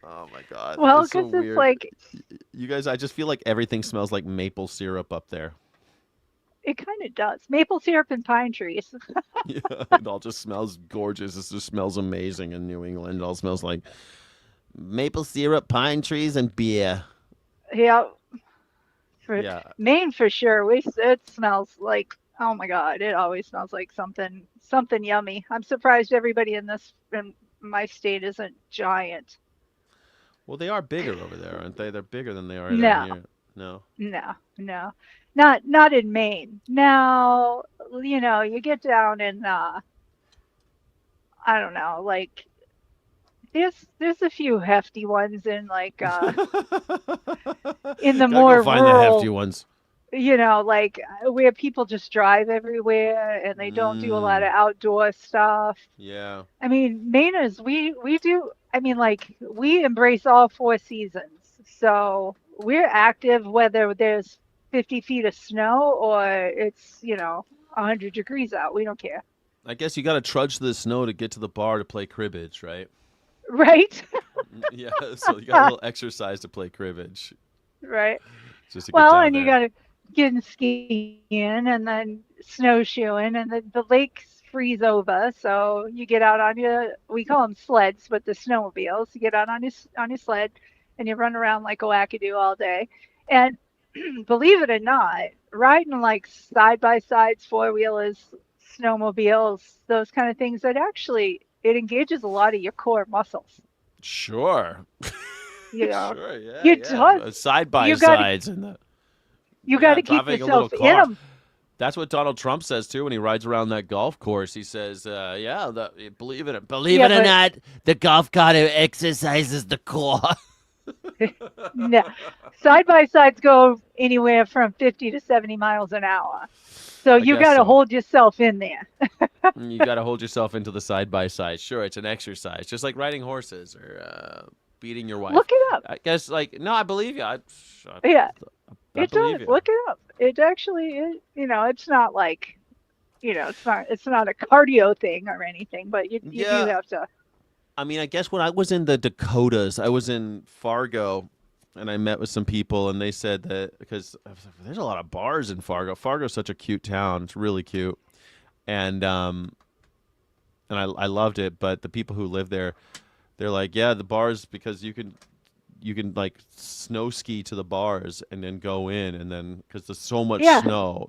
[SPEAKER 1] Oh my god,
[SPEAKER 3] well,
[SPEAKER 1] it's so
[SPEAKER 3] because it's
[SPEAKER 1] weird.
[SPEAKER 3] like
[SPEAKER 1] You guys, I just feel like everything smells like maple syrup up there.
[SPEAKER 3] it kind of does. Maple syrup and pine trees.
[SPEAKER 1] Yeah, it all just smells gorgeous. It just smells amazing in New England. It all smells like maple syrup, pine trees, and beer.
[SPEAKER 3] Yeah, for
[SPEAKER 1] Yeah.
[SPEAKER 3] Maine for sure. It smells like, oh my God, it always smells like something yummy. I'm surprised everybody in my state isn't giant.
[SPEAKER 1] Well, they are bigger over there, aren't they? They're bigger than they are down
[SPEAKER 3] No,
[SPEAKER 1] here. No.
[SPEAKER 3] no, no. Not in Maine. Now, you get down in I don't know, like there's a few hefty ones in like in the
[SPEAKER 1] Gotta go
[SPEAKER 3] more
[SPEAKER 1] find the hefty
[SPEAKER 3] rural,
[SPEAKER 1] ones.
[SPEAKER 3] like where people just drive everywhere and they don't do a lot
[SPEAKER 1] Mm,
[SPEAKER 3] of outdoor stuff.
[SPEAKER 1] yeah.
[SPEAKER 3] I mean, Mainers, we do. I mean, like we embrace all four seasons, so we're active whether there's 50 feet of snow or it's 100 degrees out. We don't care,
[SPEAKER 1] I guess you got to trudge through the snow to get to the bar to play cribbage, right?
[SPEAKER 3] right?
[SPEAKER 1] Yeah, so you got a little exercise to play cribbage
[SPEAKER 3] Right.
[SPEAKER 1] just to get
[SPEAKER 3] Well,
[SPEAKER 1] down
[SPEAKER 3] and you
[SPEAKER 1] there.
[SPEAKER 3] got to get in skiing and then snowshoeing, and the lakes freeze over. So you get out on we call them sleds, but the snowmobiles. You get out on your sled, and you run around like a wackadoo all day. And believe it or not, riding like side by sides, four wheelers, snowmobiles, those kind of things, it engages a lot of your core muscles.
[SPEAKER 1] Sure.
[SPEAKER 3] You know,
[SPEAKER 1] Sure, yeah,
[SPEAKER 3] you
[SPEAKER 1] yeah.
[SPEAKER 3] don't.
[SPEAKER 1] Side by
[SPEAKER 3] You got to
[SPEAKER 1] sides and the
[SPEAKER 3] you got
[SPEAKER 1] yeah,
[SPEAKER 3] to keep
[SPEAKER 1] driving a little
[SPEAKER 3] yourself in
[SPEAKER 1] car.
[SPEAKER 3] them.
[SPEAKER 1] That's what Donald Trump says too when he rides around that golf course. He says, "Yeah, believe
[SPEAKER 3] Yeah,
[SPEAKER 1] it or
[SPEAKER 3] but
[SPEAKER 1] not, the golf cart exercises the core."
[SPEAKER 3] No. Side-by-sides go anywhere from 50 to 70 miles an hour. So
[SPEAKER 1] I
[SPEAKER 3] you
[SPEAKER 1] guess
[SPEAKER 3] got to
[SPEAKER 1] so.
[SPEAKER 3] hold yourself in there.
[SPEAKER 1] You got to hold yourself into the side by side. Sure, it's an exercise, just like riding horses or beating your wife.
[SPEAKER 3] Look it up.
[SPEAKER 1] I guess, like, no, I believe you.
[SPEAKER 3] Yeah,
[SPEAKER 1] I
[SPEAKER 3] it
[SPEAKER 1] believe
[SPEAKER 3] does.
[SPEAKER 1] you.
[SPEAKER 3] Look it up. It actually, it's not like, it's not a cardio thing or anything, but you do
[SPEAKER 1] Yeah,
[SPEAKER 3] have to.
[SPEAKER 1] I mean, I guess when I was in the Dakotas, I was in Fargo, and I met with some people, and they said that because there's a lot of bars in Fargo. Fargo's such a cute town; it's really cute, and I loved it. But the people who live there, they're like, yeah, the bars because you can like snow ski to the bars and then go in and then because
[SPEAKER 3] Yeah,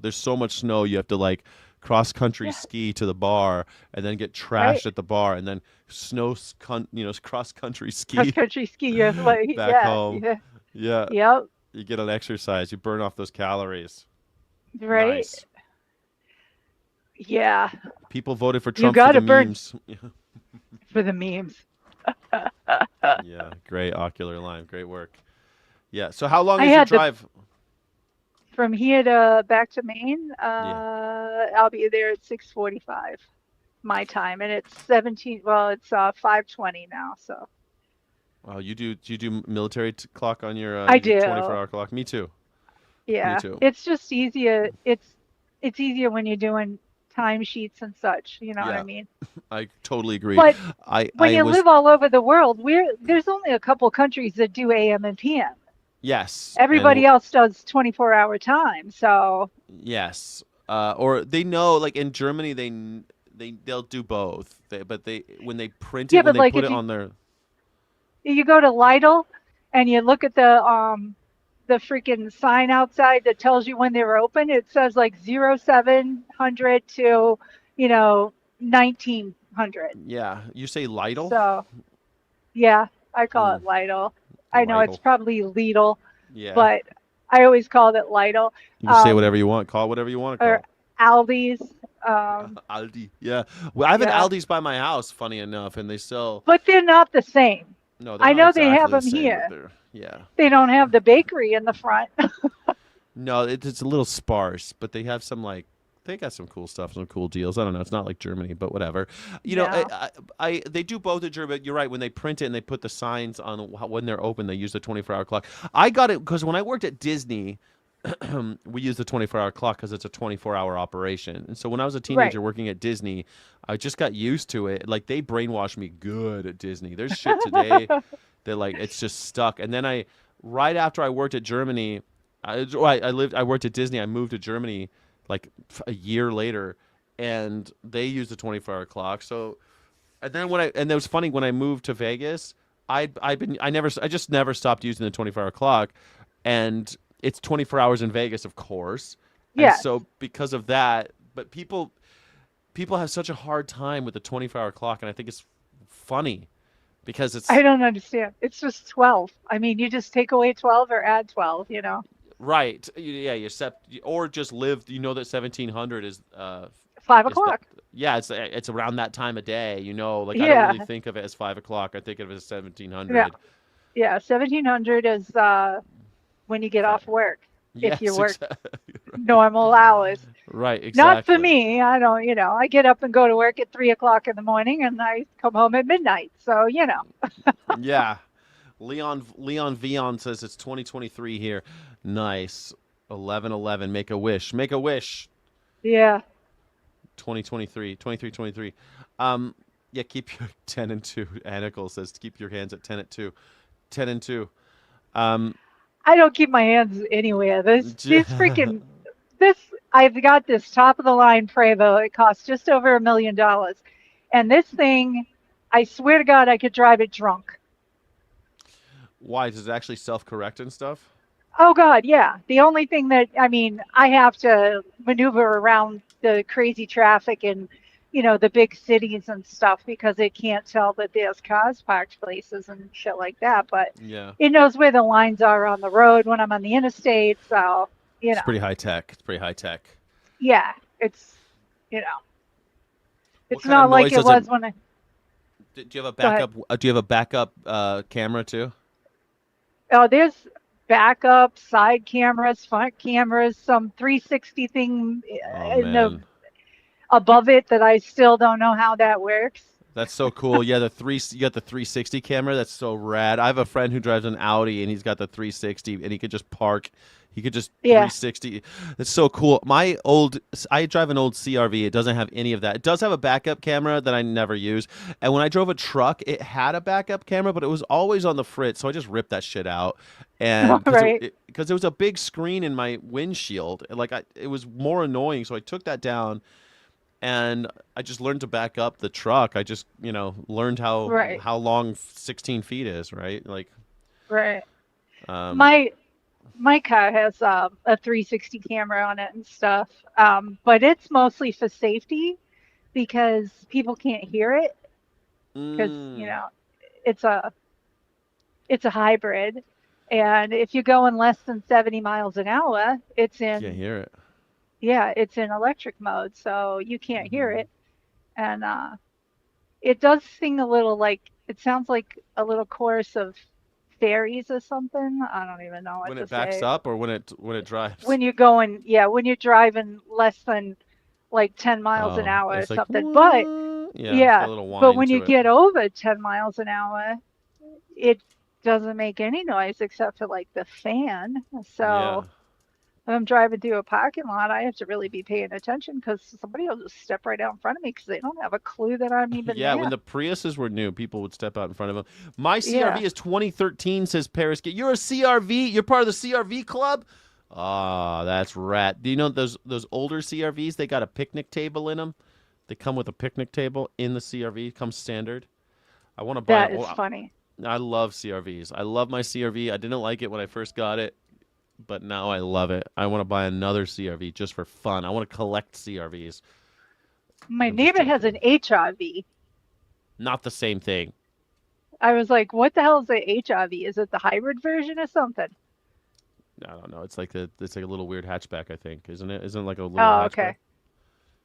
[SPEAKER 1] there's so much snow you have to like cross country
[SPEAKER 3] yeah,
[SPEAKER 1] ski to the bar and then get
[SPEAKER 3] right.
[SPEAKER 1] trashed at the bar and then cross country
[SPEAKER 3] Cross
[SPEAKER 1] ski
[SPEAKER 3] country ski, you're like,
[SPEAKER 1] back
[SPEAKER 3] yeah,
[SPEAKER 1] home.
[SPEAKER 3] yeah,
[SPEAKER 1] Yeah,
[SPEAKER 3] yep,
[SPEAKER 1] you get an exercise, you burn off those calories.
[SPEAKER 3] right,
[SPEAKER 1] Nice.
[SPEAKER 3] yeah.
[SPEAKER 1] People voted for
[SPEAKER 3] You
[SPEAKER 1] Trump for
[SPEAKER 3] got
[SPEAKER 1] the
[SPEAKER 3] to burn
[SPEAKER 1] memes.
[SPEAKER 3] for the memes.
[SPEAKER 1] Yeah, great ocular line, great work. Yeah, so how long
[SPEAKER 3] I
[SPEAKER 1] is your
[SPEAKER 3] had the
[SPEAKER 1] drive?
[SPEAKER 3] from here to back to Maine.
[SPEAKER 1] Yeah.
[SPEAKER 3] I'll be there at 6:45 my time, and it's 17. Well, it's 5:20 now, so
[SPEAKER 1] Wow, you do military clock on
[SPEAKER 3] I
[SPEAKER 1] your
[SPEAKER 3] do.
[SPEAKER 1] 24-hour clock? Me too. Me
[SPEAKER 3] Yeah,
[SPEAKER 1] too.
[SPEAKER 3] it's just easier. It's easier when you're doing timesheets and such. You know what I
[SPEAKER 1] Yeah,
[SPEAKER 3] mean?
[SPEAKER 1] I totally agree.
[SPEAKER 3] But when
[SPEAKER 1] I
[SPEAKER 3] you
[SPEAKER 1] was
[SPEAKER 3] live all over the world, there's only a couple countries that do AM and PM.
[SPEAKER 1] yes,
[SPEAKER 3] Everybody else does 24-hour time. So
[SPEAKER 1] yes. Or they know like in Germany they'll do both. But they when they print it
[SPEAKER 3] yeah,
[SPEAKER 1] when
[SPEAKER 3] but
[SPEAKER 1] they
[SPEAKER 3] like
[SPEAKER 1] put
[SPEAKER 3] if
[SPEAKER 1] it on their
[SPEAKER 3] you go to Lidl and you look at the freaking sign outside that tells you when they're open, it says like 0700 to, 1900.
[SPEAKER 1] yeah, you say Lidl?
[SPEAKER 3] So, yeah, I call
[SPEAKER 1] Mm,
[SPEAKER 3] it Lidl. I know it's
[SPEAKER 1] Lidl.
[SPEAKER 3] probably Lidl,
[SPEAKER 1] Yeah.
[SPEAKER 3] but I always called it Lidl.
[SPEAKER 1] You can say
[SPEAKER 3] Um,
[SPEAKER 1] whatever you want. Call it whatever you want to
[SPEAKER 3] or
[SPEAKER 1] call.
[SPEAKER 3] Aldi's. Um,
[SPEAKER 1] Aldi. Yeah. Well, I have an
[SPEAKER 3] yeah,
[SPEAKER 1] Aldi's by my house, funny enough, and they sell
[SPEAKER 3] but they're not the same.
[SPEAKER 1] no, they're
[SPEAKER 3] I
[SPEAKER 1] not
[SPEAKER 3] know they have
[SPEAKER 1] exactly the
[SPEAKER 3] them
[SPEAKER 1] same, but
[SPEAKER 3] here.
[SPEAKER 1] they're yeah.
[SPEAKER 3] They don't have the bakery in the front.
[SPEAKER 1] No, it's a little sparse, but they have some like they got some cool stuff, some cool deals. I don't know. It's not like Germany, but whatever. You know,
[SPEAKER 3] No.
[SPEAKER 1] they do both in Germany. You're right. When they print it and they put the signs on when they're open, they use the 24-hour clock. I got it because when I worked at Disney, we use the 24-hour clock because it's a 24-hour operation. And so when I was a
[SPEAKER 3] Right.
[SPEAKER 1] teenager working at Disney, I just got used to it. Like they brainwashed me good at Disney. There's shit today that like it's just stuck. And then right after I worked at Germany. I worked at Disney. I moved to Germany like a year later, and they used the 24-hour clock. So, and then and it was funny when I moved to Vegas. I just never stopped using the 24-hour clock, and it's 24 hours in Vegas, of course. And
[SPEAKER 3] Yes.
[SPEAKER 1] so because of that, but people have such a hard time with the 24-hour clock, and I think it's funny because
[SPEAKER 3] I
[SPEAKER 1] it's
[SPEAKER 3] don't understand. It's just 12. I mean, you just take away 12 or add 12,
[SPEAKER 1] right. Yeah, you or just live. You know that 1700
[SPEAKER 3] 5
[SPEAKER 1] is that.
[SPEAKER 3] o'clock.
[SPEAKER 1] Yeah, it's around that time of day. You know, like I don't really
[SPEAKER 3] Yeah.
[SPEAKER 1] think of it as 5 o'clock. I think of it as
[SPEAKER 3] Yeah.
[SPEAKER 1] 1700.
[SPEAKER 3] Yeah. 1700 is when you get
[SPEAKER 1] Five.
[SPEAKER 3] off work, if you
[SPEAKER 1] Yes,
[SPEAKER 3] work
[SPEAKER 1] exactly.
[SPEAKER 3] normal hours.
[SPEAKER 1] Right,
[SPEAKER 3] Not for
[SPEAKER 1] exactly.
[SPEAKER 3] me. I don't, I get up and go to work at 3 o'clock in the morning and I come home at midnight. So,
[SPEAKER 1] Yeah. Leon Vion says it's 2023 here. Nice. 1111. Make a wish. Make a wish.
[SPEAKER 3] yeah.
[SPEAKER 1] 2023. 2323. Yeah, keep your 10 and 2. Anacle says keep your hands at 10 at 2. 10 and 2. Um
[SPEAKER 3] I don't keep my hands anywhere. This, I've got this top of the line Prevo. It costs just over $1 million. And this thing, I swear to God, I could drive it drunk.
[SPEAKER 1] Why does it actually self-correct and stuff?
[SPEAKER 3] Oh God, yeah. The only thing that, I mean, I have to maneuver around the crazy traffic and, the big cities and stuff because it can't tell that there's cars parked places and shit like that. But
[SPEAKER 1] Yeah.
[SPEAKER 3] it knows where the lines are on the road when I'm on the interstate. So,
[SPEAKER 1] It's pretty high tech. It's pretty high tech.
[SPEAKER 3] yeah, it's, you know,
[SPEAKER 1] What
[SPEAKER 3] it's
[SPEAKER 1] kind of
[SPEAKER 3] not like
[SPEAKER 1] noise
[SPEAKER 3] it
[SPEAKER 1] does
[SPEAKER 3] was when I,
[SPEAKER 1] do you have a
[SPEAKER 3] go ahead.
[SPEAKER 1] backup? Do you have a backup camera too?
[SPEAKER 3] Oh, there's backup, side cameras, front cameras, some 360 thing
[SPEAKER 1] Oh
[SPEAKER 3] in the
[SPEAKER 1] man.
[SPEAKER 3] above it that I still don't know how that works.
[SPEAKER 1] That's so cool. Yeah, you got the 360 camera. That's so rad. I have a friend who drives an Audi and he's got the 360 and he could just park. He could just
[SPEAKER 3] Yeah.
[SPEAKER 1] 360. That's so cool. I drive an old CRV. It doesn't have any of that. It does have a backup camera that I never use. And when I drove a truck, it had a backup camera, but it was always on the fritz. So I just ripped that shit out. And
[SPEAKER 3] Right.
[SPEAKER 1] because there was a big screen in my windshield, it was more annoying. So I took that down and I just learned to back up the truck. I just, learned
[SPEAKER 3] Right.
[SPEAKER 1] how long 16 feet is, right? Like,
[SPEAKER 3] Right.
[SPEAKER 1] um,
[SPEAKER 3] My my car has a 360 camera on it and stuff, but it's mostly for safety because people can't hear it because
[SPEAKER 1] mm,
[SPEAKER 3] it's a it's a hybrid, and if you're going less than 70 miles an hour,
[SPEAKER 1] can't hear it.
[SPEAKER 3] it's in electric mode, so you can't hear
[SPEAKER 1] Hmm.
[SPEAKER 3] it, and it does sing a little like it sounds like a little chorus of fairies or something. I don't even know what
[SPEAKER 1] When
[SPEAKER 3] to
[SPEAKER 1] it backs
[SPEAKER 3] say.
[SPEAKER 1] up or when it drives.
[SPEAKER 3] When you're going, yeah, when you're driving less than like 10 miles an
[SPEAKER 1] Oh,
[SPEAKER 3] hour or
[SPEAKER 1] it's like,
[SPEAKER 3] something. But
[SPEAKER 1] yeah, it's got
[SPEAKER 3] yeah,
[SPEAKER 1] a little
[SPEAKER 3] but
[SPEAKER 1] whine
[SPEAKER 3] when you
[SPEAKER 1] to it.
[SPEAKER 3] get over 10 miles an hour, it doesn't make any noise except for like the fan.
[SPEAKER 1] Yeah.
[SPEAKER 3] So if I'm driving through a parking lot, I have to really be paying attention because somebody will just step right out in front of me because they don't have a clue that I'm even
[SPEAKER 1] Yeah, when
[SPEAKER 3] there.
[SPEAKER 1] the Priuses were new, people would step out in front of them. My
[SPEAKER 3] Yeah,
[SPEAKER 1] CRV is 2013, says Paris. You're a CRV? You're part of the CRV club? Ah, that's rat. Do you know those older CRVs? They got a picnic table in them. They come with a picnic table in the CRV. Comes standard. I want to buy an
[SPEAKER 3] that is
[SPEAKER 1] old.
[SPEAKER 3] funny.
[SPEAKER 1] I love CRVs. I love my CRV. I didn't like it when I first got it, but now I love it. I want to buy another CRV just for fun. I want to collect CRVs.
[SPEAKER 3] My
[SPEAKER 1] I'm just
[SPEAKER 3] neighbor has an
[SPEAKER 1] joking.
[SPEAKER 3] HRV.
[SPEAKER 1] Not the same thing.
[SPEAKER 3] I was like, what the hell is a HRV? Is it the hybrid version or something?
[SPEAKER 1] I don't know. It's like a little weird hatchback, I think, isn't it? Isn't it like a little
[SPEAKER 3] Oh,
[SPEAKER 1] hatchback?
[SPEAKER 3] okay.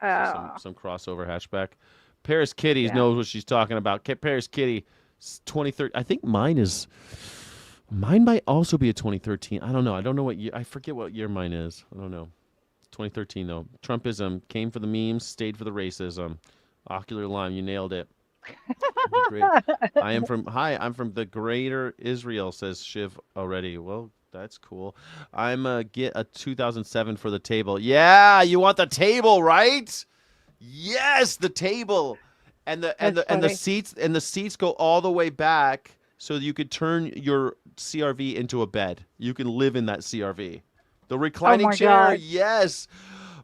[SPEAKER 1] So some
[SPEAKER 3] Oh,
[SPEAKER 1] some crossover hatchback. Paris Kitty
[SPEAKER 3] yeah.
[SPEAKER 1] knows what she's talking about. Paris Kitty, 2013. I think mine might also be a 2013. I don't know. I don't know what year. I forget what year mine is. I don't know. 2013 though. Trumpism came for the memes, stayed for the racism. Ocular Lime, you nailed it. The great. I'm from the greater Israel, says Shiv already. Well, that's cool. I'm get a 2007 for the table. Yeah, you want the table, right? Yes, the table.
[SPEAKER 3] That's funny.
[SPEAKER 1] The seats go all the way back so you could turn your CRV into a bed. You can live in that CRV. The
[SPEAKER 3] Oh
[SPEAKER 1] reclining
[SPEAKER 3] my
[SPEAKER 1] chair,
[SPEAKER 3] God.
[SPEAKER 1] yes.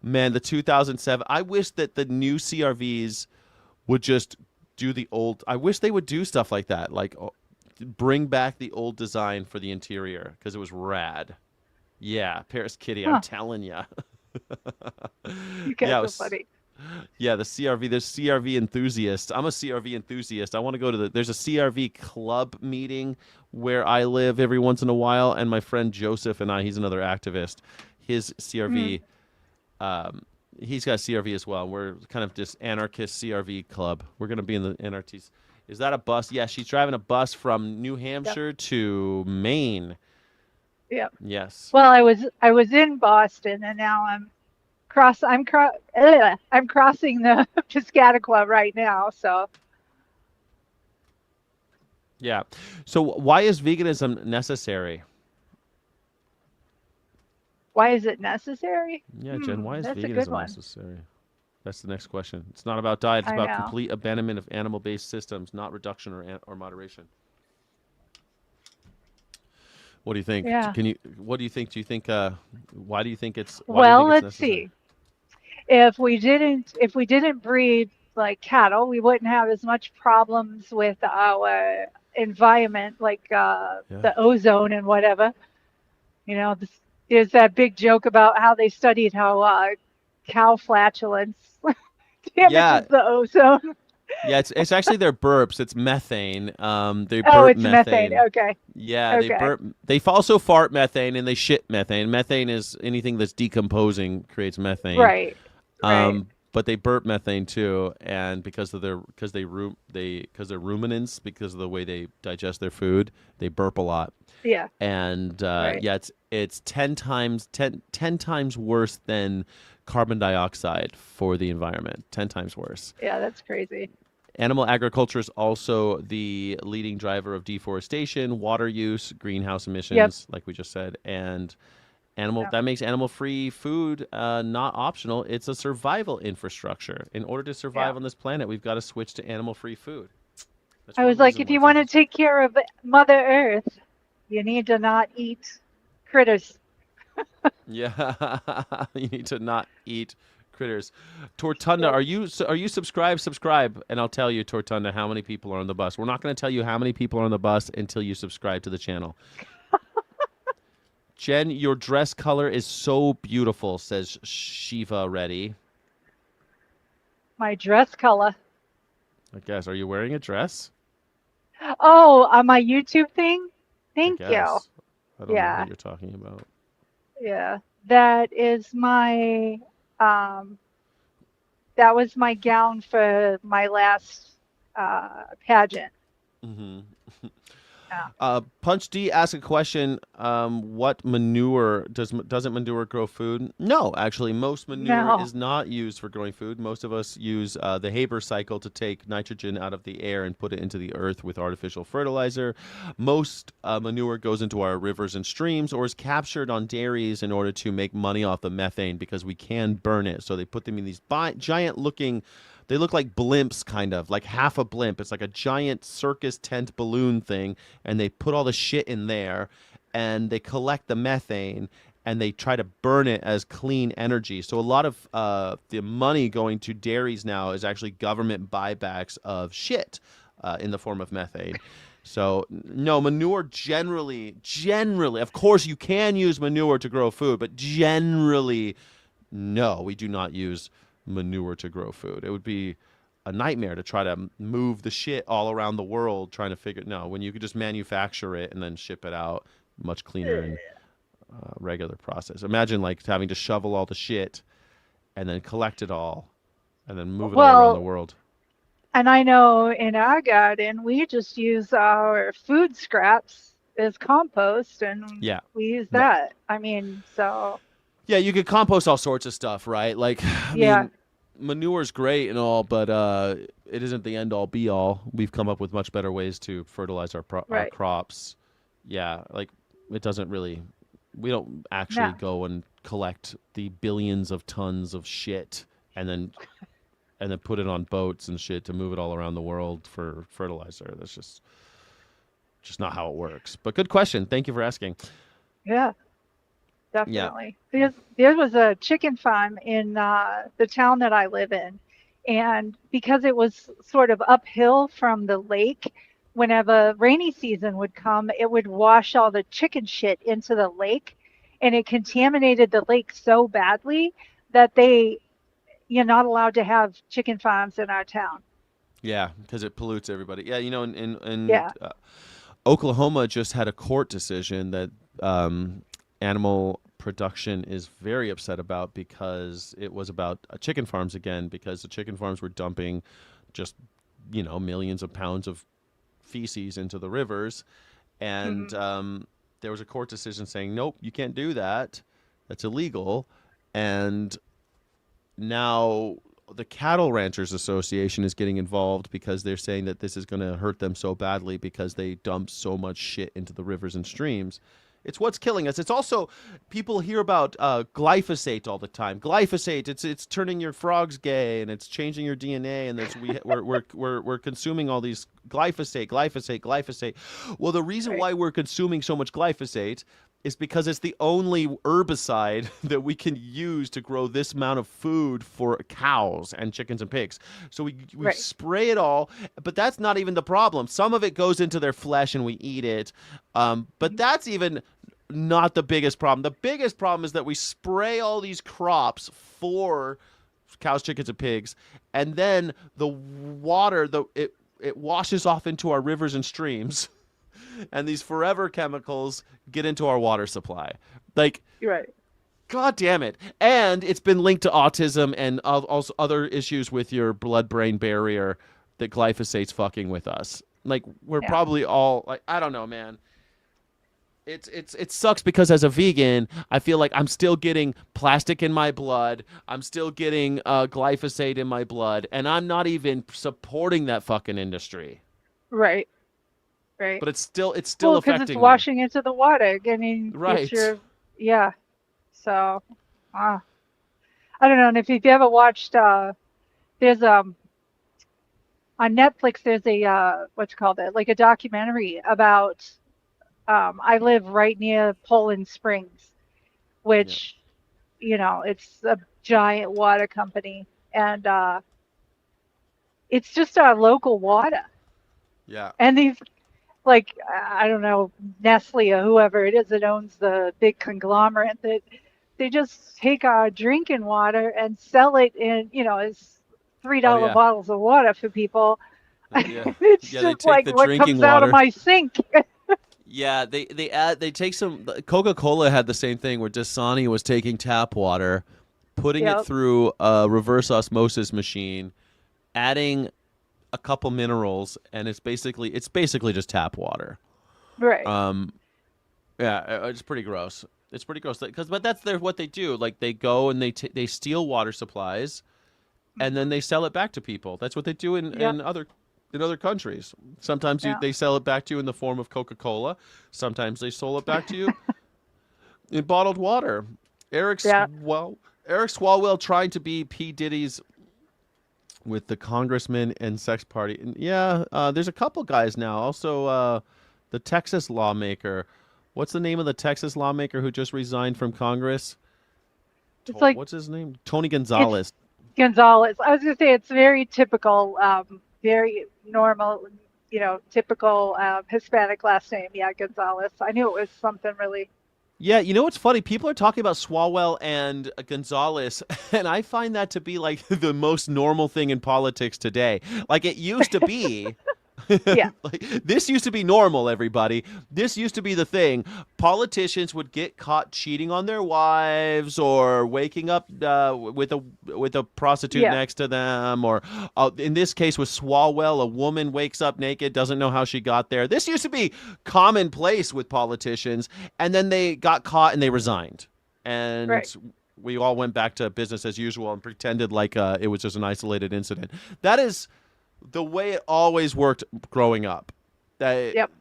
[SPEAKER 1] Man, the 2007. I wish that the new CRVs would just do the old. I wish they would do stuff like that, like bring back the old design for the interior because it was rad. Yeah, Paris Kitty, I'm
[SPEAKER 3] Huh.
[SPEAKER 1] telling you.
[SPEAKER 3] You
[SPEAKER 1] Yeah,
[SPEAKER 3] guys are funny.
[SPEAKER 1] yeah, the CRV. There's CRV enthusiast. I'm a CRV enthusiast. I want to go to there's a CRV club meeting where I live every once in a while, and my friend Joseph and he's another activist. His
[SPEAKER 3] Mm.
[SPEAKER 1] CRV, um, he's got CRV as well. We're kind of just anarchist CRV club. We're gonna be in the NRTs. Is that a bus? Yeah, she's driving a bus from New
[SPEAKER 3] Yep.
[SPEAKER 1] Hampshire to Maine.
[SPEAKER 3] Yep.
[SPEAKER 1] Yes.
[SPEAKER 3] Well, I was in Boston and now I'm crossing the Piscataqua right now. So
[SPEAKER 1] Yeah. So why is veganism necessary?
[SPEAKER 3] why is it necessary?
[SPEAKER 1] Yeah, Jen, why is
[SPEAKER 3] That's a good
[SPEAKER 1] veganism
[SPEAKER 3] one.
[SPEAKER 1] necessary? That's the next question. It's not about diet. It's
[SPEAKER 3] I
[SPEAKER 1] about
[SPEAKER 3] know.
[SPEAKER 1] complete abandonment of animal-based systems, not reduction or moderation. What do you think?
[SPEAKER 3] Yeah.
[SPEAKER 1] Can you? What do you think? Do you think? Why do you think it's? Why do you
[SPEAKER 3] Well,
[SPEAKER 1] think it's
[SPEAKER 3] let's
[SPEAKER 1] necessary?
[SPEAKER 3] see. If we didn't breed like cattle, we wouldn't have as much problems with our environment, like
[SPEAKER 1] Yeah.
[SPEAKER 3] the ozone and whatever. There's that big joke about how they studied how cow flatulence
[SPEAKER 1] Yeah.
[SPEAKER 3] damages the ozone.
[SPEAKER 1] Yeah. It's actually their burps. It's methane. They
[SPEAKER 3] Oh,
[SPEAKER 1] burp
[SPEAKER 3] it's methane.
[SPEAKER 1] methane.
[SPEAKER 3] Okay.
[SPEAKER 1] Yeah, they
[SPEAKER 3] Okay.
[SPEAKER 1] burp. They also fart methane and they shit methane. Methane is anything that's decomposing creates methane.
[SPEAKER 3] Right. Right.
[SPEAKER 1] But they burp methane too, and because they're ruminants, because of the way they digest their food, they burp a lot.
[SPEAKER 3] Yeah.
[SPEAKER 1] And
[SPEAKER 3] Right.
[SPEAKER 1] yeah, it's 10 times worse than carbon dioxide for the environment. 10 times worse.
[SPEAKER 3] Yeah, that's crazy.
[SPEAKER 1] Animal agriculture is also the leading driver of deforestation, water use, greenhouse
[SPEAKER 3] Yep.
[SPEAKER 1] emissions, like we just said, and
[SPEAKER 3] Yep.
[SPEAKER 1] that makes animal-free food not optional. It's a survival infrastructure. In order to
[SPEAKER 3] Yeah.
[SPEAKER 1] survive on this planet, we've got to switch to animal-free food. That's
[SPEAKER 3] I
[SPEAKER 1] one
[SPEAKER 3] was like,
[SPEAKER 1] reason
[SPEAKER 3] if
[SPEAKER 1] why
[SPEAKER 3] you want to
[SPEAKER 1] food.
[SPEAKER 3] take care of Mother Earth, you need to not eat critters.
[SPEAKER 1] Yeah, you need to not eat critters. Tortunda,
[SPEAKER 3] Yep.
[SPEAKER 1] are you subscribed? Subscribe, and I'll tell you, Tortunda, how many people are on the bus. We're not going to tell you how many people are on the bus until you subscribe to the channel. Jen, your dress color is so beautiful, says Shiva Reddy.
[SPEAKER 3] My dress color.
[SPEAKER 1] I guess. Are you wearing a dress?
[SPEAKER 3] Oh, on my YouTube thing?
[SPEAKER 1] I
[SPEAKER 3] Thank you.
[SPEAKER 1] guess. I don't know
[SPEAKER 3] Yeah.
[SPEAKER 1] what you're talking about.
[SPEAKER 3] Yeah. That is my um that was my gown for my last pageant.
[SPEAKER 1] Hmm.
[SPEAKER 3] Yeah.
[SPEAKER 1] Punch D asks a question. What manure doesn't manure grow food? No, actually, most manure
[SPEAKER 3] No.
[SPEAKER 1] is not used for growing food. Most of us use the Haber cycle to take nitrogen out of the air and put it into the earth with artificial fertilizer. Most manure goes into our rivers and streams or is captured on dairies in order to make money off the methane because we can burn it. So they put them in these giant looking. They look like blimps, kind of like half a blimp. It's like a giant circus tent balloon thing, and they put all the shit in there, and they collect the methane, and they try to burn it as clean energy. So a lot of the money going to dairies now is actually government buybacks of shit in the form of methane. So no, manure generally, of course, you can use manure to grow food, but generally, no, we do not use manure to grow food. It would be a nightmare to try to move the shit all around the world trying to figure. No, when you could just manufacture it and then ship it out, much cleaner and regular process. Imagine like having to shovel all the shit and then collect it all and then move it all around the
[SPEAKER 3] Well,
[SPEAKER 1] world.
[SPEAKER 3] and I know in our garden we just use our food scraps as compost and
[SPEAKER 1] Yeah.
[SPEAKER 3] we use
[SPEAKER 1] Right.
[SPEAKER 3] that. I mean, so
[SPEAKER 1] Yeah, you could compost all sorts of stuff, right? Like, I
[SPEAKER 3] yeah,
[SPEAKER 1] mean, manure's great and all, but it isn't the end all be all. We've come up with much better ways to fertilize our
[SPEAKER 3] right.
[SPEAKER 1] crops. Yeah, like it doesn't really. We don't actually
[SPEAKER 3] No.
[SPEAKER 1] go and collect the billions of tons of shit and then put it on boats and shit to move it all around the world for fertilizer. That's just not how it works. But good question. Thank you for asking.
[SPEAKER 3] Yeah.
[SPEAKER 1] Yeah.
[SPEAKER 3] Definitely. There was a chicken farm in the town that I live in. And because it was sort of uphill from the lake, whenever rainy season would come, it would wash all the chicken shit into the lake. And it contaminated the lake so badly that you're not allowed to have chicken farms in our town.
[SPEAKER 1] Yeah, because it pollutes everybody. Yeah, in
[SPEAKER 3] Yeah.
[SPEAKER 1] Oklahoma just had a court decision that animal production is very upset about because it was about chicken farms again, because the chicken farms were dumping just millions of pounds of feces into the rivers, and
[SPEAKER 3] Hmm.
[SPEAKER 1] there was a court decision saying nope, you can't do that, that's illegal. And now the Cattle Ranchers Association is getting involved because they're saying that this is going to hurt them so badly because they dump so much shit into the rivers and streams. It's what's killing us. It's also, people hear about glyphosate all the time. Glyphosate, it's turning your frogs gay and it's changing your DNA, and we're consuming all these glyphosate. Well, the reason
[SPEAKER 3] Right.
[SPEAKER 1] why we're consuming so much glyphosate is because it's the only herbicide that we can use to grow this amount of food for cows and chickens and pigs. So we
[SPEAKER 3] Right.
[SPEAKER 1] spray it all, but that's not even the problem. Some of it goes into their flesh and we eat it, but
[SPEAKER 3] Mhm.
[SPEAKER 1] that's even not the biggest problem. The biggest problem is that we spray all these crops for cows, chickens, and pigs, and then the water, it washes off into our rivers and streams. And these forever chemicals get into our water supply. Like,
[SPEAKER 3] You're right.
[SPEAKER 1] God damn it. And it's been linked to autism and also other issues with your blood-brain barrier that glyphosate's fucking with us. Like, we're
[SPEAKER 3] Yeah.
[SPEAKER 1] probably all, like, I don't know, man. it sucks because as a vegan, I feel like I'm still getting plastic in my blood. I'm still getting glyphosate in my blood, and I'm not even supporting that fucking industry.
[SPEAKER 3] Right. Right.
[SPEAKER 1] But it's still
[SPEAKER 3] Well, because it's
[SPEAKER 1] affecting me.
[SPEAKER 3] washing into the water. I mean, it's
[SPEAKER 1] Right.
[SPEAKER 3] your, yeah. So, I don't know. And if you've ever watched, there's on Netflix, there's a what's it called it, like a documentary about. I live right near Poland Springs,
[SPEAKER 1] Yeah.
[SPEAKER 3] which, it's a giant water company, and it's just our local water.
[SPEAKER 1] Yeah.
[SPEAKER 3] And these, like, I don't know, Nestle or whoever it is that owns the big conglomerate, that they just take our drinking water and sell it in, as
[SPEAKER 1] Oh
[SPEAKER 3] $3
[SPEAKER 1] yeah.
[SPEAKER 3] bottles of water for people.
[SPEAKER 1] Yeah.
[SPEAKER 3] It's
[SPEAKER 1] Yeah, they
[SPEAKER 3] just
[SPEAKER 1] take
[SPEAKER 3] like
[SPEAKER 1] the
[SPEAKER 3] what
[SPEAKER 1] drinking
[SPEAKER 3] comes out of
[SPEAKER 1] water.
[SPEAKER 3] my sink.
[SPEAKER 1] Yeah, they take some. Coca-Cola had the same thing where Dasani was taking tap water, putting it
[SPEAKER 3] Yep.
[SPEAKER 1] through a reverse osmosis machine, adding a couple minerals, and it's basically just tap water.
[SPEAKER 3] Right.
[SPEAKER 1] Um, yeah, it's pretty gross. It's pretty gross but that's what they do. Like they go and they steal water supplies, and then
[SPEAKER 3] Hmm.
[SPEAKER 1] they sell it back to people. That's what they do
[SPEAKER 3] Yep.
[SPEAKER 1] in other countries. Sometimes
[SPEAKER 3] Yeah.
[SPEAKER 1] they sell it back to you in the form of Coca-Cola. Sometimes they sell it back to you in bottled water.
[SPEAKER 3] Yeah.
[SPEAKER 1] Eric Swalwell trying to be P. Diddy's with the congressman and sex party. And yeah, there's a couple guys now. Also, the Texas lawmaker. What's the name of the Texas lawmaker who just resigned from Congress?
[SPEAKER 3] It's like
[SPEAKER 1] What's his name? Tony
[SPEAKER 3] it's
[SPEAKER 1] Gonzalez.
[SPEAKER 3] Gonzalez. I was gonna say it's very typical, very normal, typical Hispanic last name. Yeah, Gonzalez. I knew it was something really.
[SPEAKER 1] Yeah, you know what's funny? People are talking about Swalwell and Gonzalez, and I find that to be like the most normal thing in politics today. Like it used to be.
[SPEAKER 3] Yeah.
[SPEAKER 1] Like, this used to be normal, everybody. This used to be the thing. Politicians would get caught cheating on their wives or waking up with a prostitute
[SPEAKER 3] Yeah.
[SPEAKER 1] next to them, or in this case with Swalwell, a woman wakes up naked, doesn't know how she got there. This used to be commonplace with politicians, and then they got caught and they resigned, and
[SPEAKER 3] Right.
[SPEAKER 1] we all went back to business as usual and pretended like it was just an isolated incident. That is the way it always worked growing up. That
[SPEAKER 3] Yep.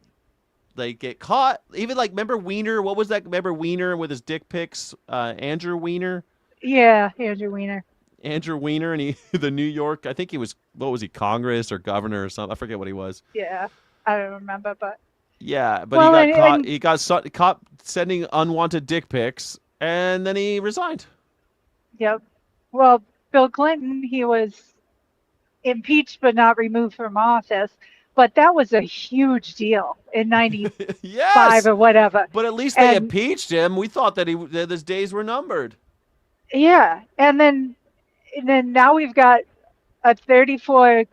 [SPEAKER 1] they get caught. Even like, remember Wiener? What was that? Remember Wiener with his dick pics? Andrew Wiener?
[SPEAKER 3] Yeah. Andrew Weiner.
[SPEAKER 1] Andrew Wiener, and he, the New York, I think he was, what was he, Congress or governor or something? I forget what he was.
[SPEAKER 3] Yeah. I don't remember, but
[SPEAKER 1] Yeah, but
[SPEAKER 3] well,
[SPEAKER 1] he got caught.
[SPEAKER 3] and
[SPEAKER 1] He got caught sending unwanted dick pics, and then he resigned.
[SPEAKER 3] yep. Well, Bill Clinton, he was impeached but not removed from office. But that was a huge deal in '95
[SPEAKER 1] Yes,
[SPEAKER 3] or whatever.
[SPEAKER 1] but at least they
[SPEAKER 3] And
[SPEAKER 1] impeached him. We thought that that his days were numbered.
[SPEAKER 3] yeah, and then now we've got a 34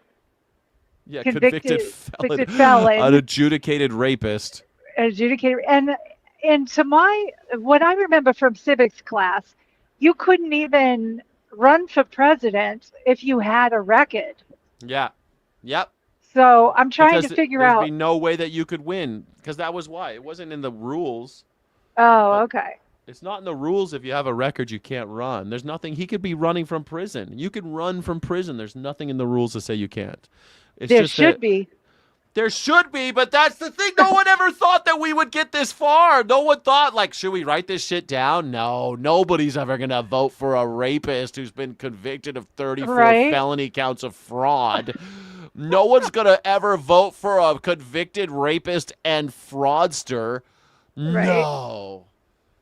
[SPEAKER 1] Yeah,
[SPEAKER 3] convicted
[SPEAKER 1] convicted
[SPEAKER 3] convicted
[SPEAKER 1] felon, an
[SPEAKER 3] felon
[SPEAKER 1] adjudicated rapist.
[SPEAKER 3] adjudicated. And to what I remember from civics class, you couldn't even run for president if you had a record.
[SPEAKER 1] Yeah, yep.
[SPEAKER 3] So I'm trying
[SPEAKER 1] Because
[SPEAKER 3] to figure
[SPEAKER 1] there'd be
[SPEAKER 3] out.
[SPEAKER 1] no way that you could win. Because that was why it wasn't in the rules.
[SPEAKER 3] Oh,
[SPEAKER 1] But
[SPEAKER 3] okay.
[SPEAKER 1] it's not in the rules. If you have a record, you can't run. There's nothing. He could be running from prison. You can run from prison. There's nothing in the rules to say you can't. It's
[SPEAKER 3] There
[SPEAKER 1] just
[SPEAKER 3] should
[SPEAKER 1] that
[SPEAKER 3] be.
[SPEAKER 1] there should be, but that's the thing. No one ever thought that we would get this far. No one thought, like, should we write this shit down? No, nobody's ever going to vote for a rapist who's been convicted of 34
[SPEAKER 3] Right?
[SPEAKER 1] felony counts of fraud. No one's going to ever vote for a convicted rapist and fraudster.
[SPEAKER 3] Right.
[SPEAKER 1] No.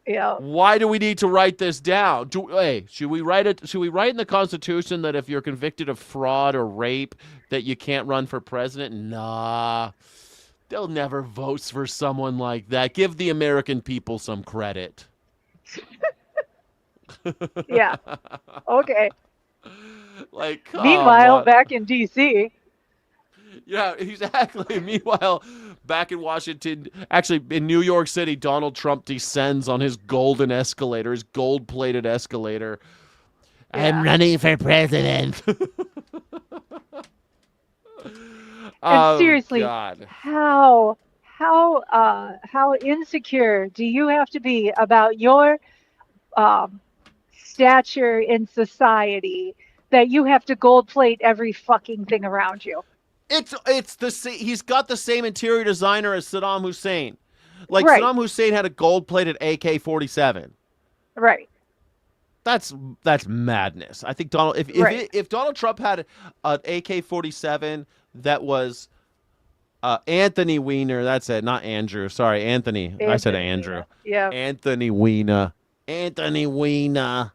[SPEAKER 3] Yeah.
[SPEAKER 1] Why do we need to write this down? Hey, should we write it? Should we write in the Constitution that if you're convicted of fraud or rape, that you can't run for president? Nah, they'll never vote for someone like that. Give the American people some credit.
[SPEAKER 3] Yeah. Okay.
[SPEAKER 1] Like, come
[SPEAKER 3] Meanwhile,
[SPEAKER 1] on.
[SPEAKER 3] back in D.C.
[SPEAKER 1] Yeah, exactly. Meanwhile, back in Washington, actually in New York City, Donald Trump descends on his golden escalator, his gold-plated escalator. I'm
[SPEAKER 3] Yeah.
[SPEAKER 1] running for president.
[SPEAKER 3] And
[SPEAKER 1] Oh,
[SPEAKER 3] seriously,
[SPEAKER 1] God.
[SPEAKER 3] how how insecure do you have to be about your um, stature in society that you have to gold plate every fucking thing around you?
[SPEAKER 1] It's the same. He's got the same interior designer as Saddam Hussein. Like
[SPEAKER 3] Right,
[SPEAKER 1] Saddam Hussein had a gold-plated AK-47.
[SPEAKER 3] right,
[SPEAKER 1] That's madness. I think
[SPEAKER 3] right.
[SPEAKER 1] if Donald Trump had an AK-47 that was Anthony Weiner, that's it, not Andrew. Sorry, Anthony. I said
[SPEAKER 3] Anthony
[SPEAKER 1] Andrew.
[SPEAKER 3] Weiner. Yeah,
[SPEAKER 1] Anthony Weiner. Anthony Weiner.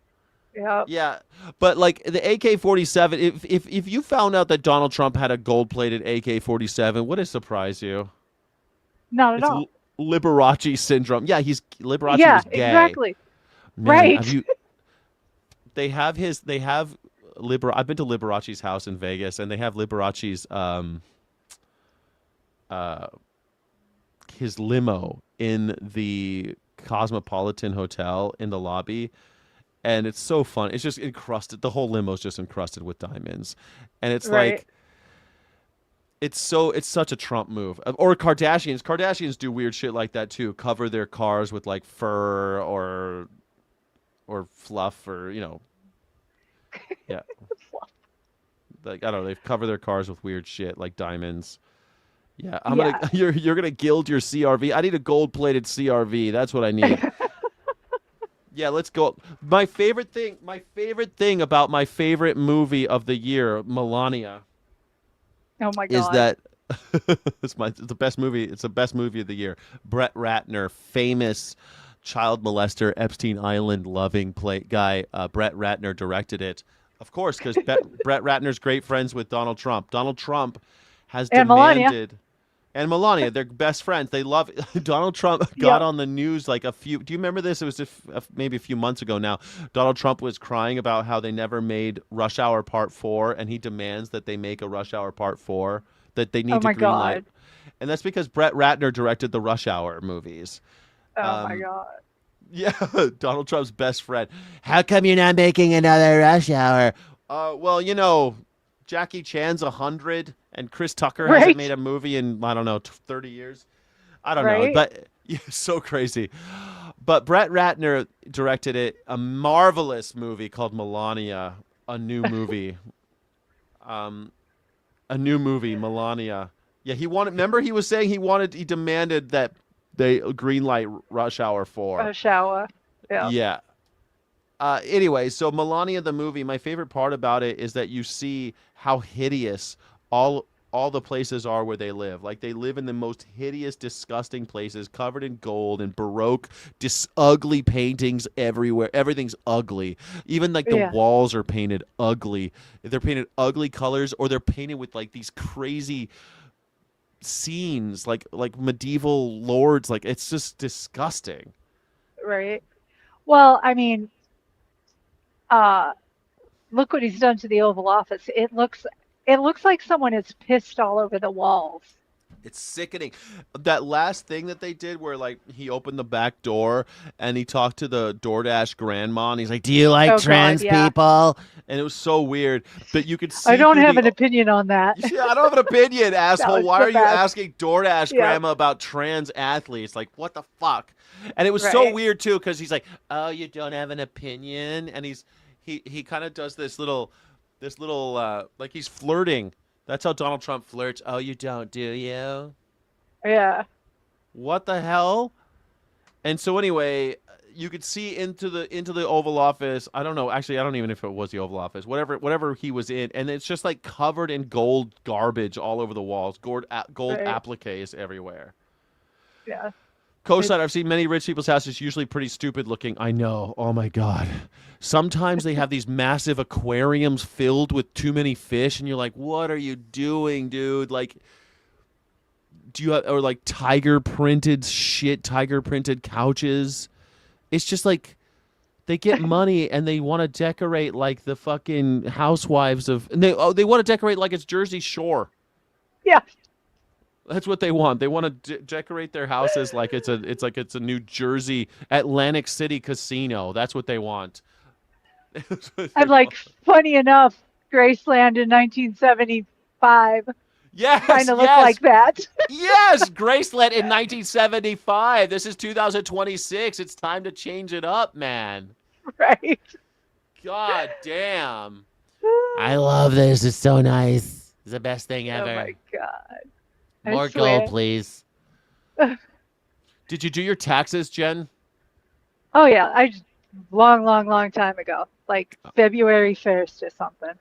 [SPEAKER 3] yeah.
[SPEAKER 1] Yeah, but like the AK-47, if you found out that Donald Trump had a gold-plated AK-47, would it surprise you?
[SPEAKER 3] Not at
[SPEAKER 1] It's
[SPEAKER 3] all.
[SPEAKER 1] Liberace syndrome. Yeah, Liberace
[SPEAKER 3] Yeah,
[SPEAKER 1] was gay.
[SPEAKER 3] exactly.
[SPEAKER 1] Man, have
[SPEAKER 3] Right.
[SPEAKER 1] you? They have I've been to Liberace's house in Vegas, and they have Liberace's uh his limo in the Cosmopolitan Hotel in the lobby, and it's so fun. It's just encrusted. The whole limo is just encrusted with diamonds, and it's
[SPEAKER 3] Right.
[SPEAKER 1] like it's such a Trump move. Or Kardashians do weird shit like that too. Cover their cars with like fur or fluff or yeah. Like I don't know, they've covered their cars with weird shit like diamonds. Yeah, I'm gonna
[SPEAKER 3] Yeah.
[SPEAKER 1] you're gonna gild your CRV. I need a gold plated CRV. That's what I need. Yeah, let's go. My favorite thing about my favorite movie of the year, Melania,
[SPEAKER 3] Oh my
[SPEAKER 1] is
[SPEAKER 3] God.
[SPEAKER 1] that it's the best movie. It's the best movie of the year. Brett Ratner, famous child molester, Epstein Island loving play guy. Brett Ratner directed it, of course, because Brett Ratner's great friends with Donald Trump. Donald Trump has
[SPEAKER 3] And Melania.
[SPEAKER 1] demanded, and Melania, they're best friends. They love Donald Trump got
[SPEAKER 3] Yep.
[SPEAKER 1] on the news like a few. Do you remember this? It was maybe a few months ago now. Donald Trump was crying about how they never made Rush Hour Part 4, and he demands that they make a Rush Hour Part 4 that they
[SPEAKER 3] Oh
[SPEAKER 1] need to
[SPEAKER 3] my
[SPEAKER 1] greenlight.
[SPEAKER 3] God.
[SPEAKER 1] And that's because Brett Ratner directed the Rush Hour movies.
[SPEAKER 3] Oh my
[SPEAKER 1] Um,
[SPEAKER 3] God.
[SPEAKER 1] yeah, Donald Trump's best friend. How come you're not making another Rush Hour? Well, Jackie Chan's 100, and Chris Tucker hasn't made
[SPEAKER 3] Right.
[SPEAKER 1] a movie in I don't know 30 years. I don't know,
[SPEAKER 3] Right.
[SPEAKER 1] but yeah, so crazy. But Brett Ratner directed it, a marvelous movie called Melania, a new movie. Um, a new movie, Melania. Yeah, he wanted. Remember, he was saying he demanded that they greenlight Rush Hour 4.
[SPEAKER 3] Shower. Yeah.
[SPEAKER 1] Yeah. Anyway, so Melania the movie, my favorite part about it is that you see how hideous all the places are where they live. Like they live in the most hideous, disgusting places, covered in gold and baroque, ugly paintings everywhere. Everything's ugly. Even like the
[SPEAKER 3] Yeah.
[SPEAKER 1] walls are painted ugly. They're painted ugly colors, or they're painted with like these crazy scenes, like medieval lords. Like it's just disgusting.
[SPEAKER 3] Right. Well, I mean, uh, look what he's done to the Oval Office. It looks like someone has pissed all over the walls.
[SPEAKER 1] It's sickening. That last thing that they did where like he opened the back door and he talked to the DoorDash grandma and he's like, "Do you like
[SPEAKER 3] Oh God,
[SPEAKER 1] trans
[SPEAKER 3] yeah.
[SPEAKER 1] people?" And it was so weird. But you could
[SPEAKER 3] I
[SPEAKER 1] see
[SPEAKER 3] don't
[SPEAKER 1] through
[SPEAKER 3] have
[SPEAKER 1] the
[SPEAKER 3] an opinion on that.
[SPEAKER 1] Yeah, I don't have an opinion,
[SPEAKER 3] That
[SPEAKER 1] asshole.
[SPEAKER 3] was
[SPEAKER 1] Why
[SPEAKER 3] the
[SPEAKER 1] are you
[SPEAKER 3] best.
[SPEAKER 1] asking DoorDash
[SPEAKER 3] Yep.
[SPEAKER 1] grandma about trans athletes? Like, what the fuck? And it was so
[SPEAKER 3] Right.
[SPEAKER 1] weird too because he's like, "Oh, you don't have an opinion," and he kind of does this little like he's flirting. That's how Donald Trump flirts. "Oh, you don't, do you?"
[SPEAKER 3] Yeah.
[SPEAKER 1] What the hell? And so anyway, you could see into the Oval Office. I don't know. Actually, I don't even know if it was the Oval Office. Whatever he was in, and it's just like covered in gold garbage all over the walls. Gold
[SPEAKER 3] Right.
[SPEAKER 1] appliques everywhere.
[SPEAKER 3] Yeah.
[SPEAKER 1] Co-sign,
[SPEAKER 3] It's
[SPEAKER 1] I've seen many rich people's houses, usually pretty stupid looking. I know. Oh my God. Sometimes they have these massive aquariums filled with too many fish, and you're like, what are you doing, dude? Like, do you have, or like tiger printed couches? It's just like they get money and they want to decorate like the fucking housewives of, and they want to decorate like it's Jersey Shore.
[SPEAKER 3] yeah.
[SPEAKER 1] That's what they want. They want to decorate their houses like it's a New Jersey Atlantic City casino. That's what they want. That's what they
[SPEAKER 3] I'm like,
[SPEAKER 1] want.
[SPEAKER 3] funny enough, Graceland in 1975.
[SPEAKER 1] Yes,
[SPEAKER 3] kind of look
[SPEAKER 1] yes.
[SPEAKER 3] like that.
[SPEAKER 1] Yes, Graceland in 1975. This is 2026. It's time to change it up, man.
[SPEAKER 3] Right.
[SPEAKER 1] God damn. I love this. It's so nice. It's the best thing ever.
[SPEAKER 3] Oh my God.
[SPEAKER 1] More gold, please. Did you do your taxes, Jen?
[SPEAKER 3] Oh yeah, long time ago, like February 1st or something.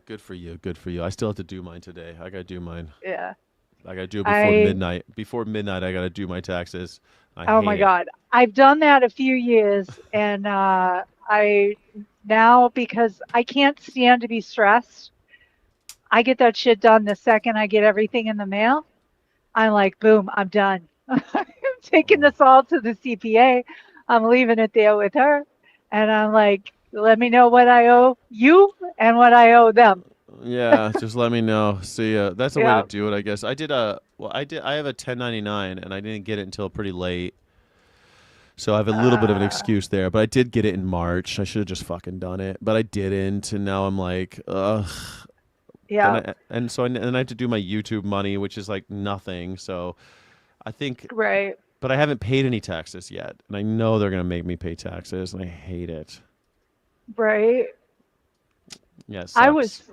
[SPEAKER 1] Good for you. Good for you. I still have to do mine today. I gotta do mine.
[SPEAKER 3] Yeah.
[SPEAKER 1] I gotta do it before midnight. Before midnight, I gotta do my taxes.
[SPEAKER 3] Oh my God, I've done that a few years, and I now, because I can't stand to be stressed, I get that shit done the second I get everything in the mail. I'm like, boom, I'm done. I'm taking this all to the CPA. I'm leaving it there with her. And I'm like, let me know what I owe you and what I owe them.
[SPEAKER 1] Yeah, just let me know. See, that's a way to do it, I guess. I have a 1099 and I didn't get it until pretty late. So I have a little bit of an excuse there, but I did get it in March. I should have just fucking done it, but I didn't, and now I'm like, ugh.
[SPEAKER 3] Yeah.
[SPEAKER 1] And so I have to do my YouTube money, which is like nothing. So I think,
[SPEAKER 3] right.
[SPEAKER 1] But I haven't paid any taxes yet, and I know they're gonna make me pay taxes, and I hate it.
[SPEAKER 3] Right.
[SPEAKER 1] Yeah, it sucks.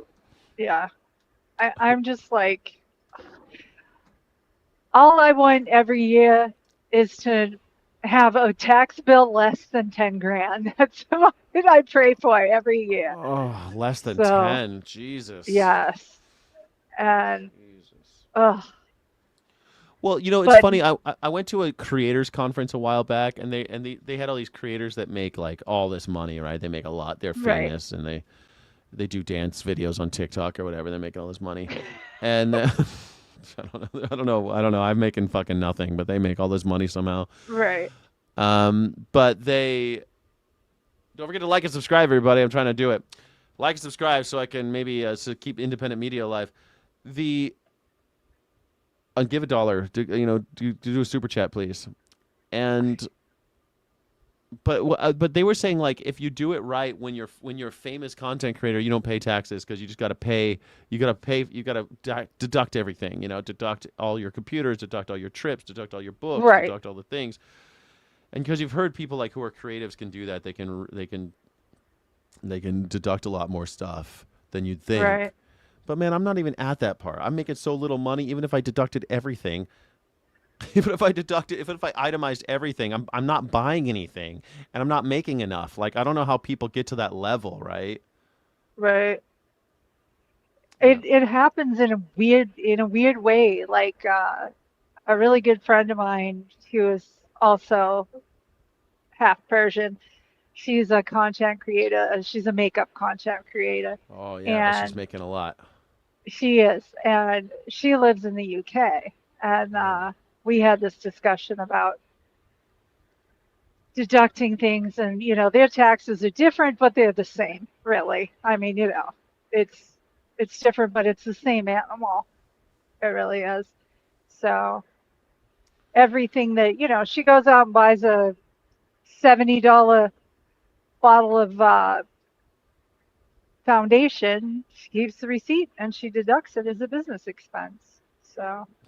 [SPEAKER 3] I'm just like, all I want every year is to have a tax bill less than 10 grand. That's what I pray for every year.
[SPEAKER 1] Oh, less than 10. Jesus.
[SPEAKER 3] Yes. And
[SPEAKER 1] well, it's funny. I went to a creators conference a while back, and they had all these creators that make like all this money, right? They make a lot. They're famous, and they do dance videos on TikTok or whatever. They're making all this money, and I don't know. I'm making fucking nothing, but they make all this money somehow.
[SPEAKER 3] Right.
[SPEAKER 1] But they don't forget to like and subscribe, everybody. I'm trying to do it. Like and subscribe so I can maybe keep independent media alive. Give $1. Do a super chat, please. But they were saying like if you do it right when you're a famous content creator, you don't pay taxes because you just got to pay. You got to deduct everything. Deduct all your computers, deduct all your trips, deduct all your books, deduct all the things. And because you've heard people like who are creatives can do that, they can deduct a lot more stuff than you'd think.
[SPEAKER 3] Right.
[SPEAKER 1] But man, I'm not even at that part. I'm making so little money. Even if I deducted everything, even if I itemized everything, I'm not buying anything, and I'm not making enough. Like I don't know how people get to that level, right?
[SPEAKER 3] Right. It happens in a weird way. Like a really good friend of mine who is also half Persian. She's a content creator. She's a makeup content creator.
[SPEAKER 1] Oh yeah, but she's making a lot.
[SPEAKER 3] She is, and she lives in the UK. And we had this discussion about deducting things, and their taxes are different, but they're the same, really. I mean, it's different, but it's the same animal. It really is. So everything that she goes out and buys a $70 bottle of foundation, she keeps the receipt and she deducts it as a business expense.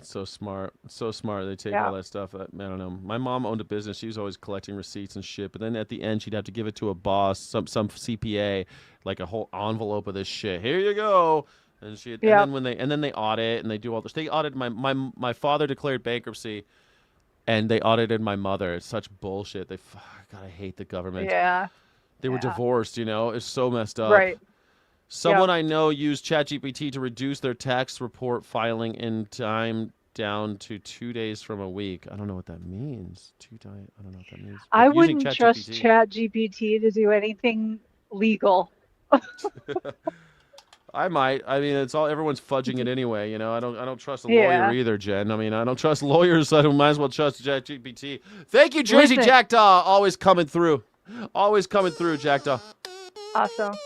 [SPEAKER 3] So
[SPEAKER 1] smart. They take all that stuff. I don't know. My mom owned a business. She was always collecting receipts and shit. But then at the end, she'd have to give it to a boss, some CPA, like a whole envelope of this shit. Here you go. And and then they audit and they do all this. They audited my father declared bankruptcy, and they audited my mother. It's such bullshit. God, I hate the government.
[SPEAKER 3] Yeah.
[SPEAKER 1] They were divorced. It's so messed up.
[SPEAKER 3] Right.
[SPEAKER 1] Someone I know used ChatGPT to reduce their tax report filing in time down to 2 days from a week. I don't know what that means. I don't know what that means.
[SPEAKER 3] I wouldn't trust ChatGPT to do anything legal.
[SPEAKER 1] I might. I mean, everyone's fudging it anyway. I don't trust a lawyer either, Jen. I mean, I don't trust lawyers, so I might as well trust ChatGPT. Thank you, Jersey Jackdaw. Always coming through. Always coming through, Jackdaw.
[SPEAKER 3] Awesome.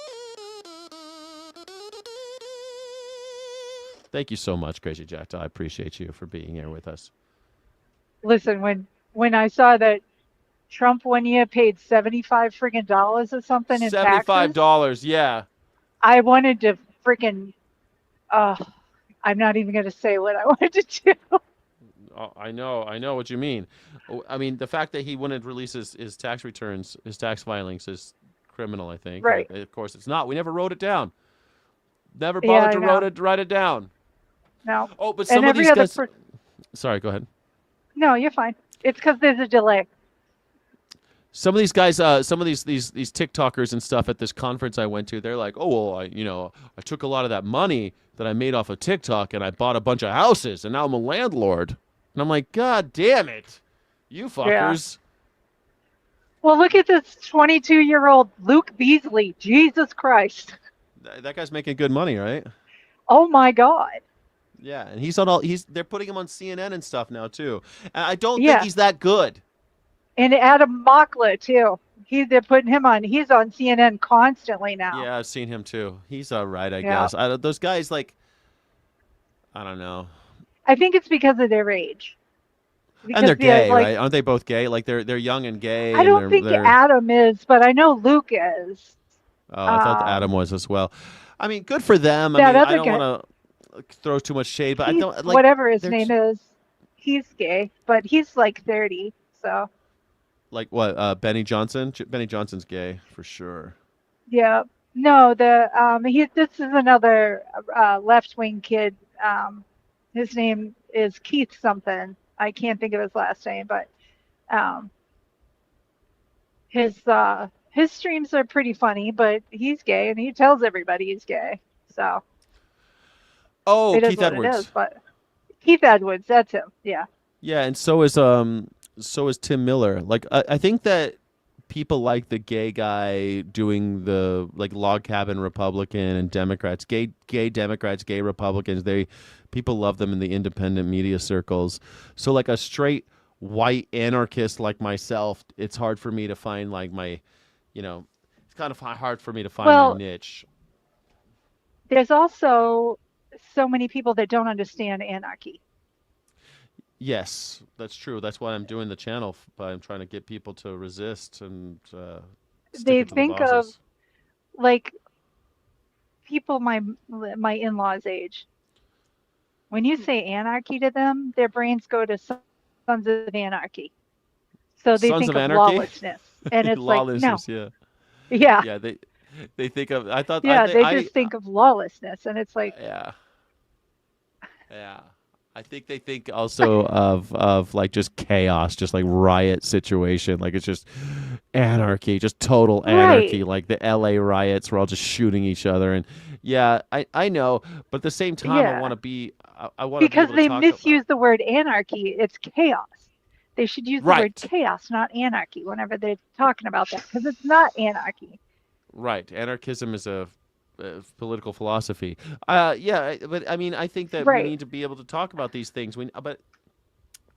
[SPEAKER 1] Thank you so much, Crazy Jackdaw. I appreciate you for being here with us.
[SPEAKER 3] Listen, when I saw that Trump one year paid $75 friggin' dollars or something in taxes.
[SPEAKER 1] $75, yeah.
[SPEAKER 3] I wanted to freaking I'm not even going to say what I wanted to do.
[SPEAKER 1] Oh, I know what you mean. I mean, the fact that he wouldn't release his tax returns, his tax filings, is criminal. I think.
[SPEAKER 3] Right.
[SPEAKER 1] Of course, it's not. We never wrote it down. Never
[SPEAKER 3] Yeah,
[SPEAKER 1] bothered
[SPEAKER 3] I know.
[SPEAKER 1] to write it down.
[SPEAKER 3] No.
[SPEAKER 1] Oh, but
[SPEAKER 3] And
[SPEAKER 1] some of
[SPEAKER 3] every
[SPEAKER 1] these
[SPEAKER 3] other
[SPEAKER 1] guys. Sorry, go ahead.
[SPEAKER 3] No, you're fine. It's because there's a delay.
[SPEAKER 1] Some of these guys, some of these TikTokers and stuff at this conference I went to, they're like, "Oh well, I took a lot of that money that I made off of TikTok and I bought a bunch of houses and now I'm a landlord." And I'm like, "God damn it, you fuckers!"
[SPEAKER 3] Well, look at this 22-year-old Luke Beasley. Jesus Christ.
[SPEAKER 1] That guy's making good money, right?
[SPEAKER 3] Oh my God.
[SPEAKER 1] Yeah, and he's on all. They're putting him on CNN and stuff now too. And I don't
[SPEAKER 3] Yeah.
[SPEAKER 1] think he's that good.
[SPEAKER 3] And Adam Mockler too. They're putting him on. He's on CNN constantly now.
[SPEAKER 1] Yeah, I've seen him too. He's all right, I
[SPEAKER 3] Yeah.
[SPEAKER 1] guess. Those guys, like, I don't know.
[SPEAKER 3] I think it's because of their age.
[SPEAKER 1] And they're gay, right? Aren't they both gay? Like they're young and gay.
[SPEAKER 3] I don't think Adam is, but I know Luke is.
[SPEAKER 1] Oh, I thought Adam was as well. I mean, good for them.
[SPEAKER 3] That
[SPEAKER 1] I
[SPEAKER 3] other
[SPEAKER 1] don't
[SPEAKER 3] guy-
[SPEAKER 1] want to throw too much shade, but I don't like
[SPEAKER 3] whatever his name is. He's gay, but he's like 30, so.
[SPEAKER 1] Like what? Benny Johnson? Benny Johnson's gay for sure.
[SPEAKER 3] Yeah. No, this is another left-wing kid. His name is Keith something. I can't think of his last name, but his streams are pretty funny, but he's gay and he tells everybody he's gay. So.
[SPEAKER 1] Oh,
[SPEAKER 3] it is
[SPEAKER 1] Keith
[SPEAKER 3] what
[SPEAKER 1] Edwards.
[SPEAKER 3] It is, but Keith Edwards, that's him. Yeah.
[SPEAKER 1] Yeah, and so is Tim Miller. Like I think that people like the gay guy doing the like log cabin Republican and Democrats, gay Democrats, gay Republicans. People love them in the independent media circles. So like a straight white anarchist like myself, it's hard for me to find like my, it's kind of hard for me to find my niche.
[SPEAKER 3] There's also so many people that don't understand anarchy.
[SPEAKER 1] Yes, that's true. That's why I'm doing the channel. I'm trying to get people to resist and
[SPEAKER 3] they think of like people my in-laws' age. When you say anarchy to them, their brains go to Sons of Anarchy. So they think of lawlessness, and it's
[SPEAKER 1] lawlessness,
[SPEAKER 3] like no, yeah.
[SPEAKER 1] They think of. I thought.
[SPEAKER 3] Yeah, they just think of lawlessness, and it's like
[SPEAKER 1] yeah. I think they think also of like just chaos, just like riot situation, like it's just anarchy, just total anarchy, like the LA riots where all just shooting each other, and yeah, I know, but at the same time, I want to be, I want to
[SPEAKER 3] because they misuse the word anarchy. It's chaos. They should use the word chaos, not anarchy, whenever they're talking about that, because it's not anarchy.
[SPEAKER 1] Right, anarchism is a political philosophy. Yeah, but I mean, I think that we need to be able to talk about these things. But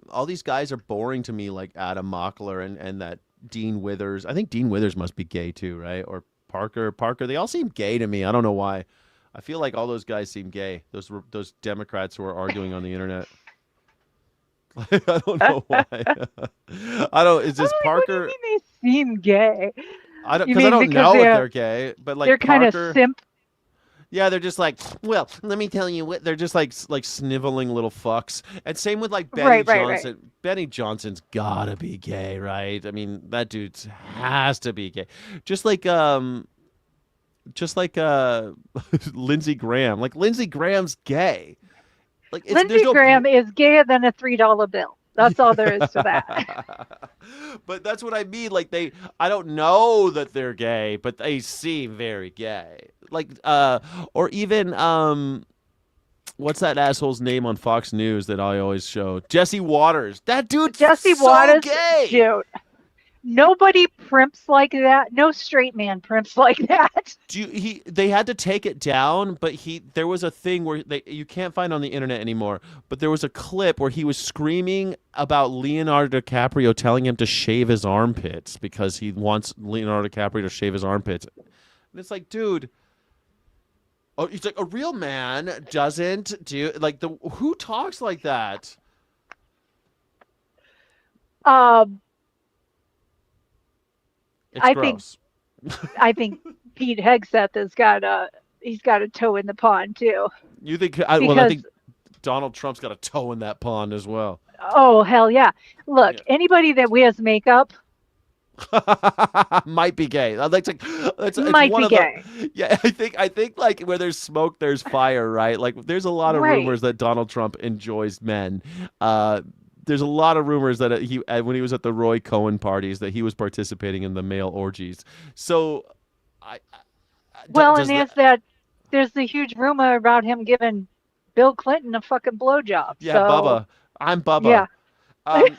[SPEAKER 1] all these guys are boring to me, like Adam Mockler and that Dean Withers. I think Dean Withers must be gay too, right? Or Parker. They all seem gay to me. I don't know why. I feel like all those guys seem gay. Those Democrats who are arguing on the internet. I don't know why. I don't. Is this Parker?
[SPEAKER 3] What do you mean they seem gay?
[SPEAKER 1] I don't know if they're gay, but like
[SPEAKER 3] they're kind of simp.
[SPEAKER 1] Yeah, they're just like, well, let me tell you what. They're just like sniveling little fucks. And same with like Benny Johnson. Right. Benny Johnson's gotta be gay, right? I mean, that dude has to be gay. Just like Lindsey Graham. Like Lindsey Graham's gay. Like
[SPEAKER 3] Lindsey Graham is gayer than a $3 bill. That's all there is to that.
[SPEAKER 1] But that's what I mean. Like I don't know that they're gay, but they seem very gay. Like, or even, what's that asshole's name on Fox News that I always show? Jesse Waters. That dude's so gay.
[SPEAKER 3] Dude. Nobody primps like that. No straight man primps like that.
[SPEAKER 1] They had to take it down, but there was a thing where you can't find on the internet anymore, but there was a clip where he was screaming about Leonardo DiCaprio telling him to shave his armpits because he wants Leonardo DiCaprio to shave his armpits. And it's like, dude, he's like, a real man doesn't do like who talks like that? It's gross.
[SPEAKER 3] I think Pete Hegseth has got a toe in the pond too.
[SPEAKER 1] You think? I think Donald Trump's got a toe in that pond as well.
[SPEAKER 3] Oh, hell yeah. Look,
[SPEAKER 1] Yeah.
[SPEAKER 3] anybody that wears makeup
[SPEAKER 1] Might be gay. It's
[SPEAKER 3] might
[SPEAKER 1] one
[SPEAKER 3] be
[SPEAKER 1] of the.
[SPEAKER 3] gay.
[SPEAKER 1] Yeah, I think like where there's smoke, there's fire, right? Like there's a lot of
[SPEAKER 3] Right.
[SPEAKER 1] rumors that Donald Trump enjoys men. There's a lot of rumors that when he was at the Roy Cohen parties that he was participating in the male orgies. So,
[SPEAKER 3] Well, and
[SPEAKER 1] does that?
[SPEAKER 3] there's the huge rumor about him giving Bill Clinton a fucking blowjob.
[SPEAKER 1] Yeah,
[SPEAKER 3] So,
[SPEAKER 1] Bubba. I'm Bubba.
[SPEAKER 3] yeah.
[SPEAKER 1] Um,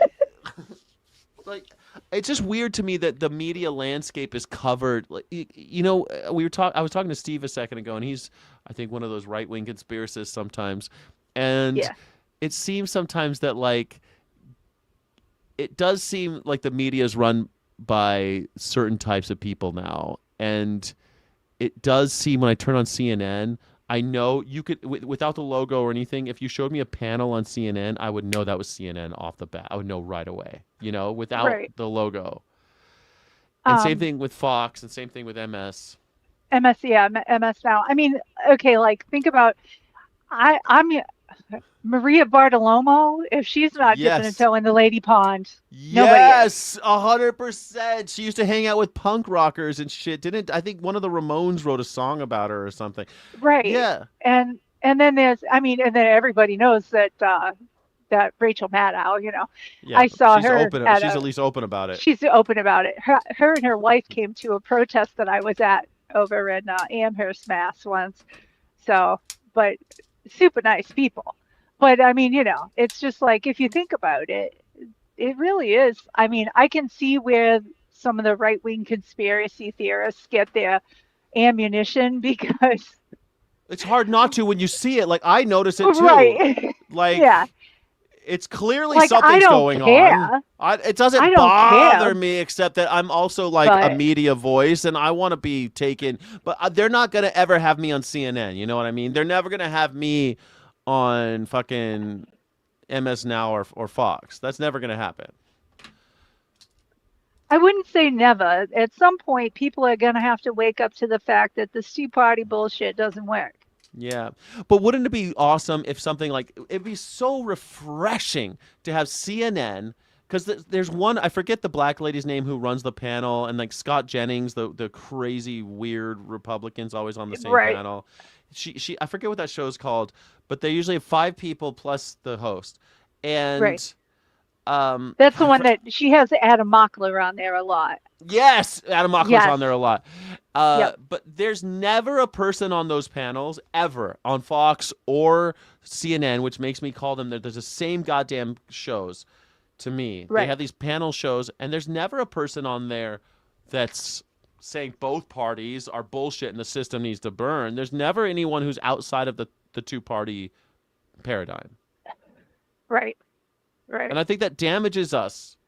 [SPEAKER 1] like it's just weird to me that the media landscape is covered. Like I was talking to Steve a second ago, and he's I think one of those right wing conspiracists sometimes, and
[SPEAKER 3] Yeah.
[SPEAKER 1] it seems sometimes that like it does seem like the media is run by certain types of people now, and it does seem when I turn on CNN. I know you could without the logo or anything. If you showed me a panel on CNN, I would know that was CNN off the bat. I would know right away. Without
[SPEAKER 3] Right.
[SPEAKER 1] the logo. And same
[SPEAKER 3] Um,
[SPEAKER 1] thing with Fox, and same thing with MS.
[SPEAKER 3] MS, yeah, MS now. I mean, okay, like think about I'm Maria Bartiromo. If she's not dipping a
[SPEAKER 1] Yes,
[SPEAKER 3] toe in the lady pond, nobody is.
[SPEAKER 1] yes, 100%. She used to hang out with punk rockers and shit. Didn't I think one of the Ramones wrote a song about her or something?
[SPEAKER 3] Right.
[SPEAKER 1] Yeah,
[SPEAKER 3] And then I mean, and then everybody knows that that Rachel Maddow,
[SPEAKER 1] yeah.
[SPEAKER 3] I saw her
[SPEAKER 1] She's at least open about it.
[SPEAKER 3] she's open about it. Her and her wife came to a protest that I was at over in Amherst, Mass once. So, but super nice people. But I mean, it's just like if you think about it, it really is. I mean, I can see where some of the right wing conspiracy theorists get their ammunition because,
[SPEAKER 1] It's hard not to when you see it. Like I notice it too.
[SPEAKER 3] right. Yeah.
[SPEAKER 1] Like it's clearly
[SPEAKER 3] Like, I
[SPEAKER 1] something's
[SPEAKER 3] don't
[SPEAKER 1] going on.
[SPEAKER 3] care.
[SPEAKER 1] It
[SPEAKER 3] I
[SPEAKER 1] doesn't
[SPEAKER 3] don't care.
[SPEAKER 1] bother me, except that I'm also like a
[SPEAKER 3] But
[SPEAKER 1] media voice, and I want to be taken. But they're not gonna ever have me on CNN. You know what I mean? They're never gonna have me on fucking MS Now or Fox. That's never gonna happen.
[SPEAKER 3] I wouldn't say never. At some point, people are going to have to wake up to the fact that the Tea Party bullshit doesn't work.
[SPEAKER 1] Yeah, but wouldn't it be awesome if something like it'd be so refreshing to have CNN because there's one I forget the black lady's name who runs the panel and like Scott Jennings the crazy weird Republicans always on the same
[SPEAKER 3] Right.
[SPEAKER 1] panel. She I forget what that show's called, but they usually have 5 people plus the host, and
[SPEAKER 3] Right. That's the
[SPEAKER 1] I
[SPEAKER 3] one that she has Adam Mockler on there a lot.
[SPEAKER 1] Yes, Adam Mockler's
[SPEAKER 3] Yes.
[SPEAKER 1] on there a lot.
[SPEAKER 3] Yep.
[SPEAKER 1] But there's never a person on those panels ever on Fox or CNN, which makes me call them. There's the same goddamn shows to me. They
[SPEAKER 3] Right.
[SPEAKER 1] have these panel shows, and there's never a person on there that's saying both parties are bullshit and the system needs to burn. There's never anyone who's outside of the two-party paradigm.
[SPEAKER 3] Right. Right.
[SPEAKER 1] And I think that damages us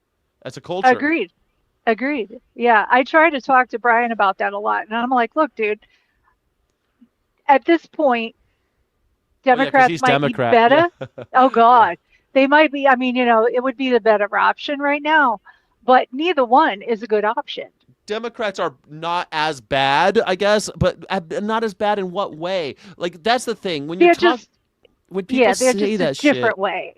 [SPEAKER 1] as a culture.
[SPEAKER 3] Agreed. Agreed. Yeah. I try to talk to Brian about that a lot. And I'm like, look, dude, at this point,
[SPEAKER 1] Oh, yeah, 'cause
[SPEAKER 3] Democrats
[SPEAKER 1] he's
[SPEAKER 3] might
[SPEAKER 1] Democrat.
[SPEAKER 3] be better.
[SPEAKER 1] Yeah.
[SPEAKER 3] Oh, God. They might be. I mean, it would be the better option right now. But neither one is a good option.
[SPEAKER 1] Democrats are not as bad, I guess, but not as bad in what way? Like that's the thing when you
[SPEAKER 3] They're
[SPEAKER 1] talk
[SPEAKER 3] just,
[SPEAKER 1] when people
[SPEAKER 3] yeah, they're
[SPEAKER 1] say
[SPEAKER 3] just a
[SPEAKER 1] that shit.
[SPEAKER 3] different way.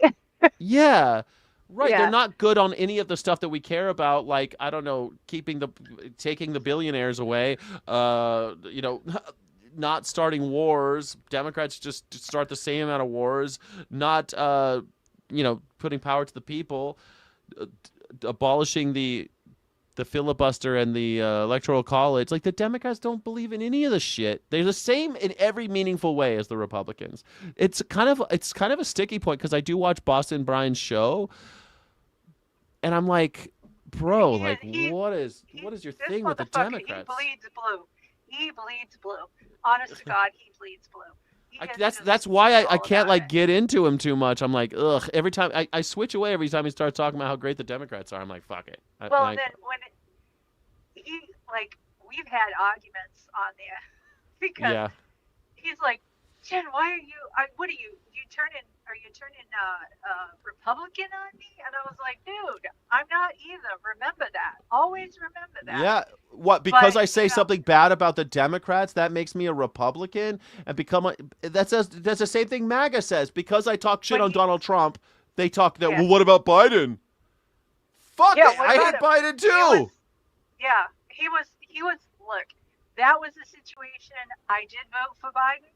[SPEAKER 1] Yeah. Right,
[SPEAKER 3] Yeah.
[SPEAKER 1] they're not good on any of the stuff that we care about, like I don't know, taking the billionaires away, not starting wars. Democrats just start the same amount of wars, not putting power to the people, abolishing the filibuster and the electoral college. Like the Democrats don't believe in any of the shit. They're the same in every meaningful way as the Republicans. It's kind of a sticky point because I do watch Boston Brian's show, and I'm like, bro, like what is your
[SPEAKER 3] This
[SPEAKER 1] thing with the
[SPEAKER 3] motherfucker,
[SPEAKER 1] Democrats?
[SPEAKER 3] He bleeds blue. He bleeds blue. Honest to God, he bleeds blue.
[SPEAKER 1] That's why I can't like get into him too much. I'm like, ugh. Every time I switch away every time he starts talking about how great the Democrats are. I'm like, fuck it.
[SPEAKER 3] Well, then when we've had arguments on there because
[SPEAKER 1] yeah,
[SPEAKER 3] he's like, Jen, why are you? What are you? You turning? Are you turning Republican on me? And I was like, dude, I'm not either. Remember that. Always remember that.
[SPEAKER 1] Yeah. What? Because
[SPEAKER 3] But
[SPEAKER 1] I say something bad about the Democrats, that makes me a Republican and become a. That's the same thing MAGA says. Because I talk shit
[SPEAKER 3] but
[SPEAKER 1] on Donald Trump, they talk that.
[SPEAKER 3] yeah,
[SPEAKER 1] Well, what about Biden? Fuck
[SPEAKER 3] yeah.
[SPEAKER 1] it,
[SPEAKER 3] What
[SPEAKER 1] I
[SPEAKER 3] about
[SPEAKER 1] hate
[SPEAKER 3] him?
[SPEAKER 1] Biden
[SPEAKER 3] He was,
[SPEAKER 1] too.
[SPEAKER 3] yeah, he was. He was. Look, that was a situation. I did vote for Biden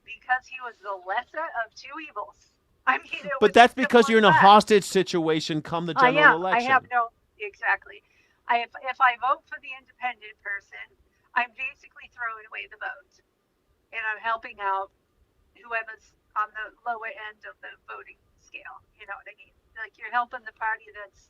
[SPEAKER 3] because he was the lesser of two evils. I mean, it
[SPEAKER 1] But
[SPEAKER 3] was
[SPEAKER 1] that's
[SPEAKER 3] as simple
[SPEAKER 1] because you're
[SPEAKER 3] as
[SPEAKER 1] in a
[SPEAKER 3] that.
[SPEAKER 1] hostage situation come the
[SPEAKER 3] I
[SPEAKER 1] general
[SPEAKER 3] am. I have
[SPEAKER 1] election.
[SPEAKER 3] no exactly. If I vote for the independent person, I'm basically throwing away the vote, and I'm helping out whoever's on the lower end of the voting scale. You know what I mean? Like you're helping the party that's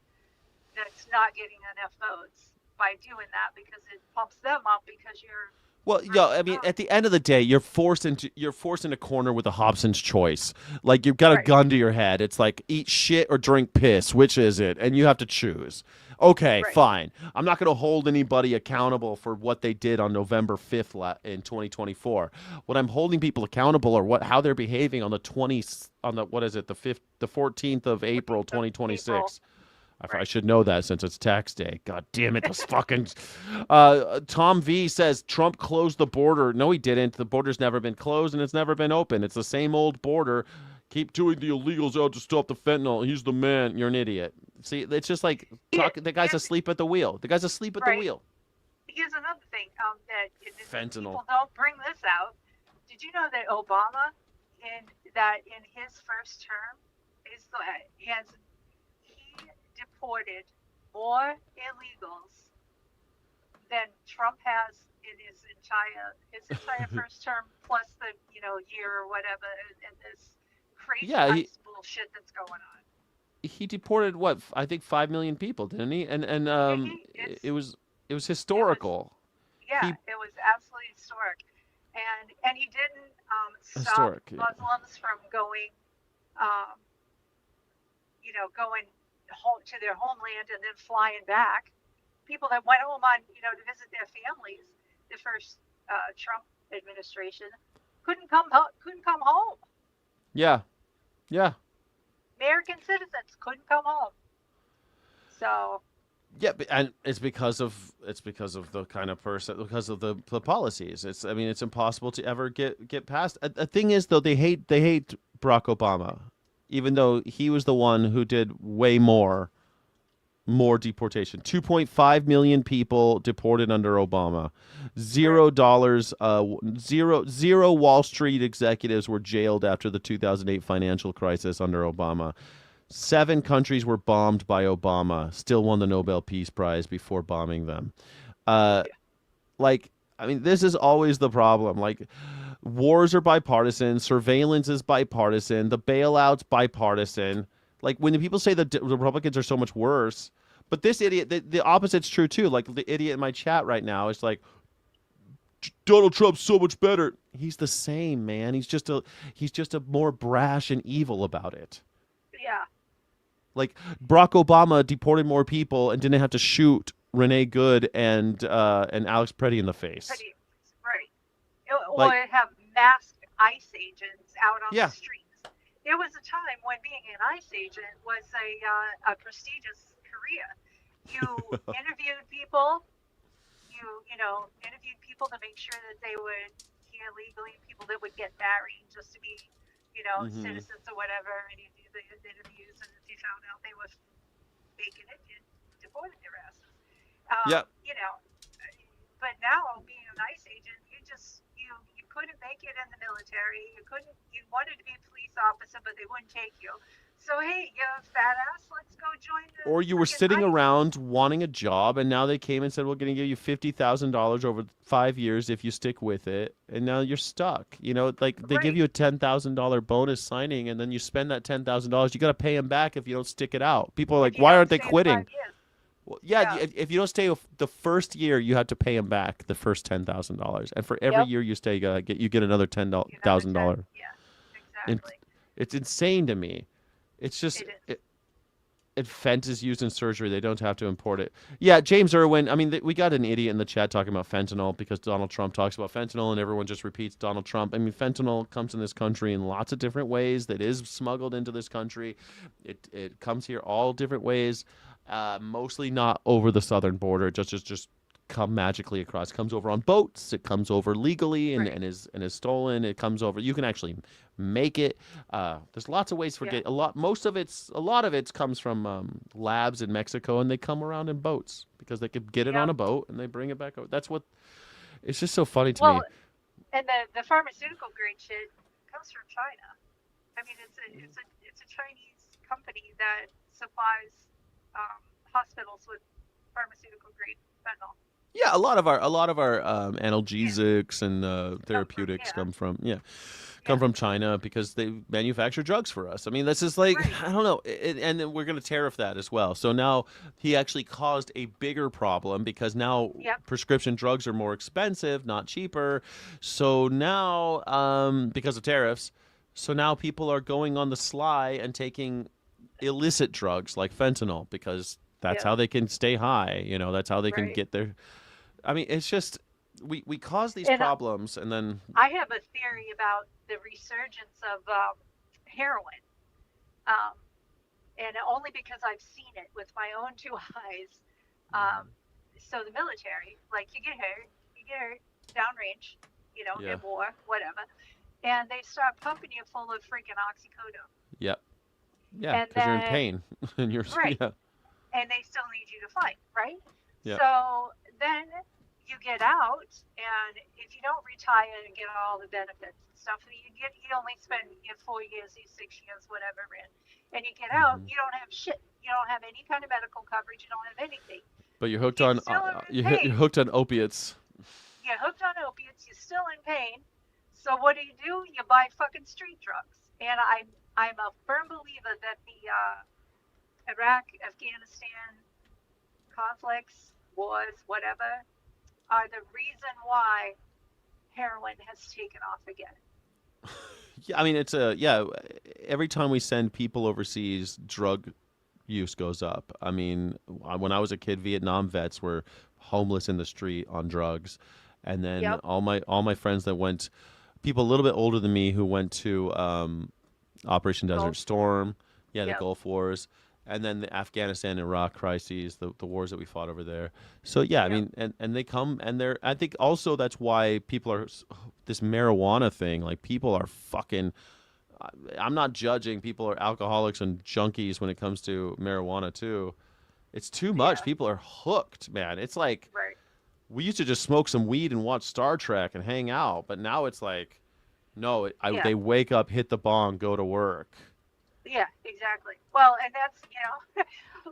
[SPEAKER 3] not getting enough votes by doing that because it pumps them up because you're
[SPEAKER 1] Well, yeah, I mean, at the end of the day, you're forced in a corner with a Hobson's choice. Like you've got a
[SPEAKER 3] right,
[SPEAKER 1] gun to your head. It's like eat shit or drink piss. Which is it? And you have to choose. Okay,
[SPEAKER 3] right.
[SPEAKER 1] fine. I'm not going to hold anybody accountable for what they did on November 5th in 2024. What I'm holding people accountable are how they're behaving on the 20th on the what is it the 5th the 14th of April
[SPEAKER 3] 14th of April.
[SPEAKER 1] 2026. I
[SPEAKER 3] Right.
[SPEAKER 1] should know that since it's tax day. God damn it, those fucking. Tom V says Trump closed the border. No, he didn't. The border's never been closed and it's never been open. It's the same old border. Keep doing the illegals out to stop the fentanyl. He's the man. You're an idiot. See, it's just like the guy's
[SPEAKER 3] Here's,
[SPEAKER 1] asleep at the wheel. The guy's asleep at the
[SPEAKER 3] right.
[SPEAKER 1] wheel.
[SPEAKER 3] Here's another thing that
[SPEAKER 1] Fentanyl.
[SPEAKER 3] people don't bring this out. Did you know that Obama, in his first term, he deported more illegals than Trump has in his entire first term, plus the year or whatever, and this crazy
[SPEAKER 1] Yeah,
[SPEAKER 3] ICE bullshit that's going on.
[SPEAKER 1] he deported what I think 5 million people, didn't he? And it was
[SPEAKER 3] It was
[SPEAKER 1] historical.
[SPEAKER 3] yeah,
[SPEAKER 1] He
[SPEAKER 3] it was absolutely historic, and he didn't stop
[SPEAKER 1] historic. Yeah.
[SPEAKER 3] Muslims from going, um, going home to their homeland and then flying back. People that went home on to visit their families, the first Trump administration couldn't come home.
[SPEAKER 1] Yeah. Yeah.
[SPEAKER 3] American citizens couldn't come home. So
[SPEAKER 1] Yeah, and it's because of the kind of person, because of the policies. It's impossible to ever get past. The thing is though, they hate Barack Obama, even though he was the one who did way more deportation. 2.5 million people deported under Obama. $0. Zero Wall Street executives were jailed after the 2008 financial crisis under Obama. 7 countries were bombed by Obama. Still won the Nobel Peace Prize before bombing them. This is always the problem. Like, wars are bipartisan. Surveillance is bipartisan. The bailouts bipartisan. Like, when the people say the Republicans are so much worse, but this idiot, the opposite's true too. Like, the idiot in my chat right now is like, Donald Trump's so much better. He's the same, man. He's just a more brash and evil about it.
[SPEAKER 3] yeah,
[SPEAKER 1] Like, Barack Obama deported more people and didn't have to shoot Renee Good and Alex Preddy in the face.
[SPEAKER 3] right. Or have masked ICE agents out on the streets. There was a time when being an ICE agent was a prestigious career. You interviewed people. Interviewed people to make sure that they would here legally. People that would get married just to be, citizens or whatever. And you do the interviews, and if you found out they were faking it, you deported their asses. But now being an ICE agent, you couldn't make it in the military. You wanted to be a police officer, but they wouldn't take you. So hey, you're a fat ass. Let's go join the.
[SPEAKER 1] Or you were sitting
[SPEAKER 3] ICE.
[SPEAKER 1] around wanting a job, and now they came and said, "We're going to give you $50,000 over 5 years if you stick with it." And now you're stuck. They give you a $10,000 bonus signing, and then you spend that $10,000. You got to pay them back if you don't stick it out. People are like, "Why aren't they quitting?" Well, yeah. If you don't stay the first year, you have to pay them back the first $10,000, and for every year you stay, you get another $10,000.
[SPEAKER 3] Yeah, exactly.
[SPEAKER 1] It's insane to me. It's just Fent is used in surgery. They don't have to import it. Yeah, James Irwin. I mean, we got an idiot in the chat talking about fentanyl because Donald Trump talks about fentanyl and everyone just repeats Donald Trump. I mean, fentanyl comes in this country in lots of different ways. That is smuggled into this country. It comes here all different ways. Mostly not over the southern border. It just come magically across. It comes over on boats. It comes over legally and is stolen. It comes over. You can actually make it. There's lots of ways for a lot. A lot of it comes from labs in Mexico, and they come around in boats because they could get it on a boat and they bring it back over. That's what. It's just so funny to me.
[SPEAKER 3] And the pharmaceutical grade shit comes from China. I mean, it's a Chinese company that supplies hospitals with pharmaceutical grade fentanyl.
[SPEAKER 1] Yeah, a lot of our analgesics and therapeutics come from China because they manufacture drugs for us. I mean, this is like I don't know, and then we're going to tariff that as well. So now he actually caused a bigger problem because now prescription drugs are more expensive, not cheaper. So now, because of tariffs, so now people are going on the sly and taking illicit drugs like fentanyl because that's how they can stay high. You know, that's how they can get their. I mean, it's just we cause these problems, and then
[SPEAKER 3] I have a theory about the resurgence of heroin, and only because I've seen it with my own two eyes. So the military, like you get hurt downrange, you know, in war, whatever, and they start pumping you full of freaking oxycodone.
[SPEAKER 1] Yep. Yeah, because you're in pain, and you're
[SPEAKER 3] and they still need you to fight, right?
[SPEAKER 1] Yeah.
[SPEAKER 3] So then you get out, and if you don't retire and get all the benefits and stuff, you only spend 4 years, 6 years, whatever, and you get out, you don't have shit. You don't have any kind of medical coverage. You don't have anything.
[SPEAKER 1] But you're hooked on you're hooked on opiates.
[SPEAKER 3] You're hooked on opiates. You're still in pain. So what do? You buy fucking street drugs. And I'm a firm believer that the Iraq, Afghanistan conflicts, wars, whatever, are the reason why heroin has taken off again.
[SPEAKER 1] Yeah, I mean, it's every time we send people overseas, drug use goes up. I mean, when I was a kid, Vietnam vets were homeless in the street on drugs. And then all my friends that went, people a little bit older than me who went to Operation Desert Storm, the Gulf Wars, and then the Afghanistan and Iraq crises, the wars that we fought over there. So I mean, and they come and they're. I think also that's why people are this marijuana thing. Like people are fucking. I'm not judging. People are alcoholics and junkies when it comes to marijuana too. It's too much. People are hooked, man. It's like we used to just smoke some weed and watch Star Trek and hang out, but now it's like, no, they wake up, hit the bong, go to work.
[SPEAKER 3] Yeah, exactly. Well, and that's,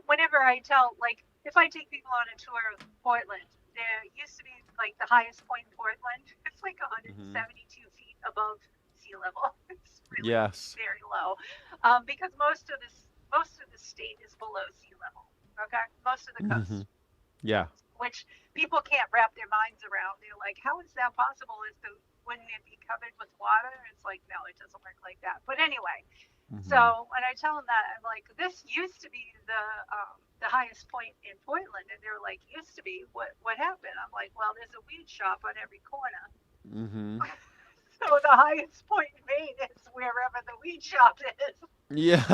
[SPEAKER 3] whenever I tell, like, if I take people on a tour of Portland, there used to be, like, the highest point in Portland. It's like 172 feet above sea level. It's really very low. Because most of the state is below sea level, okay? Most of the coast.
[SPEAKER 1] Yeah.
[SPEAKER 3] Which people can't wrap their minds around. They're like, how is that possible? Wouldn't it be covered with water? It's like, no, it doesn't work like that. But anyway, so when I tell them that, I'm like, this used to be the highest point in Portland, and they're like, used to be. What happened? I'm like, well, there's a weed shop on every corner. So the highest point in Maine is wherever the weed shop is.
[SPEAKER 1] Yeah,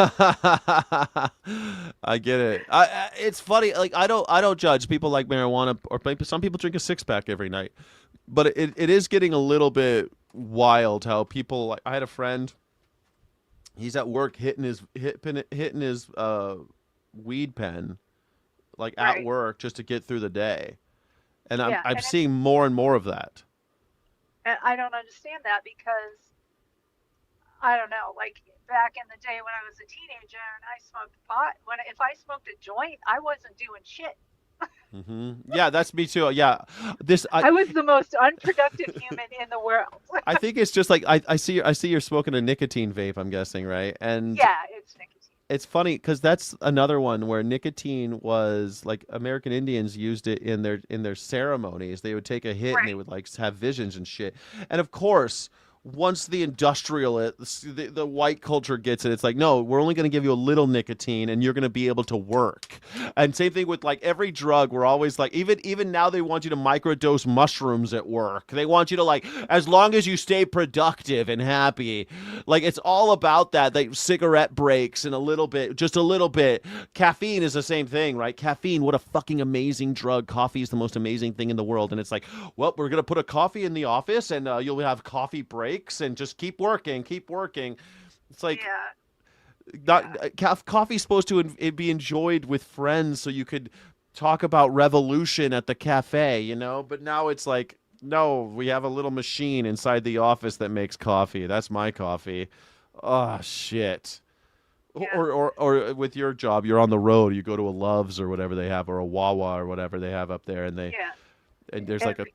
[SPEAKER 1] I get it. It's funny. Like I don't judge people like marijuana, or some people drink a 6-pack every night, but it is getting a little bit wild how people. Like I had a friend. He's at work hitting his weed pen, like at work just to get through the day, and I'm seeing more and more of that.
[SPEAKER 3] And I don't understand that because I don't know, like back in the day when I was a teenager and I smoked pot, if I smoked a joint, I wasn't doing shit.
[SPEAKER 1] Yeah, that's me too. Yeah,
[SPEAKER 3] I was the most unproductive human in the world.
[SPEAKER 1] I think it's just like I see you're smoking a nicotine vape. I'm guessing, right? And
[SPEAKER 3] yeah, it's nicotine.
[SPEAKER 1] It's funny because that's another one where nicotine was like American Indians used it in their ceremonies. They would take a hit and they would like have visions and shit. And of course, once the the white culture gets it, it's like, no, we're only going to give you a little nicotine and you're going to be able to work. And same thing with like every drug. We're always like, even now they want you to microdose mushrooms at work. They want you to like, as long as you stay productive and happy, like it's all about that. Like cigarette breaks and just a little bit. Caffeine is the same thing, right? Caffeine, what a fucking amazing drug. Coffee is the most amazing thing in the world. And it's like, well, we're going to put a coffee in the office and you'll have coffee breaks and just keep working. It's like, coffee's supposed to be enjoyed with friends so you could talk about revolution at the cafe, you know? But now it's like, no, we have a little machine inside the office that makes coffee. That's my coffee. Oh, shit. Yeah. Or with your job, you're on the road. You go to a Love's or whatever they have, or a Wawa or whatever they have up there, and there's
[SPEAKER 3] everything.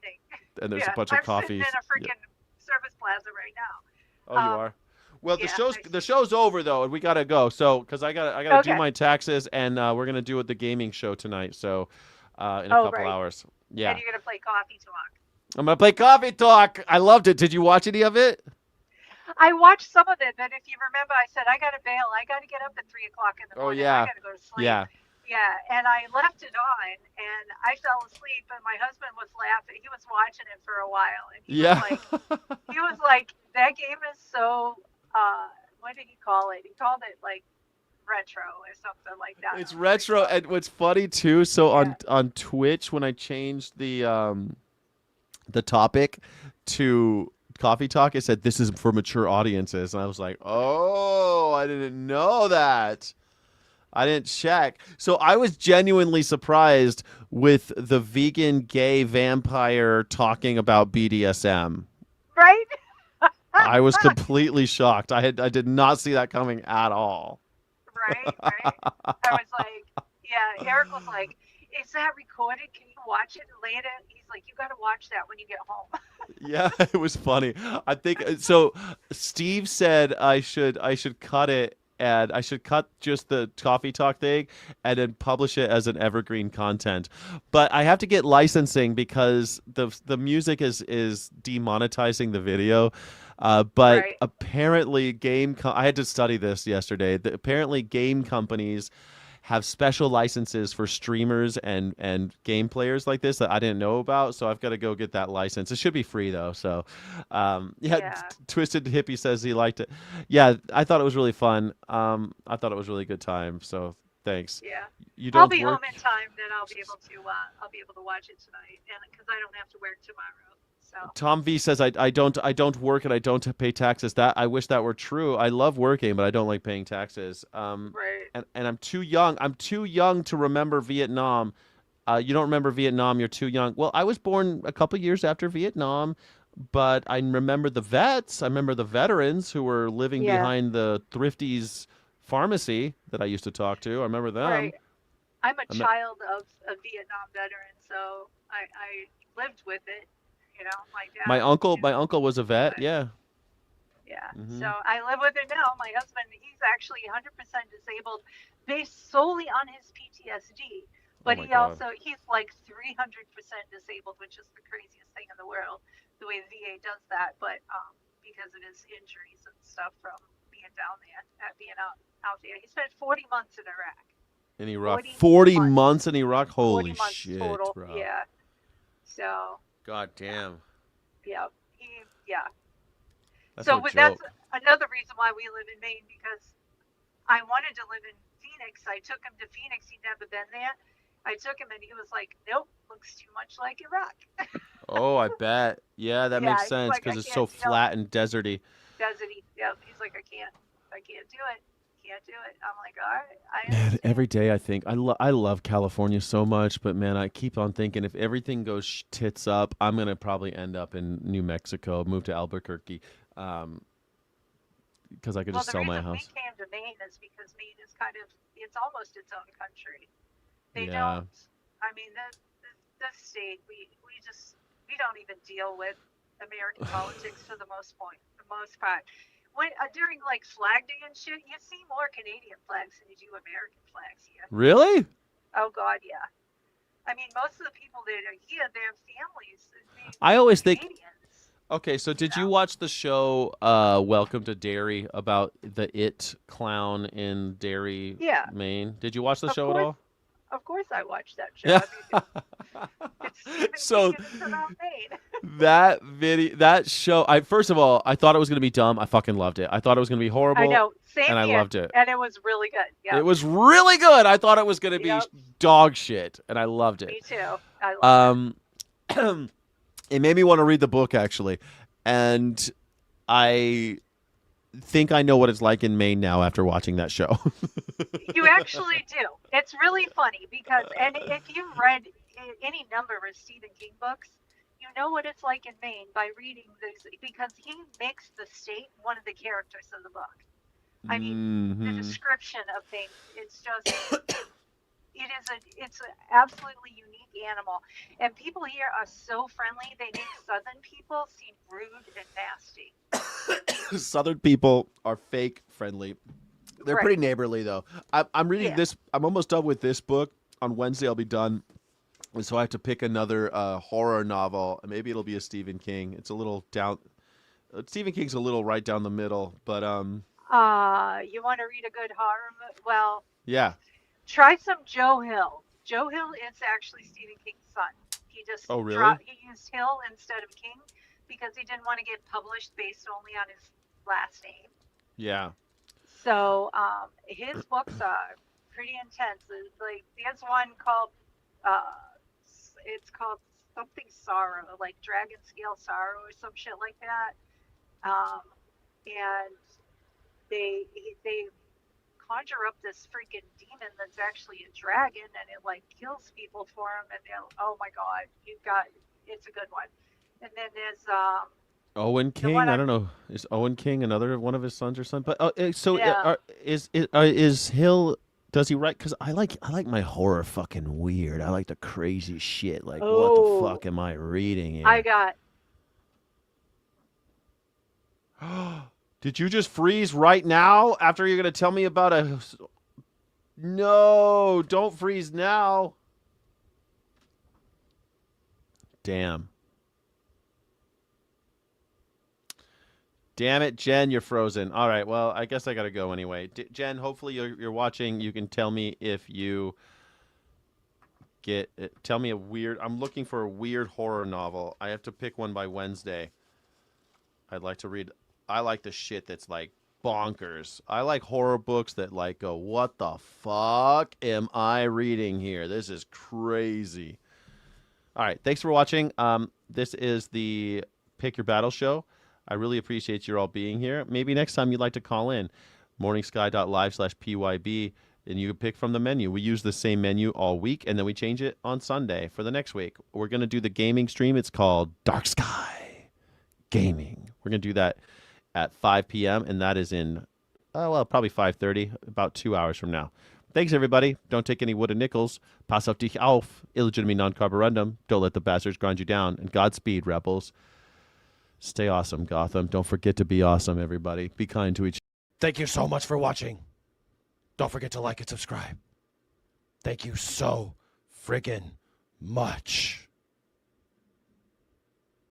[SPEAKER 1] a bunch of coffees.
[SPEAKER 3] I'm sitting in a freaking service plaza right now.
[SPEAKER 1] Oh, you are. Well, the show's over though, and we gotta go. So, because I gotta do my taxes, and we're gonna do the gaming show tonight. So, in a couple hours. Yeah.
[SPEAKER 3] And you're gonna play Coffee Talk.
[SPEAKER 1] I'm gonna play Coffee Talk. I loved it. Did you watch any of it?
[SPEAKER 3] I watched some of it, but if you remember, I said I gotta bail. I gotta get up at 3 o'clock in the morning.
[SPEAKER 1] Oh yeah.
[SPEAKER 3] I gotta go to sleep.
[SPEAKER 1] Yeah.
[SPEAKER 3] Yeah, and I left it on, and I fell asleep, and my husband was laughing. He was watching it for a while, and he was like, that game is so, what did he call it? He called it, like, retro or something like that.
[SPEAKER 1] It's retro, and what's funny, too, so on Twitch, when I changed the topic to Coffee Talk, it said, this is for mature audiences, and I was like, oh, I didn't know that. I didn't check. So I was genuinely surprised with the vegan gay vampire talking about BDSM.
[SPEAKER 3] Right?
[SPEAKER 1] I was completely shocked. I did not see that coming at all.
[SPEAKER 3] Right. I was like, yeah, Eric was like, is that recorded? Can you watch it later? He's like, you got to watch that when you get home.
[SPEAKER 1] Yeah, it was funny. I think so. Steve said I should cut it. And I should cut just the Coffee Talk thing and then publish it as an evergreen content. But I have to get licensing because the music is demonetizing the video. But apparently I had to study this yesterday. Apparently game companies have special licenses for streamers and game players like this that I didn't know about. So I've got to go get that license. It should be free though. So, Twisted Hippie says he liked it. Yeah, I thought it was really fun. I thought it was a really good time. So thanks.
[SPEAKER 3] Yeah.
[SPEAKER 1] I'll
[SPEAKER 3] be home in time. Then I'll be able to watch it tonight, and because I don't have to work tomorrow. So.
[SPEAKER 1] Tom V says I don't work and I don't pay taxes. That I wish that were true. I love working, but I don't like paying taxes.
[SPEAKER 3] Right.
[SPEAKER 1] And I'm too young. I'm too young to remember Vietnam. You don't remember Vietnam. You're too young. Well, I was born a couple years after Vietnam, but I remember the vets. I remember the veterans who were living behind the Thrifty's pharmacy that I used to talk to. I remember them.
[SPEAKER 3] Right. I'm a child of a Vietnam veteran, so I lived with it. You know, my dad.
[SPEAKER 1] My uncle was a vet. Yeah.
[SPEAKER 3] Yeah. Mm-hmm. So I live with it now. My husband, he's actually 100% disabled, based solely on his PTSD. But he's like 300% disabled, which is the craziest thing in the world. The way the VA does that, but because of his injuries and stuff from being down there, being out there, he spent 40 months in Iraq.
[SPEAKER 1] In Iraq, 40 months in Iraq. Holy shit,
[SPEAKER 3] total.
[SPEAKER 1] Bro.
[SPEAKER 3] Yeah. So.
[SPEAKER 1] God damn.
[SPEAKER 3] Yeah.
[SPEAKER 1] That's
[SPEAKER 3] that's another reason why we live in Maine, because I wanted to live in Phoenix. I took him to Phoenix. He'd never been there. I took him and he was like, nope, looks too much like Iraq.
[SPEAKER 1] Oh, I bet. Yeah, that makes sense because it's so flat and deserty.
[SPEAKER 3] Deserty. Yeah. He's like, I can't do it. Can't do it. I'm like, all right.
[SPEAKER 1] Man, every day I think I love California so much, but man, I keep on thinking if everything goes tits up, I'm gonna probably end up in New Mexico, move to Albuquerque, because I could just sell my house.
[SPEAKER 3] The reason we came to Maine is because Maine is it's almost its own country. They don't. I mean, this state, we don't even deal with American politics for the most part. When during like Flag Day and shit, you see more Canadian flags than you do American flags here.
[SPEAKER 1] Really?
[SPEAKER 3] Oh God, yeah. I mean, most of the people that are here, their families.
[SPEAKER 1] I always think Okay, so did you watch the show Welcome to Derry about the It clown in Derry,
[SPEAKER 3] Yeah,
[SPEAKER 1] Maine? Did you watch the
[SPEAKER 3] of
[SPEAKER 1] show at
[SPEAKER 3] course.
[SPEAKER 1] all?
[SPEAKER 3] Of course, I watched that show.
[SPEAKER 1] Yeah.
[SPEAKER 3] I mean, it's Stephen King
[SPEAKER 1] So
[SPEAKER 3] and it's about Maine.
[SPEAKER 1] that show, first of all, I thought it was going to be dumb. I fucking loved it. I thought it was going to be
[SPEAKER 3] I
[SPEAKER 1] horrible,
[SPEAKER 3] know. Same
[SPEAKER 1] and I
[SPEAKER 3] here.
[SPEAKER 1] loved it.
[SPEAKER 3] And it was really good.
[SPEAKER 1] It
[SPEAKER 3] Yep.
[SPEAKER 1] was really good. I thought it was going to be
[SPEAKER 3] Yep.
[SPEAKER 1] dog shit, and I loved it.
[SPEAKER 3] Me too. I love
[SPEAKER 1] it. It made me want to read the book, actually, and I think I know what it's like in Maine now after watching that show.
[SPEAKER 3] You actually do. It's really funny because, and if you've read any number of Stephen King books, you know what it's like in Maine by reading this because he makes the state one of the characters of the book. I mean, the description of things, it's just, it's an absolutely unique animal. And people here are so friendly, they make Southern people seem rude and nasty.
[SPEAKER 1] Southern people are fake friendly. They're
[SPEAKER 3] Right.
[SPEAKER 1] pretty neighborly, though. I'm reading this. I'm almost done with this book. On Wednesday, I'll be done. And so I have to pick another horror novel. Maybe it'll be a Stephen King. It's a little down. Stephen King's a little right down the middle, but
[SPEAKER 3] You want to read a good horror movie? Well,
[SPEAKER 1] yeah.
[SPEAKER 3] try some Joe Hill. Joe Hill is actually Stephen King's son. He just he used Hill instead of King because he didn't want to get published based only on his last name.
[SPEAKER 1] Yeah.
[SPEAKER 3] So his books are pretty intense. It's like there's one called it's called something Sorrow, like Dragon Scale Sorrow or some shit like that. And they conjure up this freaking demon that's actually a dragon, and it like kills people for him. And they're, oh my god, it's a good one. And then there's
[SPEAKER 1] Owen King. I don't know. Is Owen King another one of his sons or something? But is Hill? Does he write? Because I like my horror fucking weird. I like the crazy shit. Like, what the fuck am I reading here?
[SPEAKER 3] I got.
[SPEAKER 1] Did you just freeze right now after you're gonna tell me about a? No, don't freeze now. Damn. Damn it, Jen, you're frozen. All right, well, I guess I got to go anyway. Jen, hopefully you're watching. You can tell me if you tell me a weird, I'm looking for a weird horror novel. I have to pick one by Wednesday. I'd like to read, I like the shit that's like bonkers. I like horror books that like go, what the fuck am I reading here? This is crazy. All right, thanks for watching. This is the Pick Your Battle show. I really appreciate you all being here. Maybe next time you'd like to call in, morningsky.live/PYB, and you can pick from the menu. We use the same menu all week, and then we change it on Sunday for the next week. We're going to do the gaming stream. It's called Dark Sky Gaming. We're going to do that at 5 p.m., and that is in, probably 5:30, about 2 hours from now. Thanks, everybody. Don't take any wooden nickels. Pass auf dich auf. Illegitimate non-carborundum. Don't let the bastards grind you down. And Godspeed, rebels. Stay awesome, Gotham. Don't forget to be awesome, everybody. Be kind to each other.
[SPEAKER 4] Thank you so much for watching. Don't forget to like and subscribe. Thank you so friggin' much.